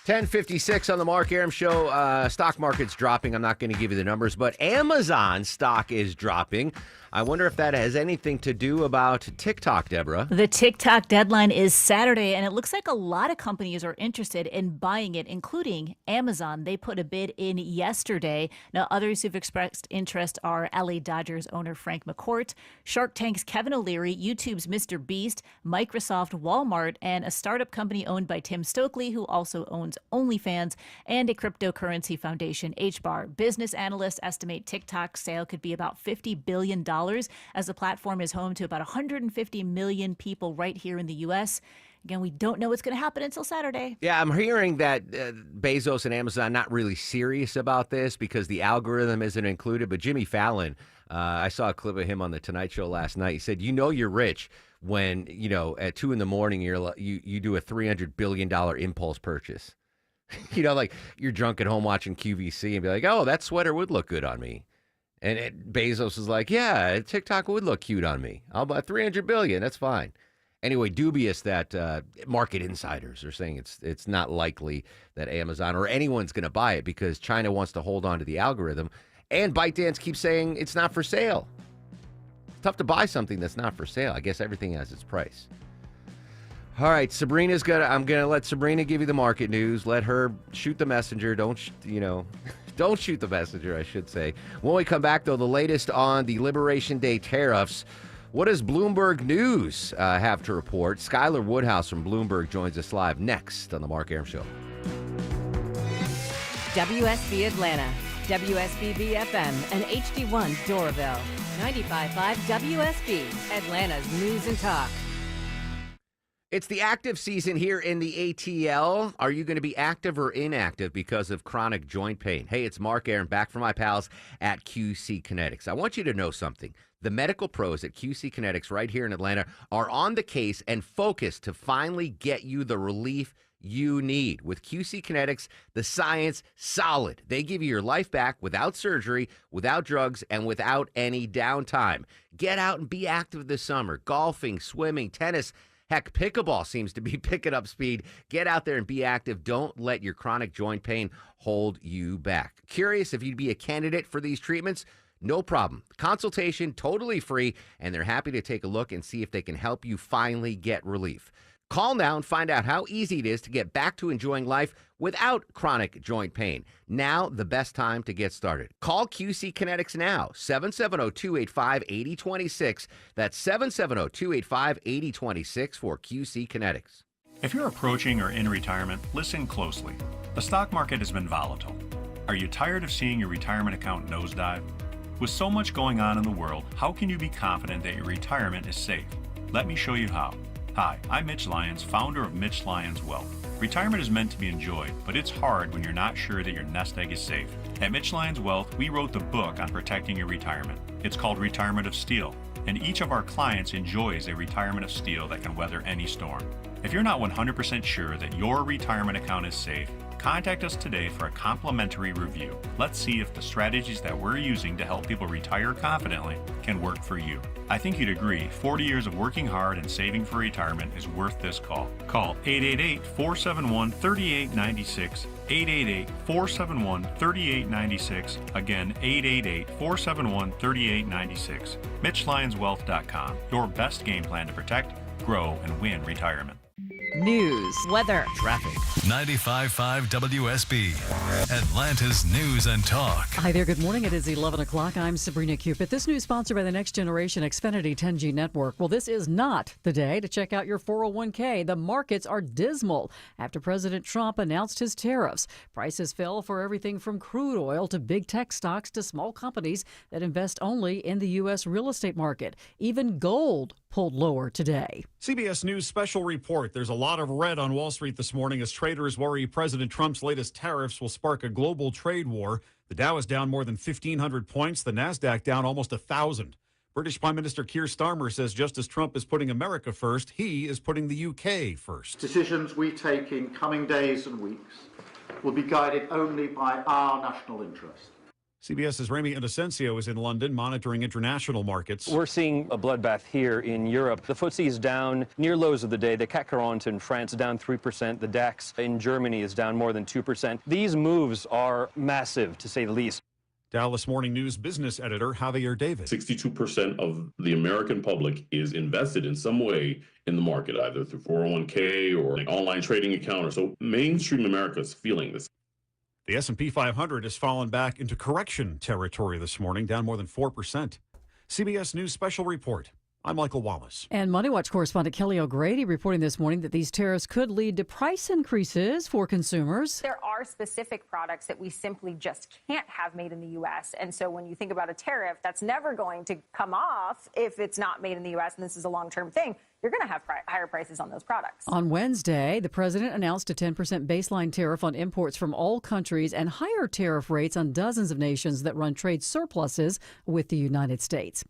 10:56 on the Mark Aram Show. Stock market's dropping. I'm not going to give you the numbers, but Amazon stock is dropping. I wonder if that has anything to do about TikTok, Deborah. The TikTok deadline is Saturday, and it looks like a lot of companies are interested in buying it, including Amazon. They put a bid in yesterday. Now, others who've expressed interest are LA Dodgers owner Frank McCourt, Shark Tank's Kevin O'Leary, YouTube's Mr. Beast, Microsoft, Walmart, and a startup company owned by Tim Stokely, who also owns OnlyFans, and a cryptocurrency foundation, HBAR. Business analysts estimate TikTok's sale could be about $50 billion, as the platform is home to about 150 million people right here in the U.S. Again, we don't know what's going to happen until Saturday. Yeah, I'm hearing that Bezos and Amazon not really serious about this because the algorithm isn't included. But Jimmy Fallon, I saw a clip of him on The Tonight Show last night. He said, you're rich when, at 2 a.m, you do a $300 billion impulse purchase. Like you're drunk at home watching QVC and be like, oh, that sweater would look good on me. And Bezos is like, yeah, TikTok would look cute on me. I'll buy $300 billion. That's fine. Anyway, dubious that market insiders are saying it's not likely that Amazon or anyone's going to buy it because China wants to hold on to the algorithm. And ByteDance keeps saying it's not for sale. It's tough to buy something that's not for sale. I guess everything has its price. All right, I'm going to let Sabrina give you the market news. Let her shoot the messenger. Don't shoot the messenger, I should say. When we come back, though, the latest on the Liberation Day tariffs. What does Bloomberg News have to report? Skylar Woodhouse from Bloomberg joins us live next on The Mark Aram Show. WSB Atlanta, WSB FM, and HD1 Doraville. 95.5 WSB, Atlanta's News and Talk. It's the active season here in the ATL. Are you going to be active or inactive because of chronic joint pain? Hey, it's Mark Aaron back from my pals at QC Kinetics. I want you to know something. The medical pros at QC Kinetics right here in Atlanta are on the case and focused to finally get you the relief you need. With QC Kinetics, the science solid. They give you your life back without surgery, without drugs, and without any downtime. Get out and be active this summer. Golfing, swimming, tennis. Heck, pickleball seems to be picking up speed. Get out there and be active. Don't let your chronic joint pain hold you back. Curious if you'd be a candidate for these treatments? No problem. Consultation totally free, and they're happy to take a look and see if they can help you finally get relief. Call now and find out how easy it is to get back to enjoying life without chronic joint pain. Now, the best time to get started. Call QC Kinetics now, 770-285-8026. That's 770-285-8026 for QC Kinetics. If you're approaching or in retirement, listen closely. The stock market has been volatile. Are you tired of seeing your retirement account nosedive? With so much going on in the world, how can you be confident that your retirement is safe? Let me show you how. Hi, I'm Mitch Lyons, founder of Mitch Lyons Wealth. Retirement is meant to be enjoyed, but it's hard when you're not sure that your nest egg is safe. At Mitch Lyons Wealth, we wrote the book on protecting your retirement. It's called Retirement of Steel, and each of our clients enjoys a retirement of steel that can weather any storm. If you're not 100% sure that your retirement account is safe, contact us today for a complimentary review. Let's see if the strategies that we're using to help people retire confidently can work for you. I think you'd agree 40 years of working hard and saving for retirement is worth this call. Call 888-471-3896, 888-471-3896, again 888-471-3896. MitchLyonsWealth.com, your best game plan to protect, grow, and win retirement. News, weather, traffic. 95.5 WSB, Atlanta's News and Talk. Hi there, good morning. It is 11 o'clock. I'm Sabrina Cupid. This news sponsored by the Next Generation Xfinity 10G network. Well, this is not the day to check out your 401k. The markets are dismal after President Trump announced his tariffs. Prices fell for everything from crude oil to big tech stocks to small companies that invest only in the U.S. real estate market. Even gold pulled lower today. CBS News special report. There's a lot of red on Wall Street this morning as traders worry President Trump's latest tariffs will spark a global trade war. The Dow is down more than 1,500 points. The Nasdaq down almost 1,000. British Prime Minister Keir Starmer says just as Trump is putting America first, he is putting the UK first. Decisions we take in coming days and weeks will be guided only by our national interest. CBS's Remy Inocencio is in London monitoring international markets. We're seeing a bloodbath here in Europe. The FTSE is down near lows of the day. The CAC 40 in France down 3%. The DAX in Germany is down more than 2%. These moves are massive, to say the least. Dallas Morning News business editor Javier David. 62% of the American public is invested in some way in the market, either through 401k or an online trading account or so. Mainstream America is feeling this. The S&P 500 has fallen back into correction territory this morning, down more than 4%. CBS News special report. I'm Michael Wallace. And Money Watch correspondent Kelly O'Grady reporting this morning that these tariffs could lead to price increases for consumers. There are specific products that we simply just can't have made in the U.S. And so when you think about a tariff, that's never going to come off if it's not made in the U.S. and this is a long-term thing. You're going to have higher prices on those products. On Wednesday, the president announced a 10% baseline tariff on imports from all countries and higher tariff rates on dozens of nations that run trade surpluses with the United States.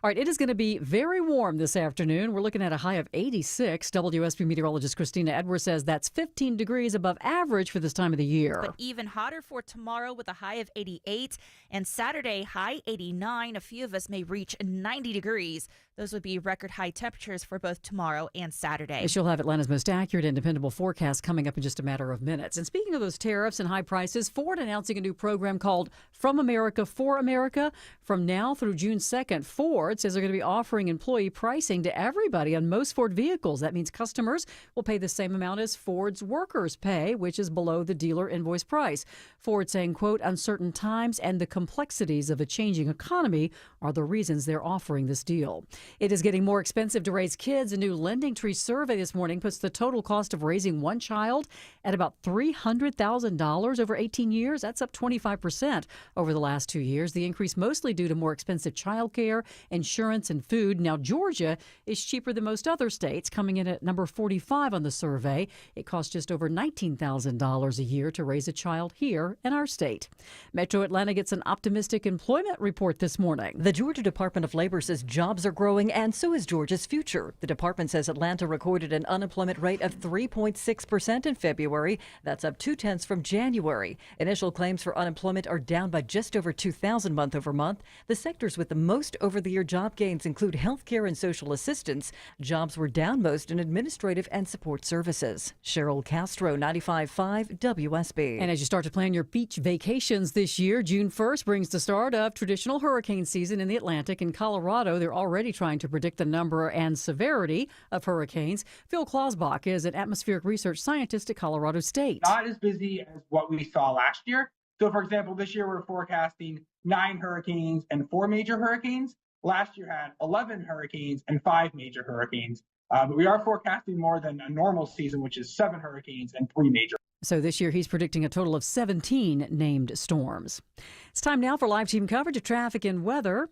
All right, it is going to be very warm this afternoon. We're looking at a high of 86. WSB meteorologist Christina Edwards says that's 15 degrees above average for this time of the year. But even hotter for tomorrow with a high of 88 and Saturday high 89. A few of us may reach 90 degrees. Those would be record high temperatures for both tomorrow and Saturday. She'll have Atlanta's most accurate and dependable forecast coming up in just a matter of minutes. And speaking of those tariffs and high prices, Ford announcing a new program called From America for America. From now through June 2nd, Ford says they're going to be offering employee pricing to everybody on most Ford vehicles. That means customers will pay the same amount as Ford's workers pay, which is below the dealer invoice price. Ford saying, quote, uncertain times and the complexities of a changing economy are the reasons they're offering this deal. It is getting more expensive to raise kids Kids. A new Lending Tree survey this morning puts the total cost of raising one child at about $300,000 over 18 years. That's up 25% over the last 2 years. The increase mostly due to more expensive childcare, insurance, and food. Now, Georgia is cheaper than most other states, coming in at number 45 on the survey. It costs just over $19,000 a year to raise a child here in our state. Metro Atlanta gets an optimistic employment report this morning. The Georgia Department of Labor says jobs are growing, and so is Georgia's future. The department says Atlanta recorded an unemployment rate of 3.6% in February. That's up 0.2 from January. Initial claims for unemployment are down by just over 2,000 month over month. The sectors with the most over-the-year job gains include healthcare and social assistance. Jobs were down most in administrative and support services. Cheryl Castro, 95.5 WSB. And as you start to plan your beach vacations this year, June 1st brings the start of traditional hurricane season in the Atlantic. In Colorado, they're already trying to predict the number and severity of hurricanes. Phil Klausbach is an atmospheric research scientist at Colorado State. Not as busy as what we saw last year. So, for example, this year we're forecasting 9 hurricanes and 4 major hurricanes. Last year had 11 hurricanes and 5 major hurricanes. But we are forecasting more than a normal season, which is 7 hurricanes and 3 major. So this year he's predicting a total of 17 named storms. It's time now for live team coverage of traffic and weather.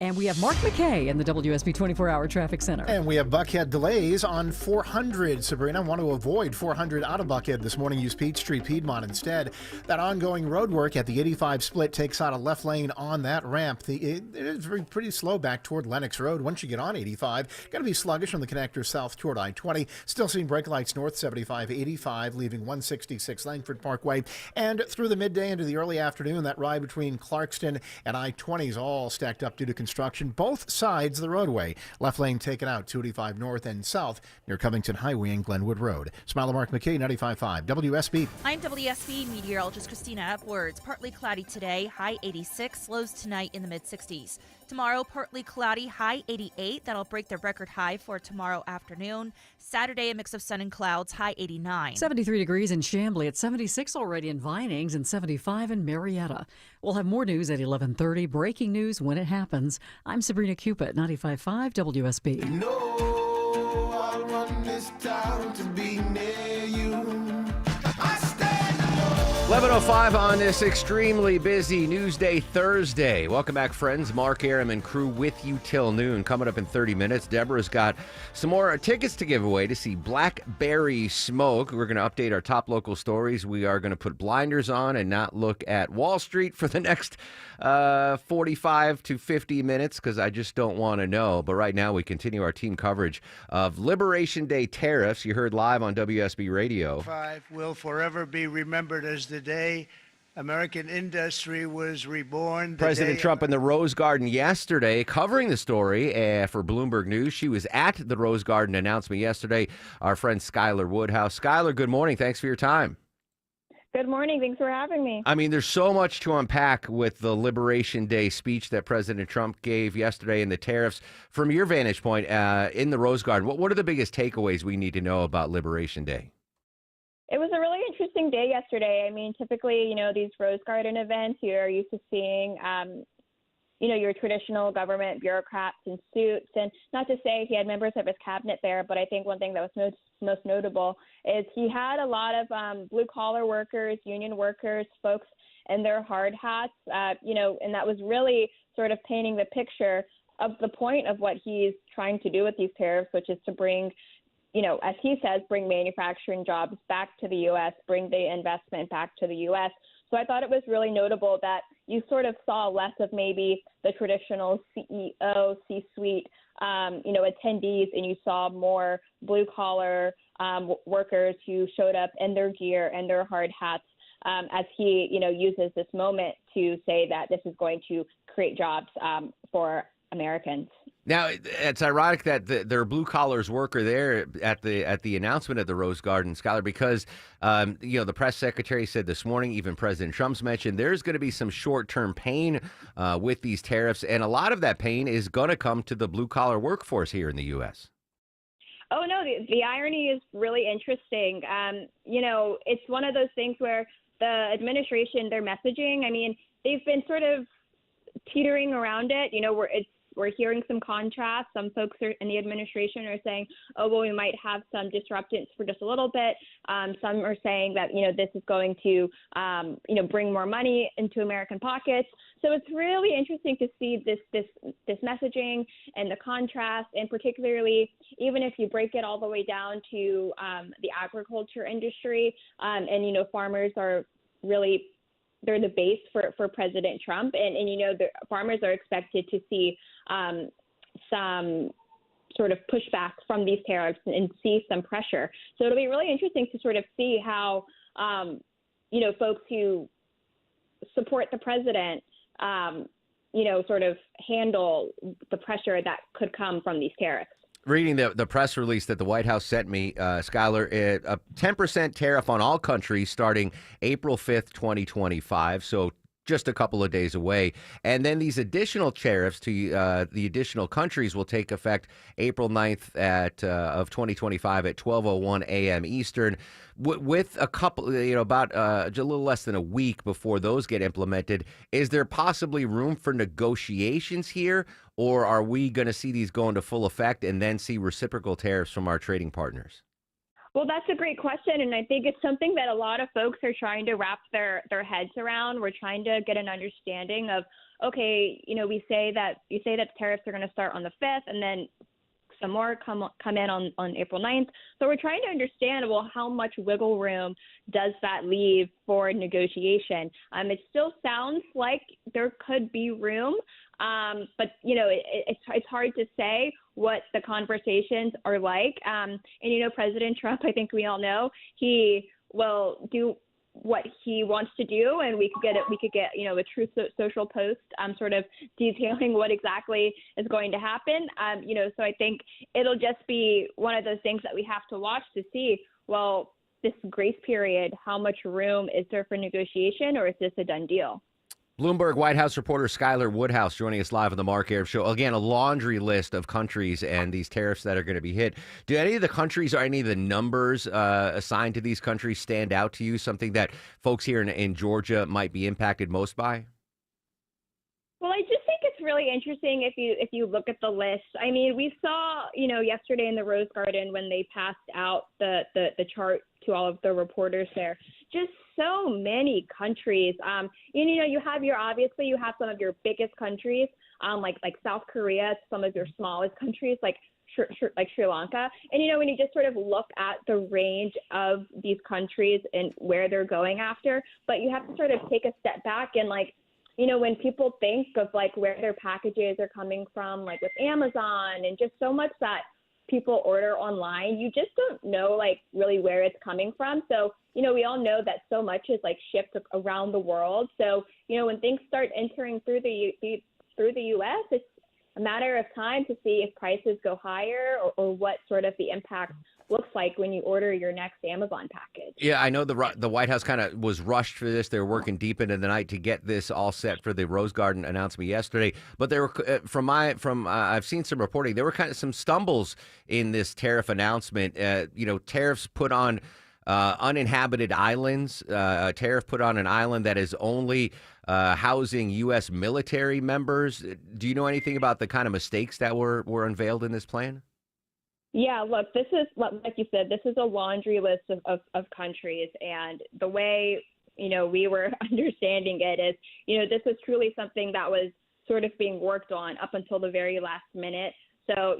And we have Mark McKay in the WSB 24-hour traffic center. And we have Buckhead delays on 400. Sabrina, I want to avoid 400 out of Buckhead this morning. Use Peachtree Piedmont instead. That ongoing road work at the 85 split takes out a left lane on that ramp. It is pretty slow back toward Lennox Road. Once you get on 85, going to be sluggish from the connector south toward I-20. Still seeing brake lights north 75, 85, leaving 166 Langford Parkway. And through the midday into the early afternoon, that ride between Clarkston and I-20 is all stacked up due to construction, both sides of the roadway. Left lane taken out, 285 north and south near Covington Highway and Glenwood Road. Smile Mark McKay, 95.5 WSB. I'm WSB meteorologist Christina Upwards. Partly cloudy today, high 86, lows tonight in the mid-60s. Tomorrow, partly cloudy, high 88. That'll break the record high for tomorrow afternoon. Saturday, a mix of sun and clouds, high 89. 73 degrees in Chamblee, at 76 already in Vinings, and 75 in Marietta. We'll have more news at 11:30. Breaking news when it happens. I'm Sabrina Cupid, 95.5 WSB. I want this town to be near you. 11:05 on this extremely busy Newsday Thursday. Welcome back, friends. Mark Aram and crew with you till noon. Coming up in 30 minutes, Deborah's got some more tickets to give away to see Blackberry Smoke. We're going to update our top local stories. We are going to put blinders on and not look at Wall Street for the next 45 to 50 minutes because I just don't want to know. But right now, we continue our team coverage of Liberation Day tariffs. You heard live on WSB Radio. 5 will forever be remembered as the day American industry was reborn. President Trump in the Rose Garden yesterday covering the story for Bloomberg News. She was at the Rose Garden announcement yesterday. Our friend Skylar Woodhouse. Skylar, good morning. Thanks for your time. Good morning. Thanks for having me. I mean, there's so much to unpack with the Liberation Day speech that President Trump gave yesterday and the tariffs. From your vantage point in the Rose Garden, what are the biggest takeaways we need to know about Liberation Day? It was a really interesting day yesterday. I mean, typically, these Rose Garden events, you're used to seeing, your traditional government bureaucrats in suits. And not to say he had members of his cabinet there, but I think one thing that was most notable is he had a lot of blue-collar workers, union workers, folks in their hard hats, and that was really sort of painting the picture of the point of what he's trying to do with these tariffs, which is to bring as he says, bring manufacturing jobs back to the U.S., bring the investment back to the U.S. So I thought it was really notable that you sort of saw less of maybe the traditional CEO, C-suite, attendees, and you saw more blue-collar workers who showed up in their gear and their hard hats as he, uses this moment to say that this is going to create jobs for Americans. Now, it's ironic that there are blue-collars worker there at the announcement of the Rose Garden, Skylar, because, the press secretary said this morning, even President Trump's mentioned, there's going to be some short-term pain with these tariffs, and a lot of that pain is going to come to the blue-collar workforce here in the U.S. Oh, no, the irony is really interesting. It's one of those things where the administration, their messaging, I mean, they've been sort of teetering around it, where we're hearing some contrast. Some folks in the administration are saying, oh, well, we might have some disruptance for just a little bit. Some are saying that, this is going to, bring more money into American pockets. So it's really interesting to see this messaging and the contrast, and particularly even if you break it all the way down to the agriculture industry, and farmers are really, they're the base for President Trump, and the farmers are expected to see some sort of pushback from these tariffs and see some pressure. So it'll be really interesting to sort of see how folks who support the president sort of handle the pressure that could come from these tariffs. Reading the press release that the White House sent me, Skylar, a 10% tariff on all countries starting April 5th, 2025. So just a couple of days away. And then these additional tariffs to the additional countries will take effect April 9th of 2025 at 12:01 a.m. Eastern, with a couple, about a little less than a week before those get implemented. Is there possibly room for negotiations here, or are we going to see these go into full effect and then see reciprocal tariffs from our trading partners? Well, that's a great question, and I think it's something that a lot of folks are trying to wrap their heads around. We're trying to get an understanding of, okay, you say that tariffs are going to start on the 5th, and then some more come in on April 9th. So we're trying to understand, well, how much wiggle room does that leave for negotiation? It still sounds like there could be room, but it's hard to say what the conversations are like. And President Trump, I think we all know, he will do what he wants to do, and we could get a Truth Social post sort of detailing what exactly is going to happen. So I think it'll just be one of those things that we have to watch to see, well, this grace period, how much room is there for negotiation, or is this a done deal? Bloomberg White House reporter Skylar Woodhouse joining us live on the Mark Arum Show. Again, a laundry list of countries and these tariffs that are going to be hit. Do any of the countries or any of the numbers assigned to these countries stand out to you? Something that folks here in Georgia might be impacted most by? Well, I just think it's really interesting if you look at the list. I mean, we saw, yesterday in the Rose Garden when they passed out the chart to all of the reporters there, just so many countries. You have some of your biggest countries, like South Korea, some of your smallest countries, like Sri Lanka. And, when you just sort of look at the range of these countries and where they're going after, but you have to sort of take a step back and when people think of where their packages are coming from, like with Amazon and just so much that people order online, you just don't know really where it's coming from. So, we all know that so much is shipped around the world. So, when things start entering through the U.S., it's a matter of time to see if prices go higher or what sort of the impact looks like when you order your next Amazon package. Yeah, I know the White House kind of was rushed for this. They were working deep into the night to get this all set for the Rose Garden announcement yesterday. But there were, I've seen some reporting, there were kind of some stumbles in this tariff announcement. Tariffs put on uninhabited islands, a tariff put on an island that is only housing U.S. military members. Do you know anything about the kind of mistakes that were unveiled in this plan? Yeah, look, this is, like you said, this is a laundry list of countries. And the way, we were understanding it is, this was truly something that was sort of being worked on up until the very last minute. So,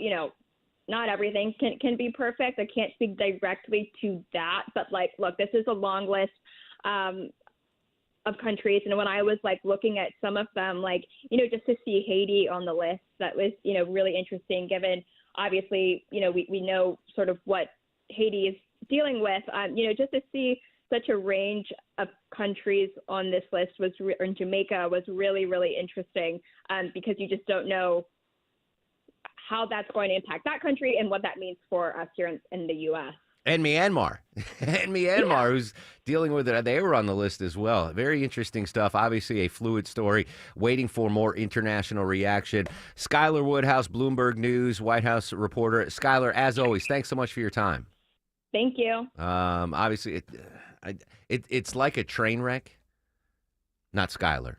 not everything can be perfect. I can't speak directly to that. But, look, this is a long list of countries. And when I was, looking at some of them, just to see Haiti on the list, that was, really interesting given – obviously, we know sort of what Haiti is dealing with. Just to see such a range of countries on this list and Jamaica was really, really interesting because you just don't know how that's going to impact that country and what that means for us here in the U.S. And Myanmar, who's dealing with it. They were on the list as well. Very interesting stuff. Obviously, a fluid story, waiting for more international reaction. Skylar Woodhouse, Bloomberg News, White House reporter. Skylar, as always, thanks so much for your time. Thank you. Obviously, it's like a train wreck. Not Skylar,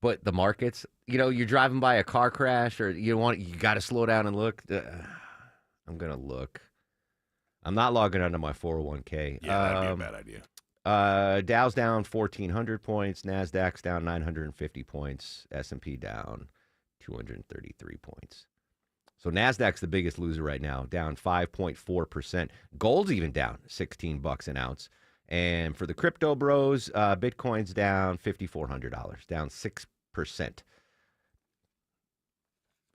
But the markets, you're driving by a car crash or you got to slow down and look. I'm going to look. I'm not logging onto my 401k. Yeah, that'd be a bad idea. Dow's down 1,400 points. NASDAQ's down 950 points. S&P down 233 points. So NASDAQ's the biggest loser right now, down 5.4%. Gold's even down $16 an ounce. And for the crypto bros, Bitcoin's down $5,400, down 6%.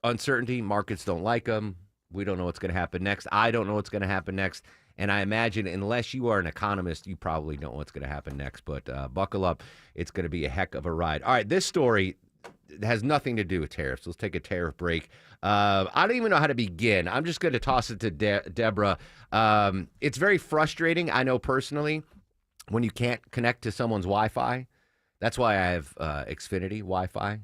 Uncertainty, markets don't like them. We don't know what's going to happen next. I don't know what's going to happen next. And I imagine unless you are an economist, you probably don't know what's going to happen next. But buckle up. It's going to be a heck of a ride. All right, this story has nothing to do with tariffs. Let's take a tariff break. I don't even know how to begin. I'm just going to toss it to Deborah. It's very frustrating, I know personally, when you can't connect to someone's Wi-Fi. That's why I have Xfinity Wi-Fi.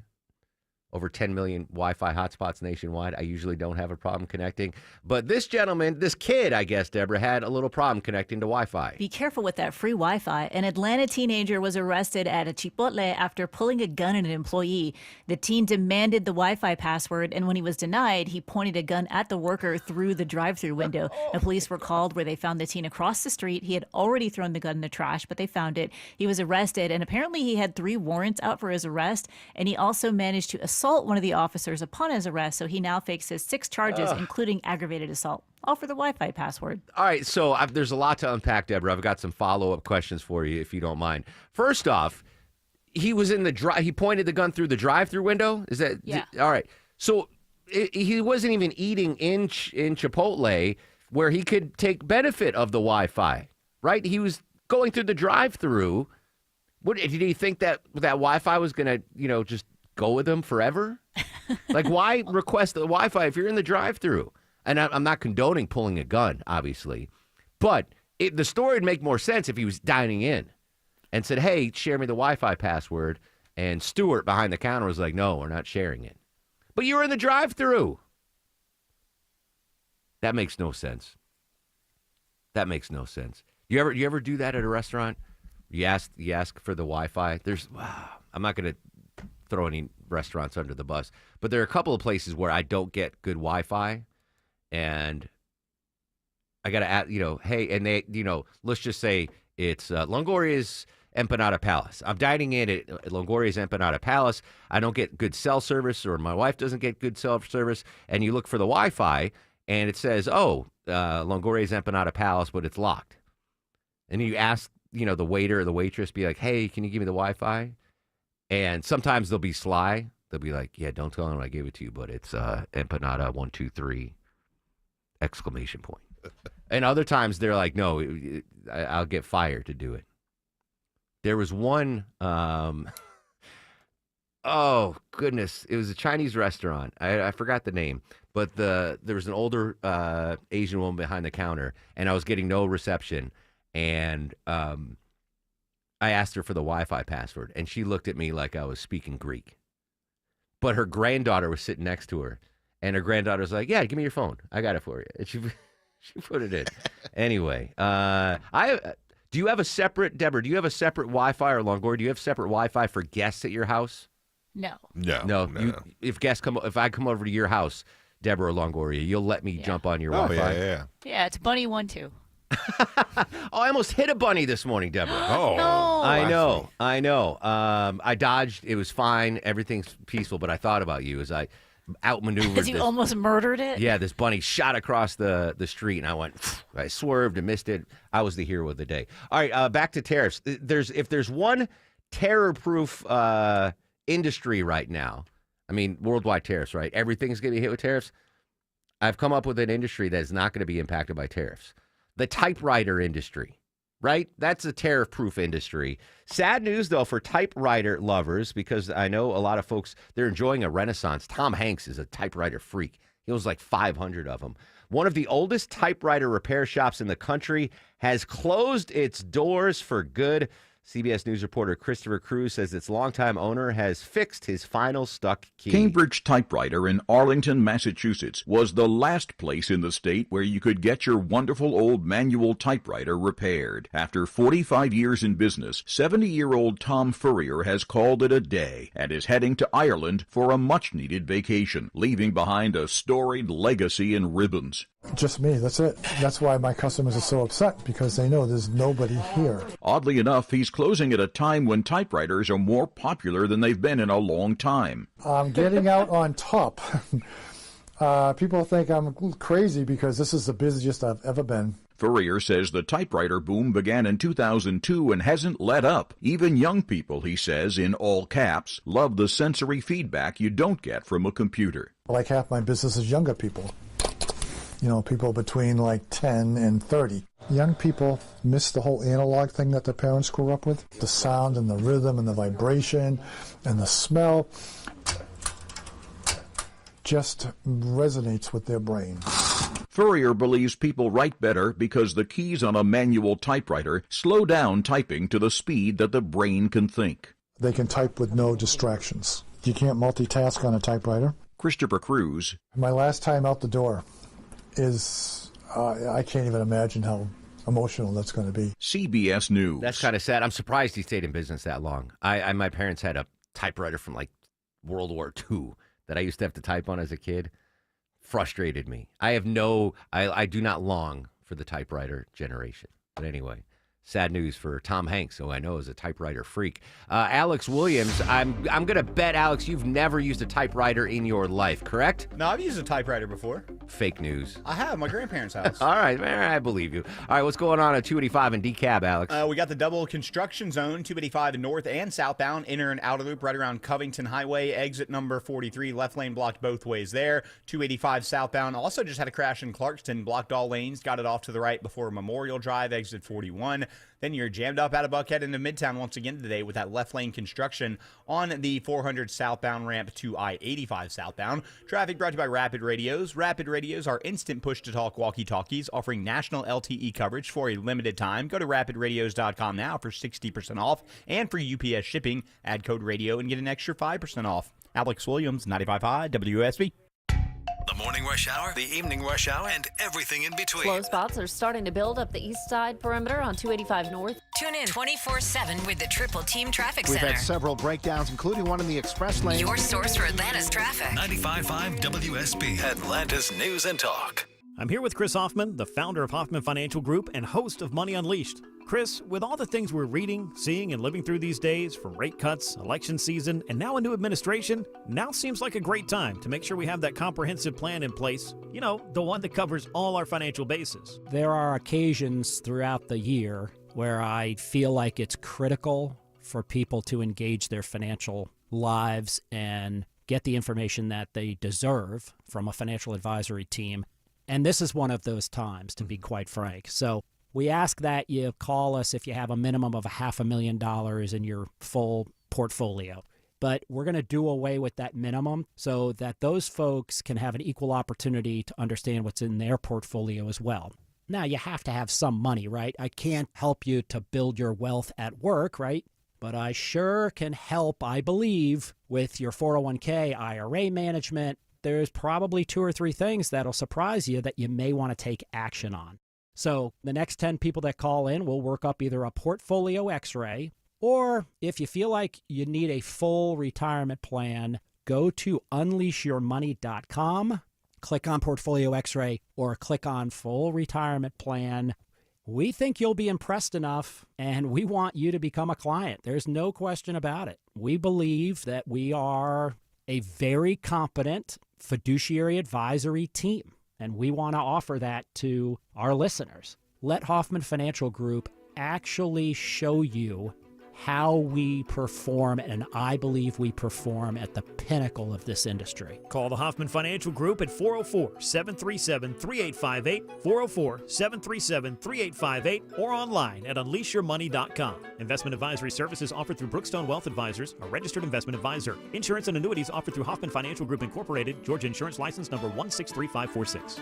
Over 10 million Wi-Fi hotspots nationwide. I usually don't have a problem connecting. But this gentleman, this kid, I guess, Deborah, had a little problem connecting to Wi-Fi. Be careful with that free Wi-Fi. An Atlanta teenager was arrested at a Chipotle after pulling a gun at an employee. The teen demanded the Wi-Fi password, and when he was denied, he pointed a gun at the worker through the drive-thru window. The police were called where they found the teen across the street. He had already thrown the gun in the trash, but they found it. He was arrested, and apparently he had 3 warrants out for his arrest, and he also managed to assault one of the officers upon his arrest, so he now faces 6 charges, including aggravated assault, all for the Wi-Fi password. All right, so there's a lot to unpack, Deborah. I've got some follow-up questions for you, if you don't mind. First off, he was in he pointed the gun through the drive-through window? Is that all right? So he wasn't even eating in Chipotle where he could take benefit of the Wi-Fi, right? He was going through the drive-through. What did he think that Wi-Fi was going to, just go with him forever? Like, why request the Wi-Fi if you're in the drive-thru? And I'm not condoning pulling a gun, obviously, but the story would make more sense if he was dining in and said, hey, share me the Wi-Fi password. And Stuart behind the counter was like, no, we're not sharing it. But you were in the drive-thru. That makes no sense. That makes no sense. You ever do that at a restaurant? You ask for the Wi-Fi. I'm not going to throw any restaurants under the bus, but there are a couple of places where I don't get good Wi-Fi, and I got to add, hey, and they, let's just say it's Longoria's Empanada Palace. I'm dining in at Longoria's Empanada Palace. I don't get good cell service, or my wife doesn't get good cell service, and you look for the Wi-Fi, and it says, Longoria's Empanada Palace, but it's locked. And you ask, the waiter or the waitress, be like, hey, can you give me the Wi-Fi? And sometimes they'll be sly. They'll be like, yeah, don't tell them I gave it to you, but it's Empanada 123 ! And other times they're like, no, I'll get fired to do it. There was one, oh, goodness. It was a Chinese restaurant. I forgot the name, but there was an older Asian woman behind the counter, and I was getting no reception. And I asked her for the Wi-Fi password, and she looked at me like I was speaking Greek. But her granddaughter was sitting next to her, and her granddaughter was like, yeah, give me your phone. I got it for you. And she put it in. Anyway, do you have a separate, Deborah, do you have a separate Wi-Fi, or Longoria, do you have separate Wi-Fi for guests at your house? No. No. If I come over to your house, Deborah or Longoria, you'll let me jump on your Wi-Fi? Yeah, it's Bunny 1-2. I almost hit a bunny this morning, Deborah. Oh, no. I know. I dodged. It was fine. Everything's peaceful. But I thought about you as I outmaneuvered. Because you almost murdered it? Yeah, this bunny shot across the street, and I swerved and missed it. I was the hero of the day. All right, back to tariffs. If there's one terror-proof industry right now, I mean, worldwide tariffs, right? Everything's going to be hit with tariffs. I've come up with an industry that is not going to be impacted by tariffs. The typewriter industry, right? That's a tariff-proof industry. Sad news, though, for typewriter lovers, because I know a lot of folks, they're enjoying a renaissance. Tom Hanks is a typewriter freak. He owns like 500 of them. One of the oldest typewriter repair shops in the country has closed its doors for good. CBS News reporter Christopher Cruz says its longtime owner has fixed his final stuck key. Cambridge Typewriter in Arlington, Massachusetts was the last place in the state where you could get your wonderful old manual typewriter repaired. After 45 years in business, 70-year-old Tom Furrier has called it a day and is heading to Ireland for a much-needed vacation, leaving behind a storied legacy in ribbons. Just me, that's it. That's why my customers are so upset, because they know there's nobody here. Oddly enough, he's closing at a time when typewriters are more popular than they've been in a long time. I'm getting out on top. People think I'm crazy because this is the busiest I've ever been. Furrier says the typewriter boom began in 2002 and hasn't let up. Even young people, he says, in all caps, love the sensory feedback you don't get from a computer. Like half my business is younger people. You know, people between like 10 and 30. Young people miss the whole analog thing that their parents grew up with. The sound and the rhythm and the vibration and the smell just resonates with their brain. Furrier believes people write better because the keys on a manual typewriter slow down typing to the speed that the brain can think. They can type with no distractions. You can't multitask on a typewriter. Christopher Cruz. My last time out the door is, I can't even imagine how emotional that's going to be. CBS News. That's kind of sad. I'm surprised he stayed in business that long. My parents had a typewriter from like World War II that I used to have to type on as a kid. Frustrated me. I do not long for the typewriter generation. But anyway, sad news for Tom Hanks, who I know is a typewriter freak. Alex Williams, I'm going to bet, Alex, you've never used a typewriter in your life, correct? No, I've used a typewriter before. Fake news. I have, my grandparents' house. All right, man, I believe you. All right, what's going on at 285 and DeKalb, Alex? We got the double construction zone, 285 in north and southbound, inner and outer loop right around Covington Highway, exit number 43, left lane blocked both ways there. 285 southbound, also just had a crash in Clarkston, blocked all lanes, got it off to the right before Memorial Drive, exit 41. Then you're jammed up out of Buckhead into Midtown once again today with that left lane construction on the 400 southbound ramp to I-85 southbound. Traffic brought to you by Rapid Radios. Rapid Radios are instant push-to-talk walkie-talkies offering national LTE coverage for a limited time. Go to rapidradios.com now for 60% off. And for UPS shipping, add code radio and get an extra 5% off. Alex Williams, 95.5 WSB. The morning rush hour, the evening rush hour, and everything in between. Slow spots are starting to build up the east side perimeter on 285 North. Tune in 24/7 with the Triple Team Traffic We've Center. had several breakdowns, including one in the express lane. Your source for Atlanta's traffic. 95.5 WSB, Atlanta's News and Talk. I'm here with Chris Hoffman, the founder of Hoffman Financial Group and host of Money Unleashed. Chris, with all the things we're reading, seeing, and living through these days, from rate cuts, election season, and now a new administration, now seems like a great time to make sure we have that comprehensive plan in place. You know, the one that covers all our financial bases. There are occasions throughout the year where I feel like it's critical for people to engage their financial lives and get the information that they deserve from a financial advisory team. And this is one of those times, to be quite frank. So we ask that you call us if you have a minimum of $500,000 in your full portfolio. But we're going to do away with that minimum so that those folks can have an equal opportunity to understand what's in their portfolio as well. Now, you have to have some money, right? I can't help you to build your wealth at work, right? But I sure can help, I believe, with your 401k, IRA management. There's probably 2 or 3 things that'll surprise you that you may want to take action on. So the next 10 people that call in will work up either a portfolio x-ray, or if you feel like you need a full retirement plan, go to unleashyourmoney.com, click on portfolio x-ray, or click on full retirement plan. We think you'll be impressed enough, and we want you to become a client. There's no question about it. We believe that we are a very competent fiduciary advisory team, and we want to offer that to our listeners. Let Hoffman Financial Group actually show you how we perform, and I believe we perform at the pinnacle of this industry. Call the Hoffman Financial Group at 404-737-3858, 404-737-3858, or online at unleashyourmoney.com. Investment advisory services offered through Brookstone Wealth Advisors, a registered investment advisor. Insurance and annuities offered through Hoffman Financial Group Incorporated, Georgia Insurance License number 163546.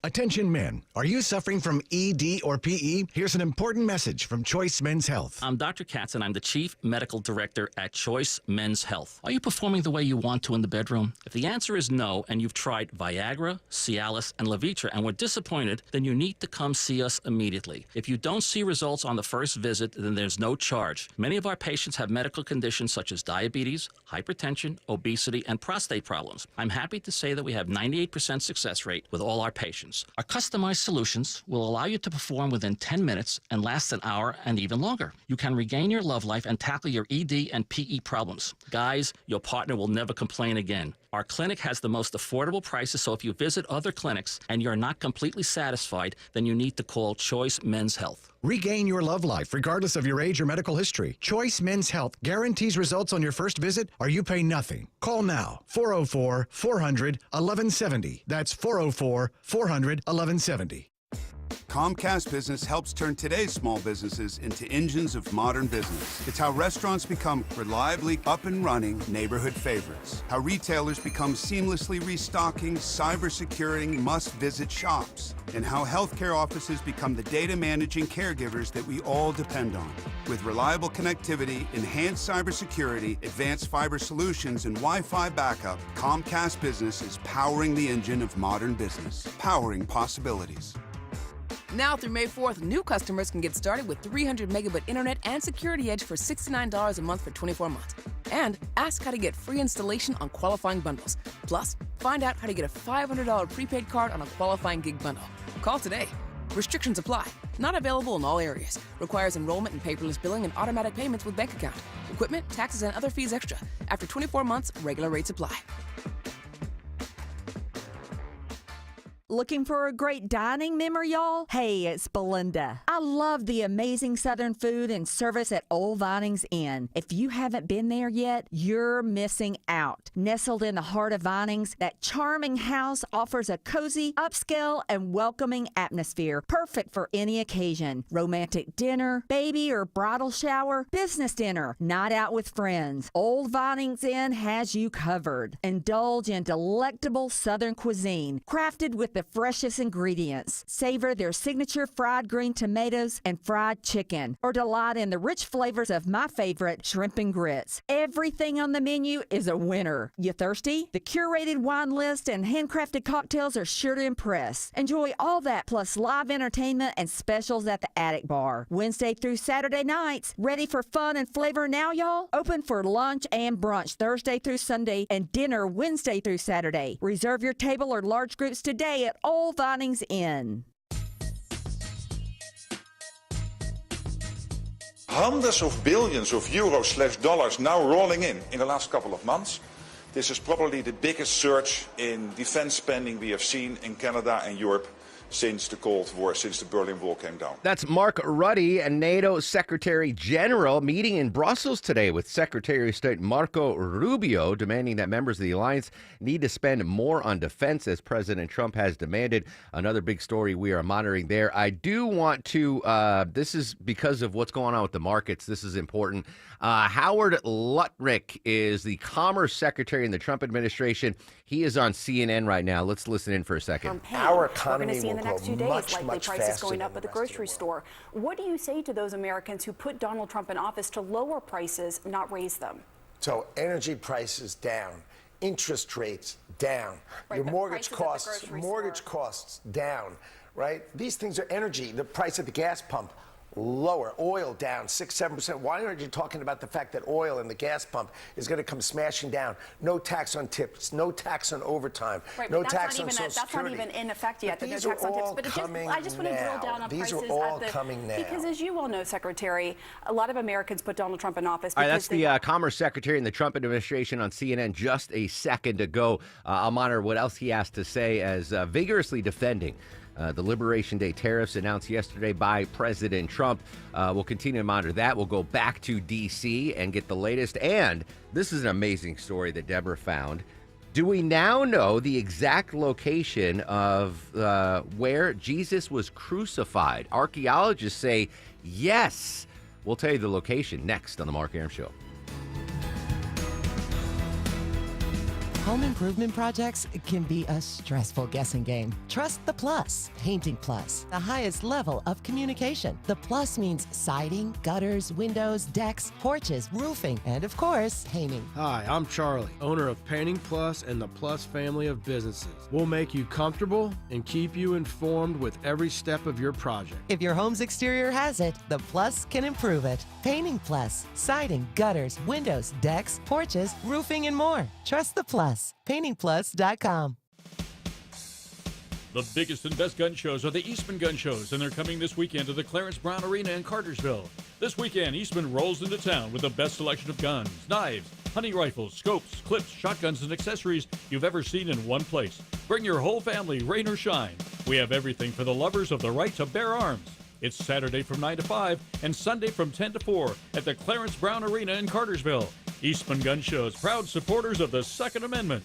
Attention men, are you suffering from ED or PE? Here's an important message from Choice Men's Health. I'm Dr. Katz, and I'm the Chief Medical Director at Choice Men's Health. Are you performing the way you want to in the bedroom? If the answer is no, and you've tried Viagra, Cialis, and Levitra and were disappointed, then you need to come see us immediately. If you don't see results on the first visit, then there's no charge. Many of our patients have medical conditions such as diabetes, hypertension, obesity, and prostate problems. I'm happy to say that we have 98% success rate with all our patients. Our customized solutions will allow you to perform within 10 minutes and last an hour and even longer. You can regain your love life and tackle your ED and PE problems. Guys, your partner will never complain again. Our clinic has the most affordable prices, so if you visit other clinics and you're not completely satisfied, then you need to call Choice Men's Health. Regain your love life regardless of your age or medical history. Choice Men's Health guarantees results on your first visit or you pay nothing. Call now, 404-400-1170. That's 404-400-1170. Comcast Business helps turn today's small businesses into engines of modern business. It's how restaurants become reliably up and running neighborhood favorites. How retailers become seamlessly restocking, cyber-securing, must-visit shops. And how healthcare offices become the data managing caregivers that we all depend on. With reliable connectivity, enhanced cybersecurity, advanced fiber solutions, and Wi-Fi backup, Comcast Business is powering the engine of modern business. Powering possibilities. Now through May 4th, new customers can get started with 300 megabit internet and Security Edge for $69 a month for 24 months. And ask how to get free installation on qualifying bundles. Plus, find out how to get a $500 prepaid card on a qualifying gig bundle. Call today. Restrictions apply. Not available in all areas. Requires enrollment in paperless billing and automatic payments with bank account. Equipment, taxes, and other fees extra. After 24 months, regular rates apply. Looking for a great dining memory, y'all? Hey, it's Belinda. I love the amazing Southern food and service at Old Vinings Inn. If you haven't been there yet, you're missing out. Nestled in the heart of Vinings, that charming house offers a cozy, upscale, and welcoming atmosphere, perfect for any occasion. Romantic dinner, baby or bridal shower, business dinner, night out with friends. Old Vinings Inn has you covered. Indulge in delectable Southern cuisine, crafted with the freshest ingredients. Savor their signature fried green tomatoes and fried chicken, or delight in the rich flavors of my favorite, shrimp and grits. Everything on the menu is a winner. You thirsty? The curated wine list and handcrafted cocktails are sure to impress. Enjoy all that plus live entertainment and specials at the Attic Bar. Wednesday through Saturday nights. Ready for fun and flavor now, y'all? Open for lunch and brunch Thursday through Sunday and dinner Wednesday through Saturday. Reserve your table or large groups today at Old Vinings Inn. Hundreds of billions of euros/dollars now rolling in the last couple of months. This is probably the biggest surge in defense spending we have seen in Canada and Europe since the Cold War, since the Berlin Wall came down. That's Mark Rutte, NATO Secretary General, meeting in Brussels today with Secretary of State Marco Rubio, demanding that members of the alliance need to spend more on defense, as President Trump has demanded. Another big story we are monitoring there. I do want to, this is because of what's going on with the markets. This is important. Howard Lutnick is the Commerce Secretary in the Trump administration. He is on CNN right now. Let's listen in for a second. Our economy will grow much, much faster. Prices going up at the grocery store. What do you say to those Americans who put Donald Trump in office to lower prices, not raise them? So energy prices down, interest rates down, your mortgage costs down, right? These things are energy. The price at the gas pump lower, oil down 6-7%. Why aren't you talking about the fact that oil and the gas pump is going to come smashing down? No tax on tips, no tax on overtime, no tax on Social Security. That's not even in effect yet. These are all coming now. I just want to drill down on prices. These are all coming now. Because as you well know, Secretary, a lot of Americans put Donald Trump in office. All right, that's the Commerce Secretary in the Trump administration on CNN just a second ago. I'll monitor what else he has to say as vigorously defending the Liberation Day tariffs announced yesterday by President Trump. We'll continue to monitor that. We'll go back to D.C. and get the latest. And this is an amazing story that Deborah found. Do we now know the exact location of where Jesus was crucified? Archaeologists say yes. We'll tell you the location next on The Mark Arum Show. Home improvement projects can be a stressful guessing game. Trust the Plus. Painting Plus, the highest level of communication. The Plus means siding, gutters, windows, decks, porches, roofing, and of course, painting. Hi, I'm Charlie, owner of Painting Plus and the Plus family of businesses. We'll make you comfortable and keep you informed with every step of your project. If your home's exterior has it, the Plus can improve it. Painting Plus, siding, gutters, windows, decks, porches, roofing, and more. Trust the Plus. PaintingPlus.com. The biggest and best gun shows are the Eastman Gun Shows, and they're coming this weekend to the Clarence Brown Arena in Cartersville. This weekend, Eastman rolls into town with the best selection of guns, knives, hunting rifles, scopes, clips, shotguns, and accessories you've ever seen in one place. Bring your whole family, rain or shine. We have everything for the lovers of the right to bear arms. It's Saturday from 9 to 5 and Sunday from 10 to 4 at the Clarence Brown Arena in Cartersville. Eastman Gun Shows, proud supporters of the Second Amendment.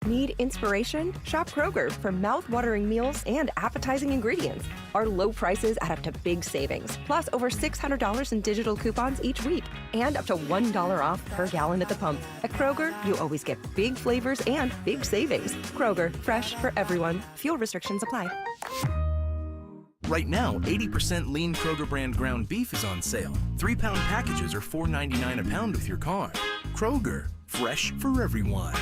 Need inspiration? Shop Kroger for mouth-watering meals and appetizing ingredients. Our low prices add up to big savings, plus over $600 in digital coupons each week, and up to $1 off per gallon at the pump. At Kroger, you always get big flavors and big savings. Kroger, fresh for everyone. Fuel restrictions apply. Right now, 80% lean Kroger brand ground beef is on sale. 3-pound packages are $4.99 a pound with your card. Kroger, fresh for everyone.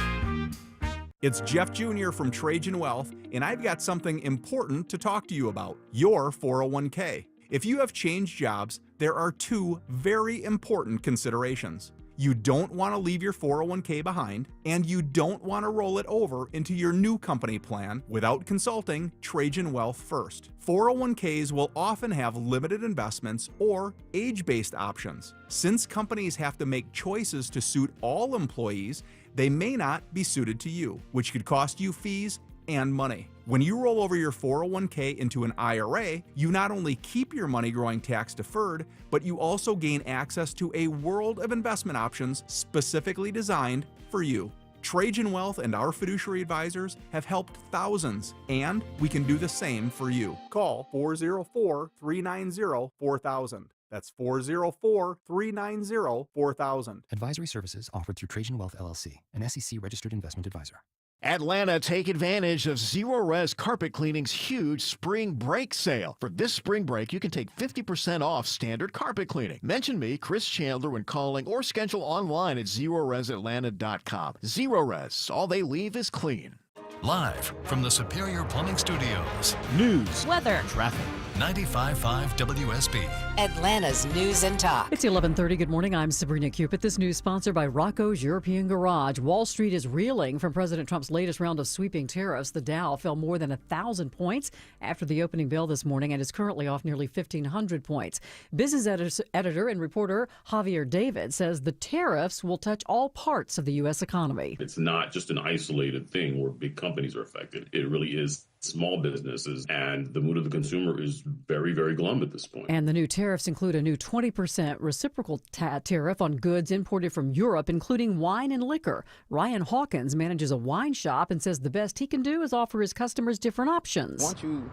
It's Jeff Jr. from Trajan Wealth, and I've got something important to talk to you about, your 401k. If you have changed jobs, there are two very important considerations. You don't want to leave your 401k behind, and you don't want to roll it over into your new company plan without consulting Trajan Wealth first. 401ks will often have limited investments or age-based options. Since companies have to make choices to suit all employees, they may not be suited to you, which could cost you fees and money. When you roll over your 401k into an IRA, you not only keep your money growing tax deferred, but you also gain access to a world of investment options specifically designed for you. Trajan Wealth and our fiduciary advisors have helped thousands, and we can do the same for you. Call 404-390-4000. That's 404-390-4000. Advisory services offered through Trajan Wealth LLC, an SEC-registered investment advisor. Atlanta, take advantage of Zero Res Carpet Cleaning's huge spring break sale. For this spring break, you can take 50% off standard carpet cleaning. Mention me, Chris Chandler, when calling or schedule online at ZeroResAtlanta.com. Zero Res, all they leave is clean. Live from the Superior Plumbing Studios. News, weather, traffic. 95.5 WSB. Atlanta's News and Talk. It's 11:30. Good morning. I'm Sabrina Cupid. This news sponsored by Rocco's European Garage. Wall Street is reeling from President Trump's latest round of sweeping tariffs. The Dow fell more than 1,000 points after the opening bell this morning and is currently off nearly 1,500 points. Business editor and reporter Javier David says the tariffs will touch all parts of the U.S. economy. It's not just an isolated thing where big companies are affected. It really is small businesses, and the mood of the consumer is very, very glum at this point. And the new tariffs include a new 20% reciprocal tariff on goods imported from Europe, including wine and liquor. Ryan Hawkins manages a wine shop and says the best he can do is offer his customers different options. Once you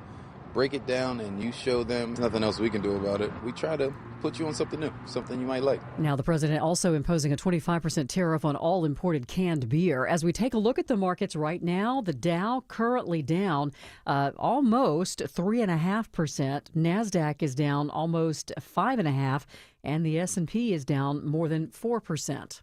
break it down and you show them, there's nothing else we can do about it. We try to put you on something new, something you might like. Now, the president also imposing a 25% tariff on all imported canned beer. As we take a look at the markets right now, the Dow currently down almost 3.5%. NASDAQ is down almost 5.5%. And the S&P is down more than 4%.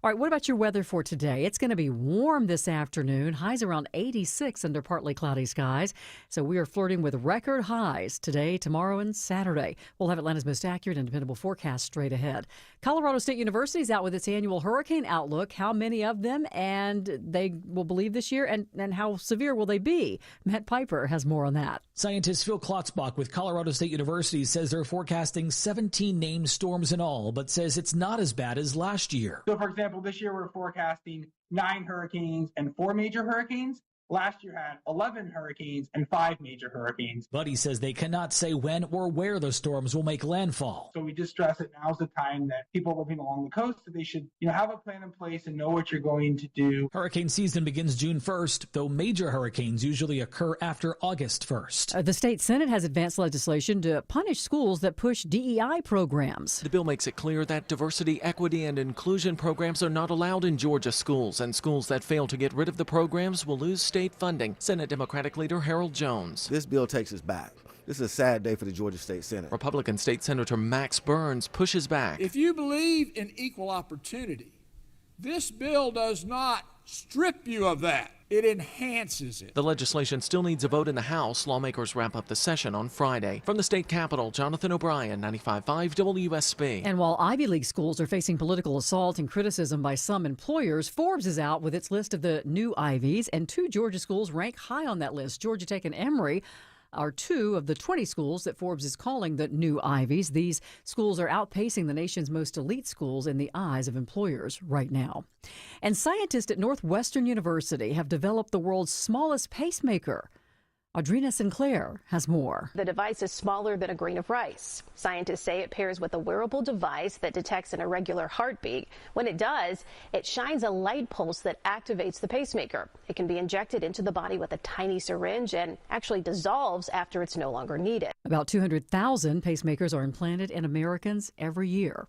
All right, what about your weather for today? It's going to be warm this afternoon. Highs around 86 under partly cloudy skies. So we are flirting with record highs today, tomorrow, and Saturday. We'll have Atlanta's most accurate and dependable forecast straight ahead. Colorado State University is out with its annual hurricane outlook. How many of them and they will believe this year, and how severe will they be? Matt Piper has more on that. Scientist Phil Klotzbach with Colorado State University says they're forecasting 17 named storms in all, but says it's not as bad as last year. So, for example, this year we're forecasting 9 hurricanes and 4 major hurricanes. last year had 11 hurricanes and 5 major hurricanes. Buddy says they cannot say when or where the storms will make landfall. So we just stress that now's the time that people living along the coast, that they should have a plan in place and know what you're going to do. Hurricane season begins June 1st, though major hurricanes usually occur after August 1st. The state Senate has advanced legislation to punish schools that push DEI programs. The bill makes it clear that diversity, equity, and inclusion programs are not allowed in Georgia schools, and schools that fail to get rid of the programs will lose state funding. Senate Democratic leader Harold Jones. This bill takes us back. This is a sad day for the Georgia State Senate. Republican State Senator Max Burns pushes back. If you believe in equal opportunity, this bill does not strip you of that. It enhances it. The legislation still needs a vote in the House. Lawmakers wrap up the session on Friday. From the state capitol, Jonathan O'Brien, 95.5 WSB. And while Ivy League schools are facing political assault and criticism by some employers, Forbes is out with its list of the new Ivies, and 2 Georgia schools rank high on that list. Georgia Tech and Emory are 2 of the 20 schools that Forbes is calling the new Ivies. These schools are outpacing the nation's most elite schools in the eyes of employers right now. And scientists at Northwestern University have developed the world's smallest pacemaker. Audrina Sinclair has more. The device is smaller than a grain of rice. Scientists say it pairs with a wearable device that detects an irregular heartbeat. When it does, it shines a light pulse that activates the pacemaker. It can be injected into the body with a tiny syringe and actually dissolves after it's no longer needed. About 200,000 pacemakers are implanted in Americans every year.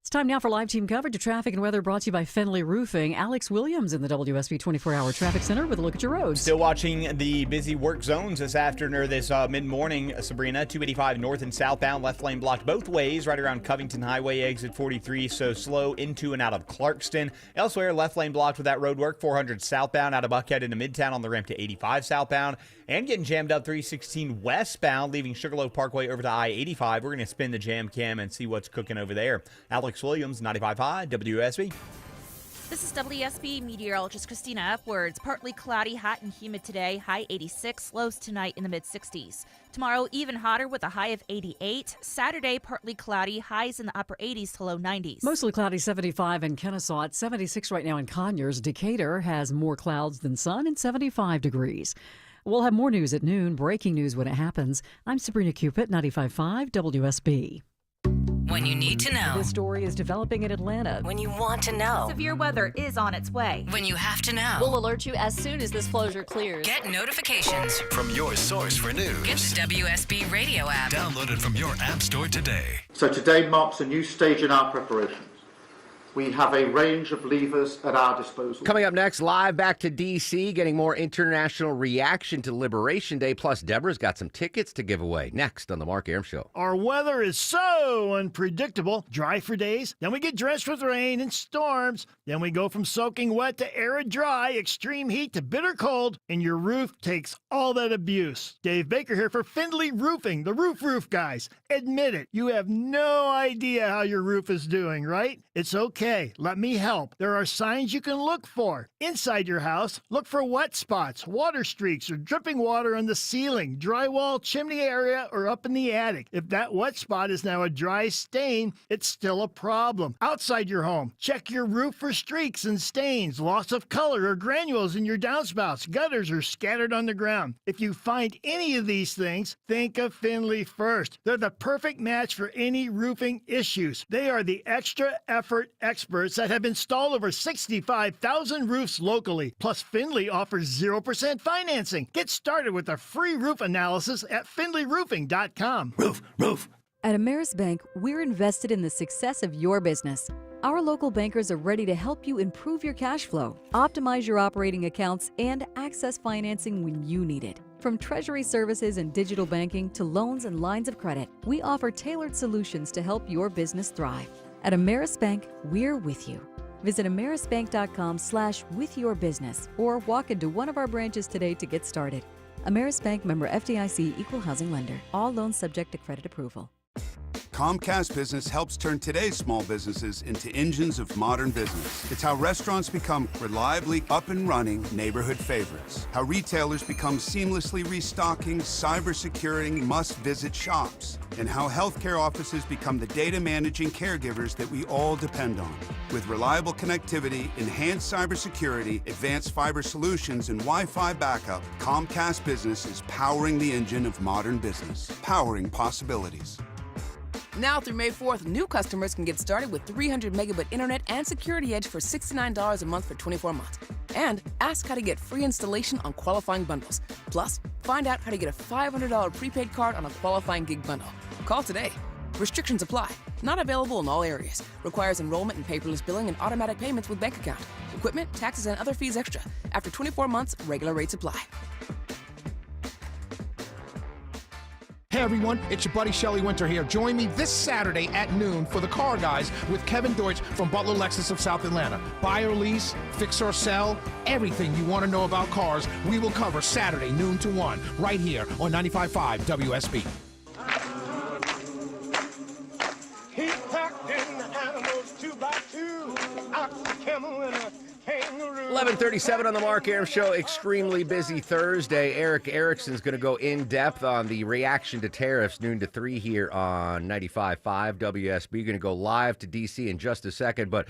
It's time now for live team coverage of traffic and weather brought to you by Fenley Roofing. Alex Williams in the WSB 24-hour traffic center with a look at your roads. Still watching the busy work zones this afternoon or this mid-morning, Sabrina. 285 north and southbound, left lane blocked both ways right around Covington Highway, exit 43, so slow into and out of Clarkston. Elsewhere, left lane blocked with that road work. 400 southbound out of Buckhead into Midtown on the ramp to 85 southbound. And getting jammed up 316 westbound, leaving Sugarloaf Parkway over to I-85. We're going to spin the jam cam and see what's cooking over there. Alex Williams, 95.5 WSB. This is WSB meteorologist Christina Upwards. Partly cloudy, hot and humid today. High 86, lows tonight in the mid-60s. Tomorrow, even hotter with a high of 88. Saturday, partly cloudy, highs in the upper 80s to low 90s. Mostly cloudy, 75 in Kennesaw. It's 76 right now in Conyers. Decatur has more clouds than sun and 75 degrees. We'll have more news at noon, breaking news when it happens. I'm Sabrina Cupid, 95.5 WSB. When you need to know. This story is developing in Atlanta. When you want to know. Severe weather is on its way. When you have to know. We'll alert you as soon as this closure clears. Get notifications from your source for news. Get the WSB radio app. Download it from your app store today. So today marks a new stage in our preparations. We have a range of levers at our disposal. Coming up next, live back to D.C., getting more international reaction to Liberation Day. Plus, Deborah's got some tickets to give away. Next on The Mark Arum Show. Our weather is so unpredictable. Dry for days, then we get drenched with rain and storms. Then we go from soaking wet to arid dry, extreme heat to bitter cold, and your roof takes all that abuse. Dave Baker here for Findlay Roofing, the roof guys. Admit it, you have no idea how your roof is doing, right? It's okay. Let me help. There are signs you can look for. Inside your house, look for wet spots, water streaks, or dripping water on the ceiling, drywall, chimney area, or up in the attic. If that wet spot is now a dry stain, it's still a problem. Outside your home, check your roof for streaks and stains, loss of color, or granules in your downspouts, gutters, or scattered on the ground. If you find any of these things, think of Findlay first. They're the perfect match for any roofing issues. They are the extra effort experts that have installed over 65,000 roofs locally. Plus, Findlay offers 0% financing. Get started with a free roof analysis at FindlayRoofing.com. Roof. At Ameris Bank, we're invested in the success of your business. Our local bankers are ready to help you improve your cash flow, optimize your operating accounts, and access financing when you need it. From treasury services and digital banking to loans and lines of credit, we offer tailored solutions to help your business thrive. At Ameris Bank, we're with you. Visit amerisbank.com/withyourbusiness or walk into one of our branches today to get started. Ameris Bank, member FDIC, equal housing lender. All loans subject to credit approval. Comcast Business helps turn today's small businesses into engines of modern business. It's how restaurants become reliably up and running neighborhood favorites. How retailers become seamlessly restocking, cyber-securing, must-visit shops. And how healthcare offices become the data managing caregivers that we all depend on. With reliable connectivity, enhanced cybersecurity, advanced fiber solutions, and Wi-Fi backup, Comcast Business is powering the engine of modern business, powering possibilities. Now through May 4th, new customers can get started with 300 megabit internet and Security Edge for $69 a month for 24 months. And ask how to get free installation on qualifying bundles. Plus, find out how to get a $500 prepaid card on a qualifying gig bundle. Call today. Restrictions apply. Not available in all areas. Requires enrollment and paperless billing and automatic payments with bank account. Equipment, taxes, and other fees extra. After 24 months, regular rates apply. Hey everyone, it's your buddy Shelly Winter here. Join me this Saturday at noon for The Car Guys with Kevin Deutsch from Butler Lexus of South Atlanta. Buy or lease, fix or sell, everything you want to know about cars, we will cover Saturday noon to 1 right here on 95.5 WSB. He packed in the animals 2 by 2, ox, a camel, and a kangaroo. 11:37 on the Mark Arum Show. Extremely busy Thursday. Eric Erickson's going to go in depth on the reaction to tariffs noon to 3 here on 95.5 WSB. Going to go live to D.C. in just a second, but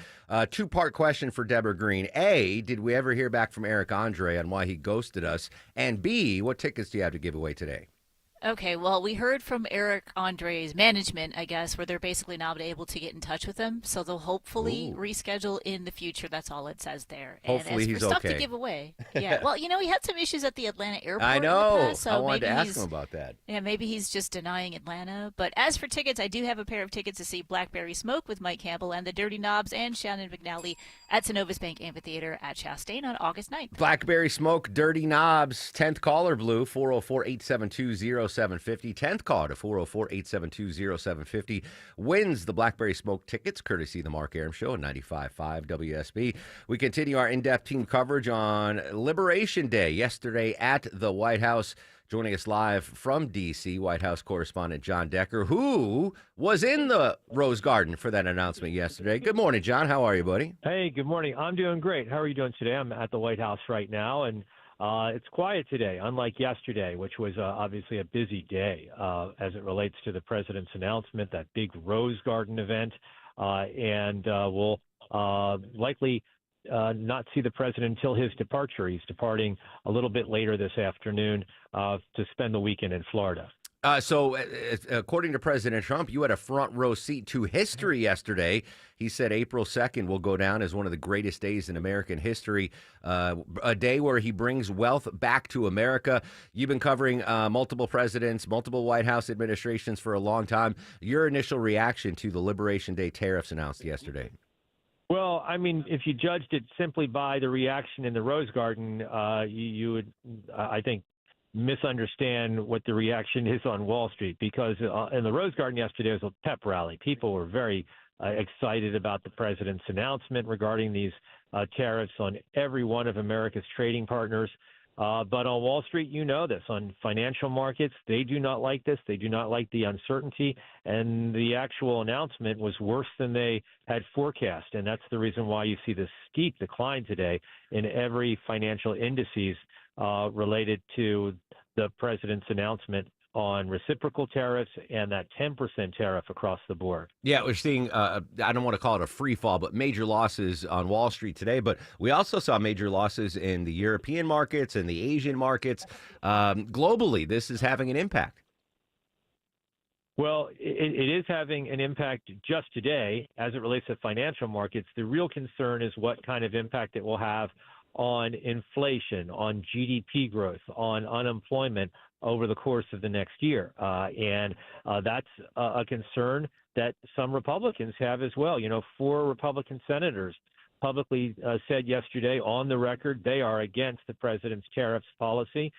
two-part question for Deborah Green. A, did we ever hear back from Eric Andre on why he ghosted us? And B, what tickets do you have to give away today? Okay, well, we heard from Eric Andre's management, I guess, where they're basically not able to get in touch with him. So they'll hopefully reschedule in the future. That's all it says there. Hopefully and as he's for stuff okay. to give away, yeah. Well, you know, he had some issues at the Atlanta airport. I know. In the past, so I wanted maybe to ask him about that. Yeah, maybe he's just denying Atlanta. But as for tickets, I do have a pair of tickets to see Blackberry Smoke with Mike Campbell and the Dirty Knobs and Shannon McNally at Synovus Bank Amphitheater at Chastain on August 9th. Blackberry Smoke, Dirty Knobs, 10th caller blue, 404-872-0750. 10th call to 404-872-0750 wins the Blackberry Smoke tickets, courtesy of the Mark Arum Show at 95.5 WSB. We continue our in-depth team coverage on Liberation Day yesterday at the White House. Joining us live from D.C., White House correspondent John Decker, who was in the Rose Garden for that announcement yesterday. Good morning, John. How are you, buddy? Hey, good morning. I'm doing great. How are you doing today? I'm at the White House right now, and it's quiet today, unlike yesterday, which was obviously a busy day as it relates to the president's announcement, that big Rose Garden event, and we'll likely not see the president until his departure. He's departing a little bit later this afternoon to spend the weekend in Florida. So according to President Trump, you had a front row seat to history yesterday. He said April 2nd will go down as one of the greatest days in American history, a day where he brings wealth back to America. You've been covering multiple presidents, multiple White House administrations for a long time. Your initial reaction to the Liberation Day tariffs announced yesterday? Well, I mean, if you judged it simply by the reaction in the Rose Garden, you would, I think, misunderstand what the reaction is on Wall Street, because in the Rose Garden yesterday was a pep rally. People were very excited about the president's announcement regarding these tariffs on every one of America's trading partners. But on Wall Street, you know this. On financial markets, they do not like this. They do not like the uncertainty. And the actual announcement was worse than they had forecast. And that's the reason why you see this steep decline today in every financial indices related to the president's announcement on reciprocal tariffs and that 10% tariff across the board. Yeah, we're seeing, I don't want to call it a free fall, but major losses on Wall Street today. But we also saw major losses in the European markets and the Asian markets. Globally, this is having an impact. Well, it is having an impact just today as it relates to financial markets. The real concern is what kind of impact it will have on inflation, on GDP growth, on unemployment over the course of the next year. And that's a concern that some Republicans have as well. You know, 4 Republican senators publicly said yesterday on the record they are against the president's tariffs policy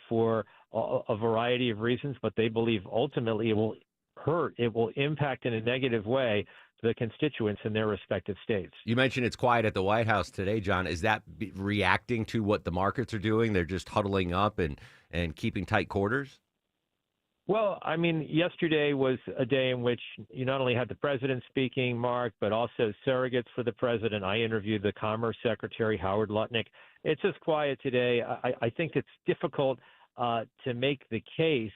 for a variety of reasons, but they believe ultimately it will hurt, it will impact in a negative way the constituents in their respective states. You mentioned it's quiet at the White House today, John. Is that reacting to what the markets are doing? They're just huddling up and keeping tight quarters? Well, I mean, yesterday was a day in which you not only had the president speaking, Mark, but also surrogates for the president. I interviewed the Commerce Secretary, Howard Lutnick. It's just quiet today. I think it's difficult to make the case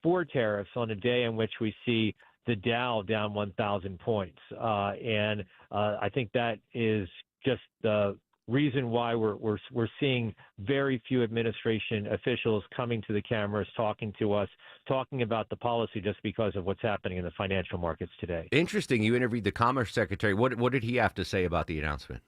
for tariffs on a day in which we see the Dow down 1,000 points. And I think that is just the reason why we're seeing very few administration officials coming to the cameras, talking to us, talking about the policy just because of what's happening in the financial markets today. Interesting. You interviewed the Commerce Secretary. What did he have to say about the announcement?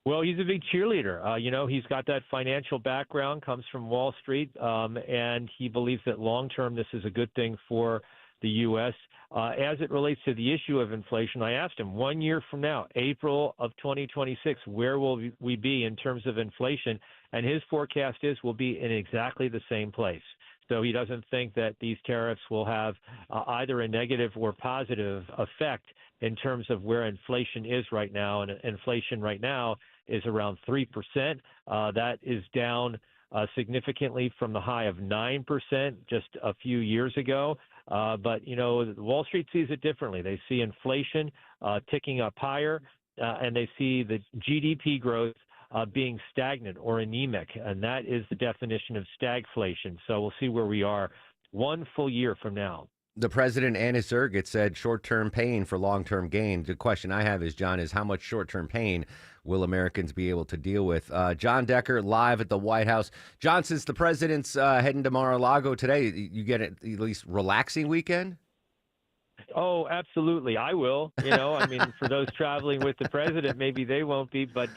Well, he's a big cheerleader. He's got that financial background, comes from Wall Street, and he believes that long term this is a good thing for the U.S. As it relates to the issue of inflation, I asked him 1 year from now, April of 2026, where will we be in terms of inflation? And his forecast is we'll be in exactly the same place. So he doesn't think that these tariffs will have either a negative or positive effect in terms of where inflation is right now. And inflation right now is around 3%. That is down significantly from the high of 9% just a few years ago. But, Wall Street sees it differently. They see inflation ticking up higher, and they see the GDP growth being stagnant or anemic, and that is the definition of stagflation. So we'll see where we are 1 full year from now. The president and his surrogate said short-term pain for long-term gain. The question I have is, John, is how much short-term pain will Americans be able to deal with? John Decker live at the White House. John, since the president's heading to Mar-a-Lago today, you get at least relaxing weekend? Oh, absolutely. I will. For those traveling with the president, maybe they won't be, but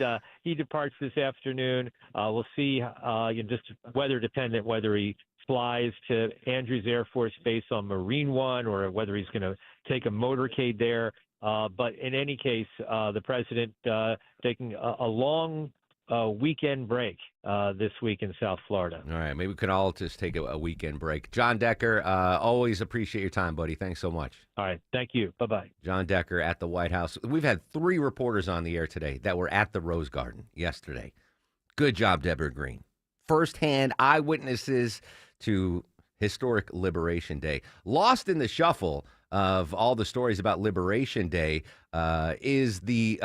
he departs this afternoon. We'll see, just weather dependent, whether he flies to Andrews Air Force Base on Marine One or whether he's going to take a motorcade there. But in any case, the president taking a long weekend break this week in South Florida. All right. Maybe we can all just take a weekend break. John Decker, always appreciate your time, buddy. Thanks so much. All right. Thank you. Bye-bye. John Decker at the White House. We've had 3 reporters on the air today that were at the Rose Garden yesterday. Good job, Deborah Green. Firsthand eyewitnesses to historic Liberation Day. Lost in the shuffle of all the stories about Liberation Day is the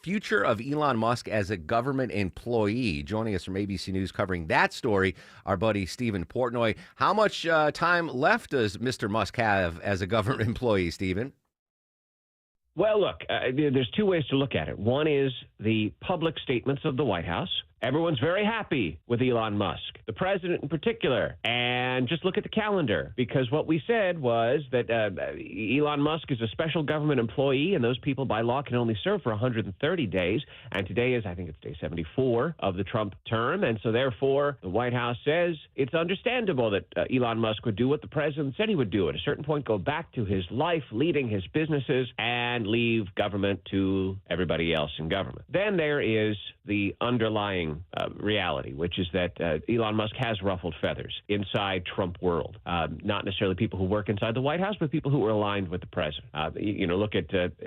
future of Elon Musk as a government employee. Joining us from ABC News covering that story, our buddy Stephen Portnoy. How much time left does Mr. Musk have as a government employee, Stephen? Well, look, there's 2 ways to look at it. One is the public statements of the White House. Everyone's very happy with Elon Musk, the president in particular. And just look at the calendar, because what we said was that Elon Musk is a special government employee, and those people by law can only serve for 130 days. And today is, I think it's day 74 of the Trump term. And so therefore, the White House says it's understandable that Elon Musk would do what the president said he would do. At a certain point, go back to his life, leading his businesses, and leave government to everybody else in government. Then there is the underlying reality, which is that Elon Musk has ruffled feathers inside Trump world. Not necessarily people who work inside the White House, but people who are aligned with the president. Look at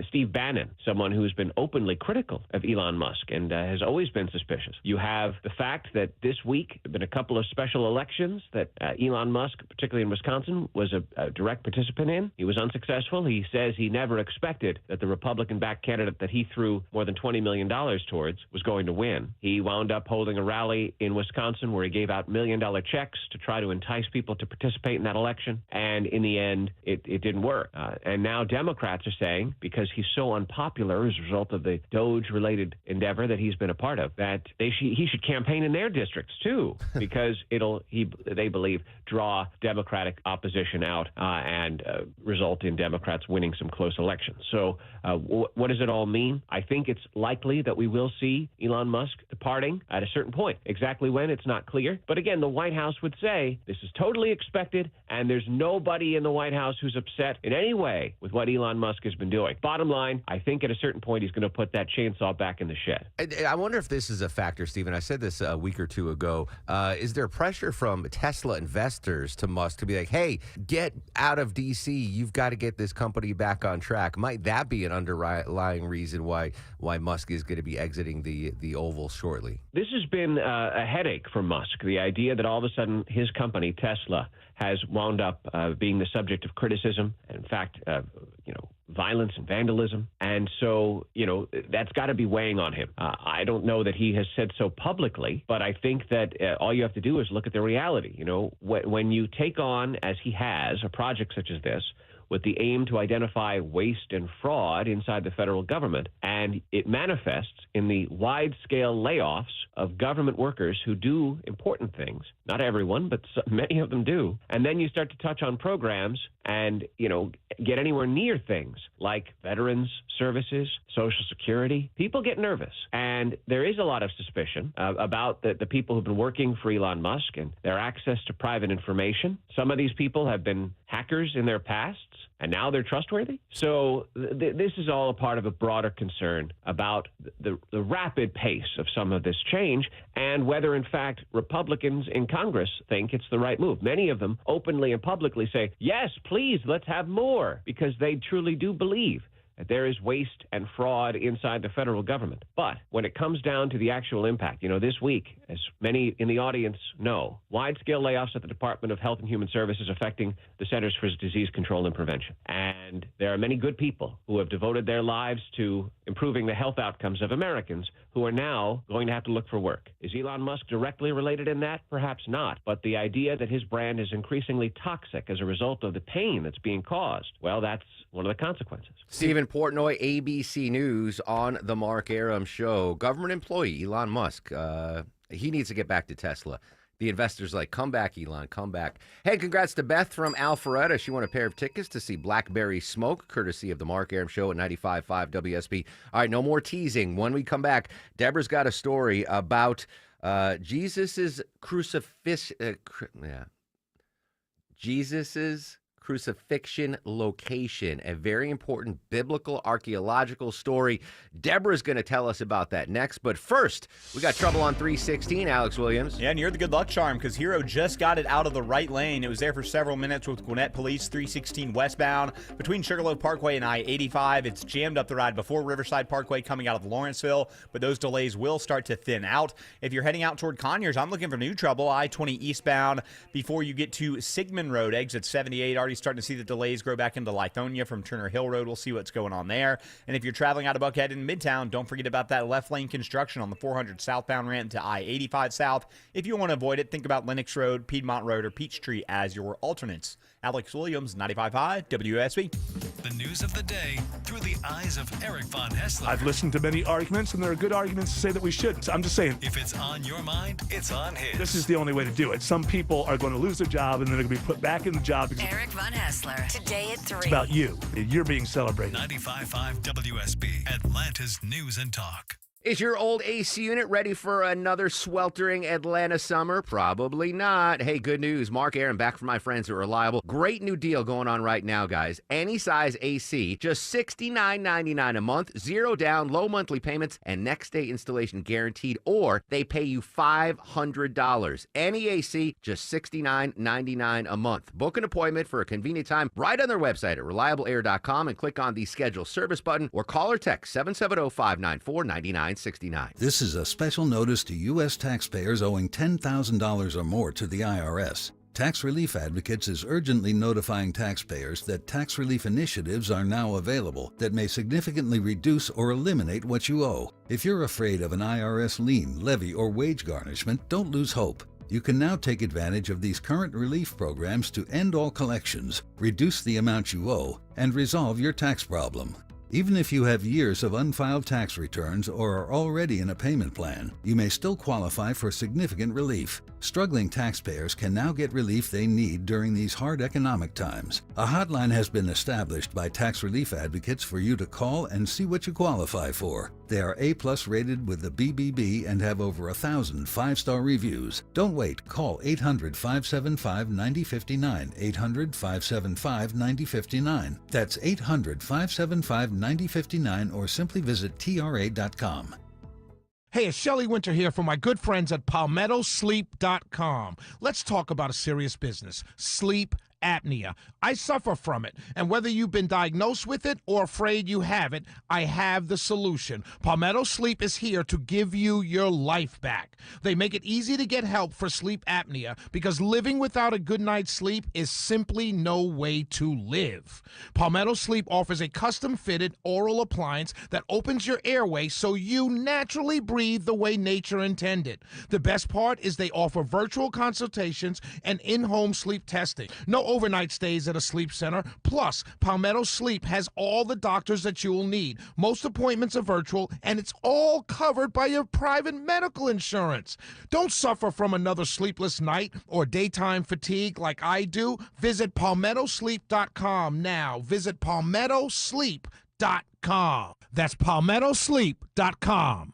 Steve Bannon, someone who's been openly critical of Elon Musk and has always been suspicious. You have the fact that this week there have been a couple of special elections that Elon Musk, particularly in Wisconsin, was a direct participant in. He was unsuccessful. He says he never expected that the Republican-backed candidate that he threw more than $20 million towards was going to win. He wound up holding a rally in Wisconsin where he gave out $1 million checks to try to entice people to participate in that election. And in the end, it didn't work. And now Democrats are saying, because he's so unpopular as a result of the DOJ-related endeavor that he's been a part of, that he should campaign in their districts too, because they believe, draw Democratic opposition out and result in Democrats winning some close elections. So what does it all mean? I think it's likely that we will see Elon Musk departing at a certain point. Exactly when, it's not clear. But again, the White House would say this is totally expected, and there's nobody in the White House who's upset in any way with what Elon Musk has been doing. Bottom line, I think at a certain point he's going to put that chainsaw back in the shed. I wonder if this is a factor, Stephen. I said this a week or 2 ago. Is there pressure from Tesla investors to Musk to be like, hey, get out of D.C., you've got to get this company back on track? Might that be an underlying reason why Musk is going to be exiting the Oval shortly? This has been a headache for Musk, the idea that all of a sudden his company, Tesla, has wound up being the subject of criticism, in fact, violence and vandalism. And so, that's got to be weighing on him. I don't know that he has said so publicly, but I think that all you have to do is look at the reality. When you take on, as he has, a project such as this, with the aim to identify waste and fraud inside the federal government, and it manifests in the wide-scale layoffs of government workers who do important things. Not everyone, but many of them do. And then you start to touch on programs and, get anywhere near things like veterans services, Social Security. People get nervous. And there is a lot of suspicion about the people who've been working for Elon Musk and their access to private information. Some of these people have been hackers in their pasts, and now they're trustworthy. So this is all a part of a broader concern about the rapid pace of some of this change and whether, in fact, Republicans in Congress think it's the right move. Many of them openly and publicly say, yes, please, let's have more, because they truly do believe that there is waste and fraud inside the federal government. But when it comes down to the actual impact, this week, as many in the audience know, wide-scale layoffs at the Department of Health and Human Services affecting the Centers for Disease Control and Prevention. And there are many good people who have devoted their lives to improving the health outcomes of Americans who are now going to have to look for work. Is Elon Musk directly related in that? Perhaps not. But the idea that his brand is increasingly toxic as a result of the pain that's being caused, well, that's one of the consequences. Stephen Portnoy, ABC News on the Mark Arum Show. Government employee Elon Musk, he needs to get back to Tesla. The investors like, come back, Elon, come back. Hey, congrats to Beth from Alpharetta. She won a pair of tickets to see Blackberry Smoke, courtesy of the Mark Arum Show at 95.5 WSB. All right, no more teasing. When we come back, Deborah's got a story about Jesus's crucifixion location, a very important biblical archaeological story. Deborah's going to tell us about that next. But first, we got trouble on 316, Alex Williams. Yeah, and you're the good luck charm because Hero just got it out of the right lane. It was there for several minutes with Gwinnett Police, 316 westbound between Sugarloaf Parkway and I-85. It's jammed up the ride before Riverside Parkway coming out of Lawrenceville, but those delays will start to thin out. If you're heading out toward Conyers, I'm looking for new trouble. I-20 eastbound before you get to Sigmund Road, exit 78. Already starting to see the delays grow back into Lithonia from Turner Hill Road. We'll see what's going on there. And if you're traveling out of Buckhead in Midtown, don't forget about that left lane construction on the 400 southbound ramp to I-85 south. If you want to avoid it, think about Lenox Road, Piedmont Road, or Peachtree as your alternates. Alex Williams, 95.5 WSB. The news of the day through the eyes of Eric Von Hessler. I've listened to many arguments, and there are good arguments to say that we shouldn't. So I'm just saying. If it's on your mind, it's on his. This is the only way to do it. Some people are going to lose their job, and then they're going to be put back in the job. Eric Von Hessler, today at 3. It's about you. You're being celebrated. 95.5 WSB, Atlanta's News and Talk. Is your old AC unit ready for another sweltering Atlanta summer? Probably not. Hey, good news. Mark Arum back from my friends at Reliable. Great new deal going on right now, guys. Any size AC, just $69.99 a month, 0 down, low monthly payments, and next day installation guaranteed, or they pay you $500. Any AC, just $69.99 a month. Book an appointment for a convenient time right on their website at reliableair.com and click on the schedule service button or call or text 770-594-9969. This is a special notice to U.S. taxpayers owing $10,000 or more to the IRS. Tax Relief Advocates is urgently notifying taxpayers that tax relief initiatives are now available that may significantly reduce or eliminate what you owe. If you're afraid of an IRS lien, levy, or wage garnishment, don't lose hope. You can now take advantage of these current relief programs to end all collections, reduce the amount you owe, and resolve your tax problem. Even if you have years of unfiled tax returns or are already in a payment plan, you may still qualify for significant relief. Struggling taxpayers can now get relief they need during these hard economic times. A hotline has been established by Tax Relief Advocates for you to call and see what you qualify for. They are A+ rated with the BBB and have over 1,000 5-star reviews. Don't wait. Call 800-575-9059. 800-575-9059. That's 800-575-9059 or simply visit TRA.com. Hey, it's Shelley Winter here from my good friends at PalmettoSleep.com. Let's talk about a serious business, sleep apnea. I suffer from it, and whether you've been diagnosed with it or afraid you have it, I have the solution. Palmetto Sleep is here to give you your life back. They make it easy to get help for sleep apnea because living without a good night's sleep is simply no way to live. Palmetto Sleep offers a custom-fitted oral appliance that opens your airway so you naturally breathe the way nature intended. The best part is they offer virtual consultations and in-home sleep testing. No overnight stays at a sleep center. Plus, Palmetto Sleep has all the doctors that you will need. Most appointments are virtual, and it's all covered by your private medical insurance. Don't suffer from another sleepless night or daytime fatigue like I do. Visit PalmettoSleep.com now. Visit PalmettoSleep.com. That's PalmettoSleep.com.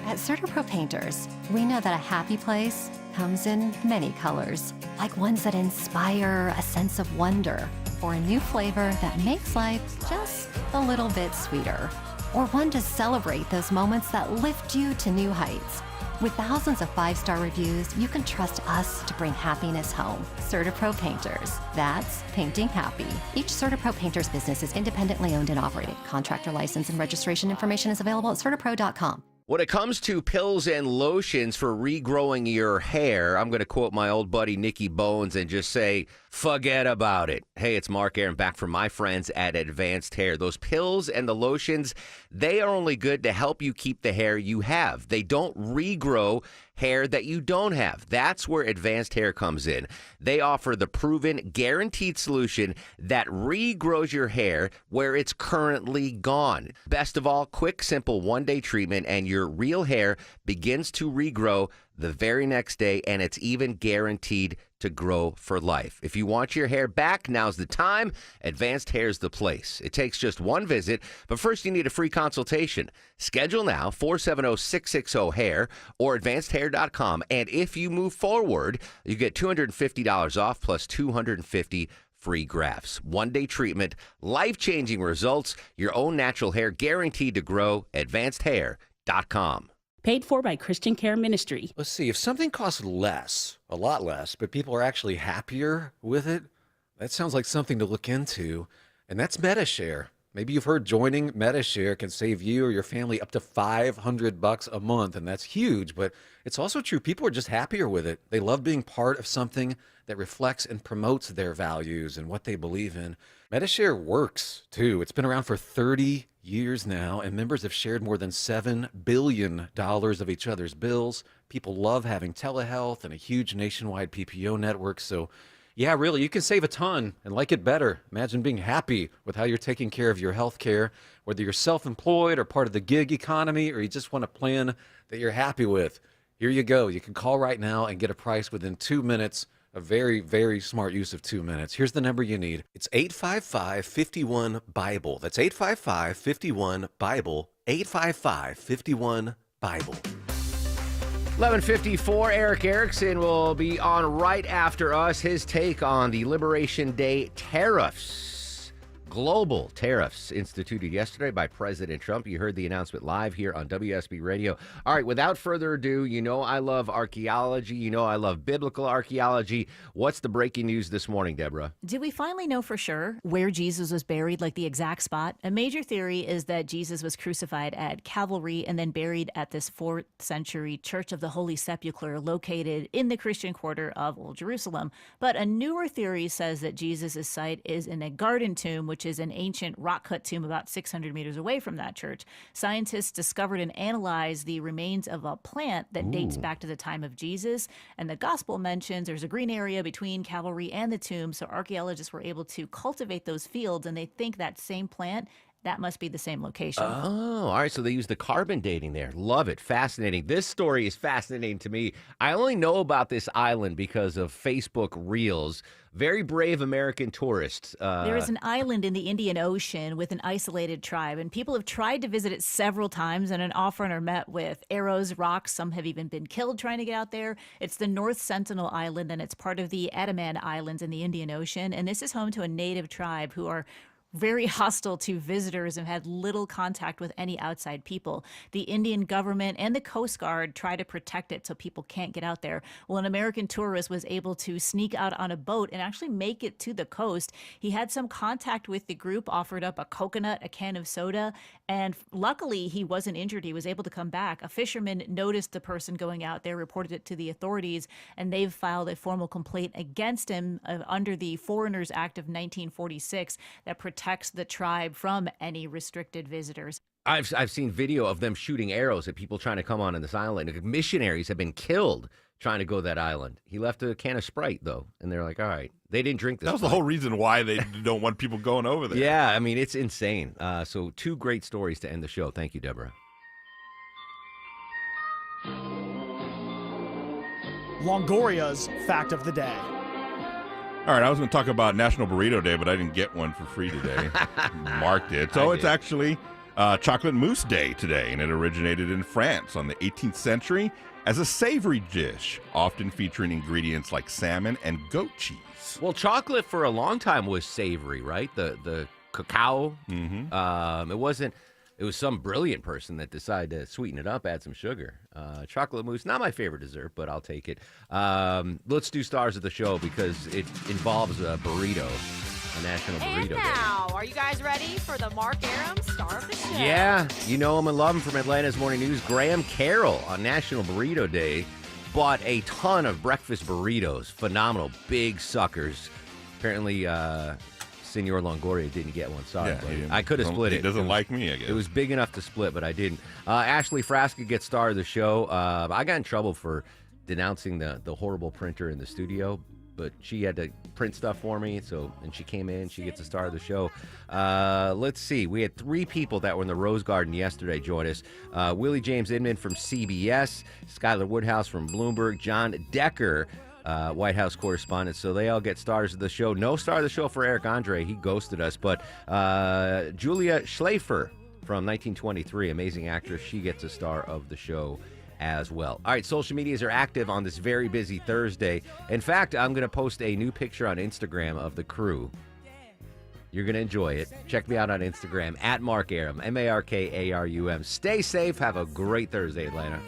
At CertaPro Painters, we know that a happy place comes in many colors, like ones that inspire a sense of wonder, or a new flavor that makes life just a little bit sweeter, or one to celebrate those moments that lift you to new heights. With thousands of 5-star reviews, you can trust us to bring happiness home. CertaPro Painters. That's painting happy. Each CertaPro Painters business is independently owned and operated. Contractor license and registration information is available at CertaPro.com. When it comes to pills and lotions for regrowing your hair, I'm going to quote my old buddy Nicky Bones and just say, forget about it. Hey, it's Mark Aaron back from my friends at Advanced Hair. Those pills and the lotions, they are only good to help you keep the hair you have. They don't regrow hair that you don't have. That's where Advanced Hair comes in. They offer the proven, guaranteed solution that regrows your hair where it's currently gone. Best of all, quick, simple, one-day treatment, and your real hair begins to regrow the very next day, and it's even guaranteed to grow for life. If you want your hair back, now's the time. Advanced Hair's the place. It takes just one visit, but first you need a free consultation. Schedule now, 470-660-HAIR or advancedhair.com. And if you move forward, you get $250 off plus 250 free grafts. One-day treatment, life-changing results, your own natural hair guaranteed to grow. Advancedhair.com. Paid for by Christian Care Ministry. Let's see, if something costs less, a lot less, but people are actually happier with it, that sounds like something to look into, and that's MediShare. Maybe you've heard joining MediShare can save you or your family up to $500 a month, and that's huge, but it's also true. People are just happier with it. They love being part of something that reflects and promotes their values and what they believe in. MediShare works, too. It's been around for 30 years now, and members have shared more than $7 billion of each other's bills. People love having telehealth and a huge nationwide PPO network. So, yeah, really, you can save a ton and like it better. Imagine being happy with how you're taking care of your health care, whether you're self-employed or part of the gig economy, or you just want a plan that you're happy with. Here you go. You can call right now and get a price within 2 minutes. A very, very smart use of 2 minutes. Here's the number you need. It's 855-51-BIBLE. That's 855-51-BIBLE. 855-51-BIBLE. 11:54, Eric Erickson will be on right after us. His take on the Liberation Day tariffs. Global tariffs instituted yesterday by President Trump. You heard the announcement live here on WSB Radio. All right, without further ado, you know I love archaeology. You know I love biblical archaeology. What's the breaking news this morning, Deborah? Did we finally know for sure where Jesus was buried, like the exact spot? A major theory is that Jesus was crucified at Calvary and then buried at this 4th century Church of the Holy Sepulchre located in the Christian quarter of Old Jerusalem. But a newer theory says that Jesus' site is in a garden tomb, which is an ancient rock-cut tomb about 600 meters away from that church. Scientists discovered and analyzed the remains of a plant that dates back to the time of Jesus, and the gospel mentions there's a green area between Calvary and the tomb, so archaeologists were able to cultivate those fields, and they think that same plant, that must be the same location. Oh, all right. So they use the carbon dating there. Love it. Fascinating. This story is fascinating to me. I only know about this island because of Facebook Reels. Very brave American tourists. There is an island in the Indian Ocean with an isolated tribe, and people have tried to visit it several times and often are met with arrows, rocks. Some have even been killed trying to get out there. It's the North Sentinel Island, and it's part of the Andaman Islands in the Indian Ocean. And this is home to a native tribe who are very hostile to visitors and had little contact with any outside people. The Indian government and the Coast Guard try to protect it so people can't get out there. Well, an American tourist was able to sneak out on a boat and actually make it to the coast. He had some contact with the group, offered up a coconut, a can of soda, and luckily he wasn't injured. He was able to come back. A fisherman noticed the person going out there, reported it to the authorities, and they've filed a formal complaint against him under the Foreigners Act of 1946 that protects the tribe from any restricted visitors. I've seen video of them shooting arrows at people trying to come on this island. Missionaries have been killed trying to go to that island. He left a can of Sprite, though, and they're like, all right. They didn't drink this. That was the whole reason why they don't want people going over there. Yeah, I mean, it's insane. So 2 great stories to end the show. Thank you, Deborah. Longoria's Fact of the Day. All right, I was going to talk about National Burrito Day, but I didn't get one for free today. Mark did. So it's actually Chocolate Mousse Day today, and it originated in France on the 18th century as a savory dish, often featuring ingredients like salmon and goat cheese. Well, chocolate for a long time was savory, right? The cacao. Mm-hmm. It was some brilliant person that decided to sweeten it up, add some sugar. Chocolate mousse, not my favorite dessert, but I'll take it. Let's do stars of the show because it involves a burrito, a National Burrito Day. Now, are you guys ready for the Mark Aram Star of the Show? Yeah, you know him and love him from Atlanta's Morning News. Graham Carroll on National Burrito Day bought a ton of breakfast burritos. Phenomenal, big suckers. Apparently, Senor Longoria didn't get one. Sorry, I could have split it. He doesn't like me, I guess. It was big enough to split, but I didn't. Ashley Frasca gets star of the show. I got in trouble for denouncing the horrible printer in the studio, but she had to print stuff for me, and she came in. She gets a star of the show. Let's see. We had 3 people that were in the Rose Garden yesterday join us. Willie James Inman from CBS, Skylar Woodhouse from Bloomberg, John Decker, White House correspondent. So they all get stars of the show. No star of the show for Eric Andre. He ghosted us. But Julia Schleifer from 1923, amazing actress. She gets a star of the show as well. All right, social medias are active on this very busy Thursday. In fact, I'm going to post a new picture on Instagram of the crew. You're going to enjoy it. Check me out on Instagram, @Mark Arum, MarkArum. Stay safe. Have a great Thursday, Atlanta.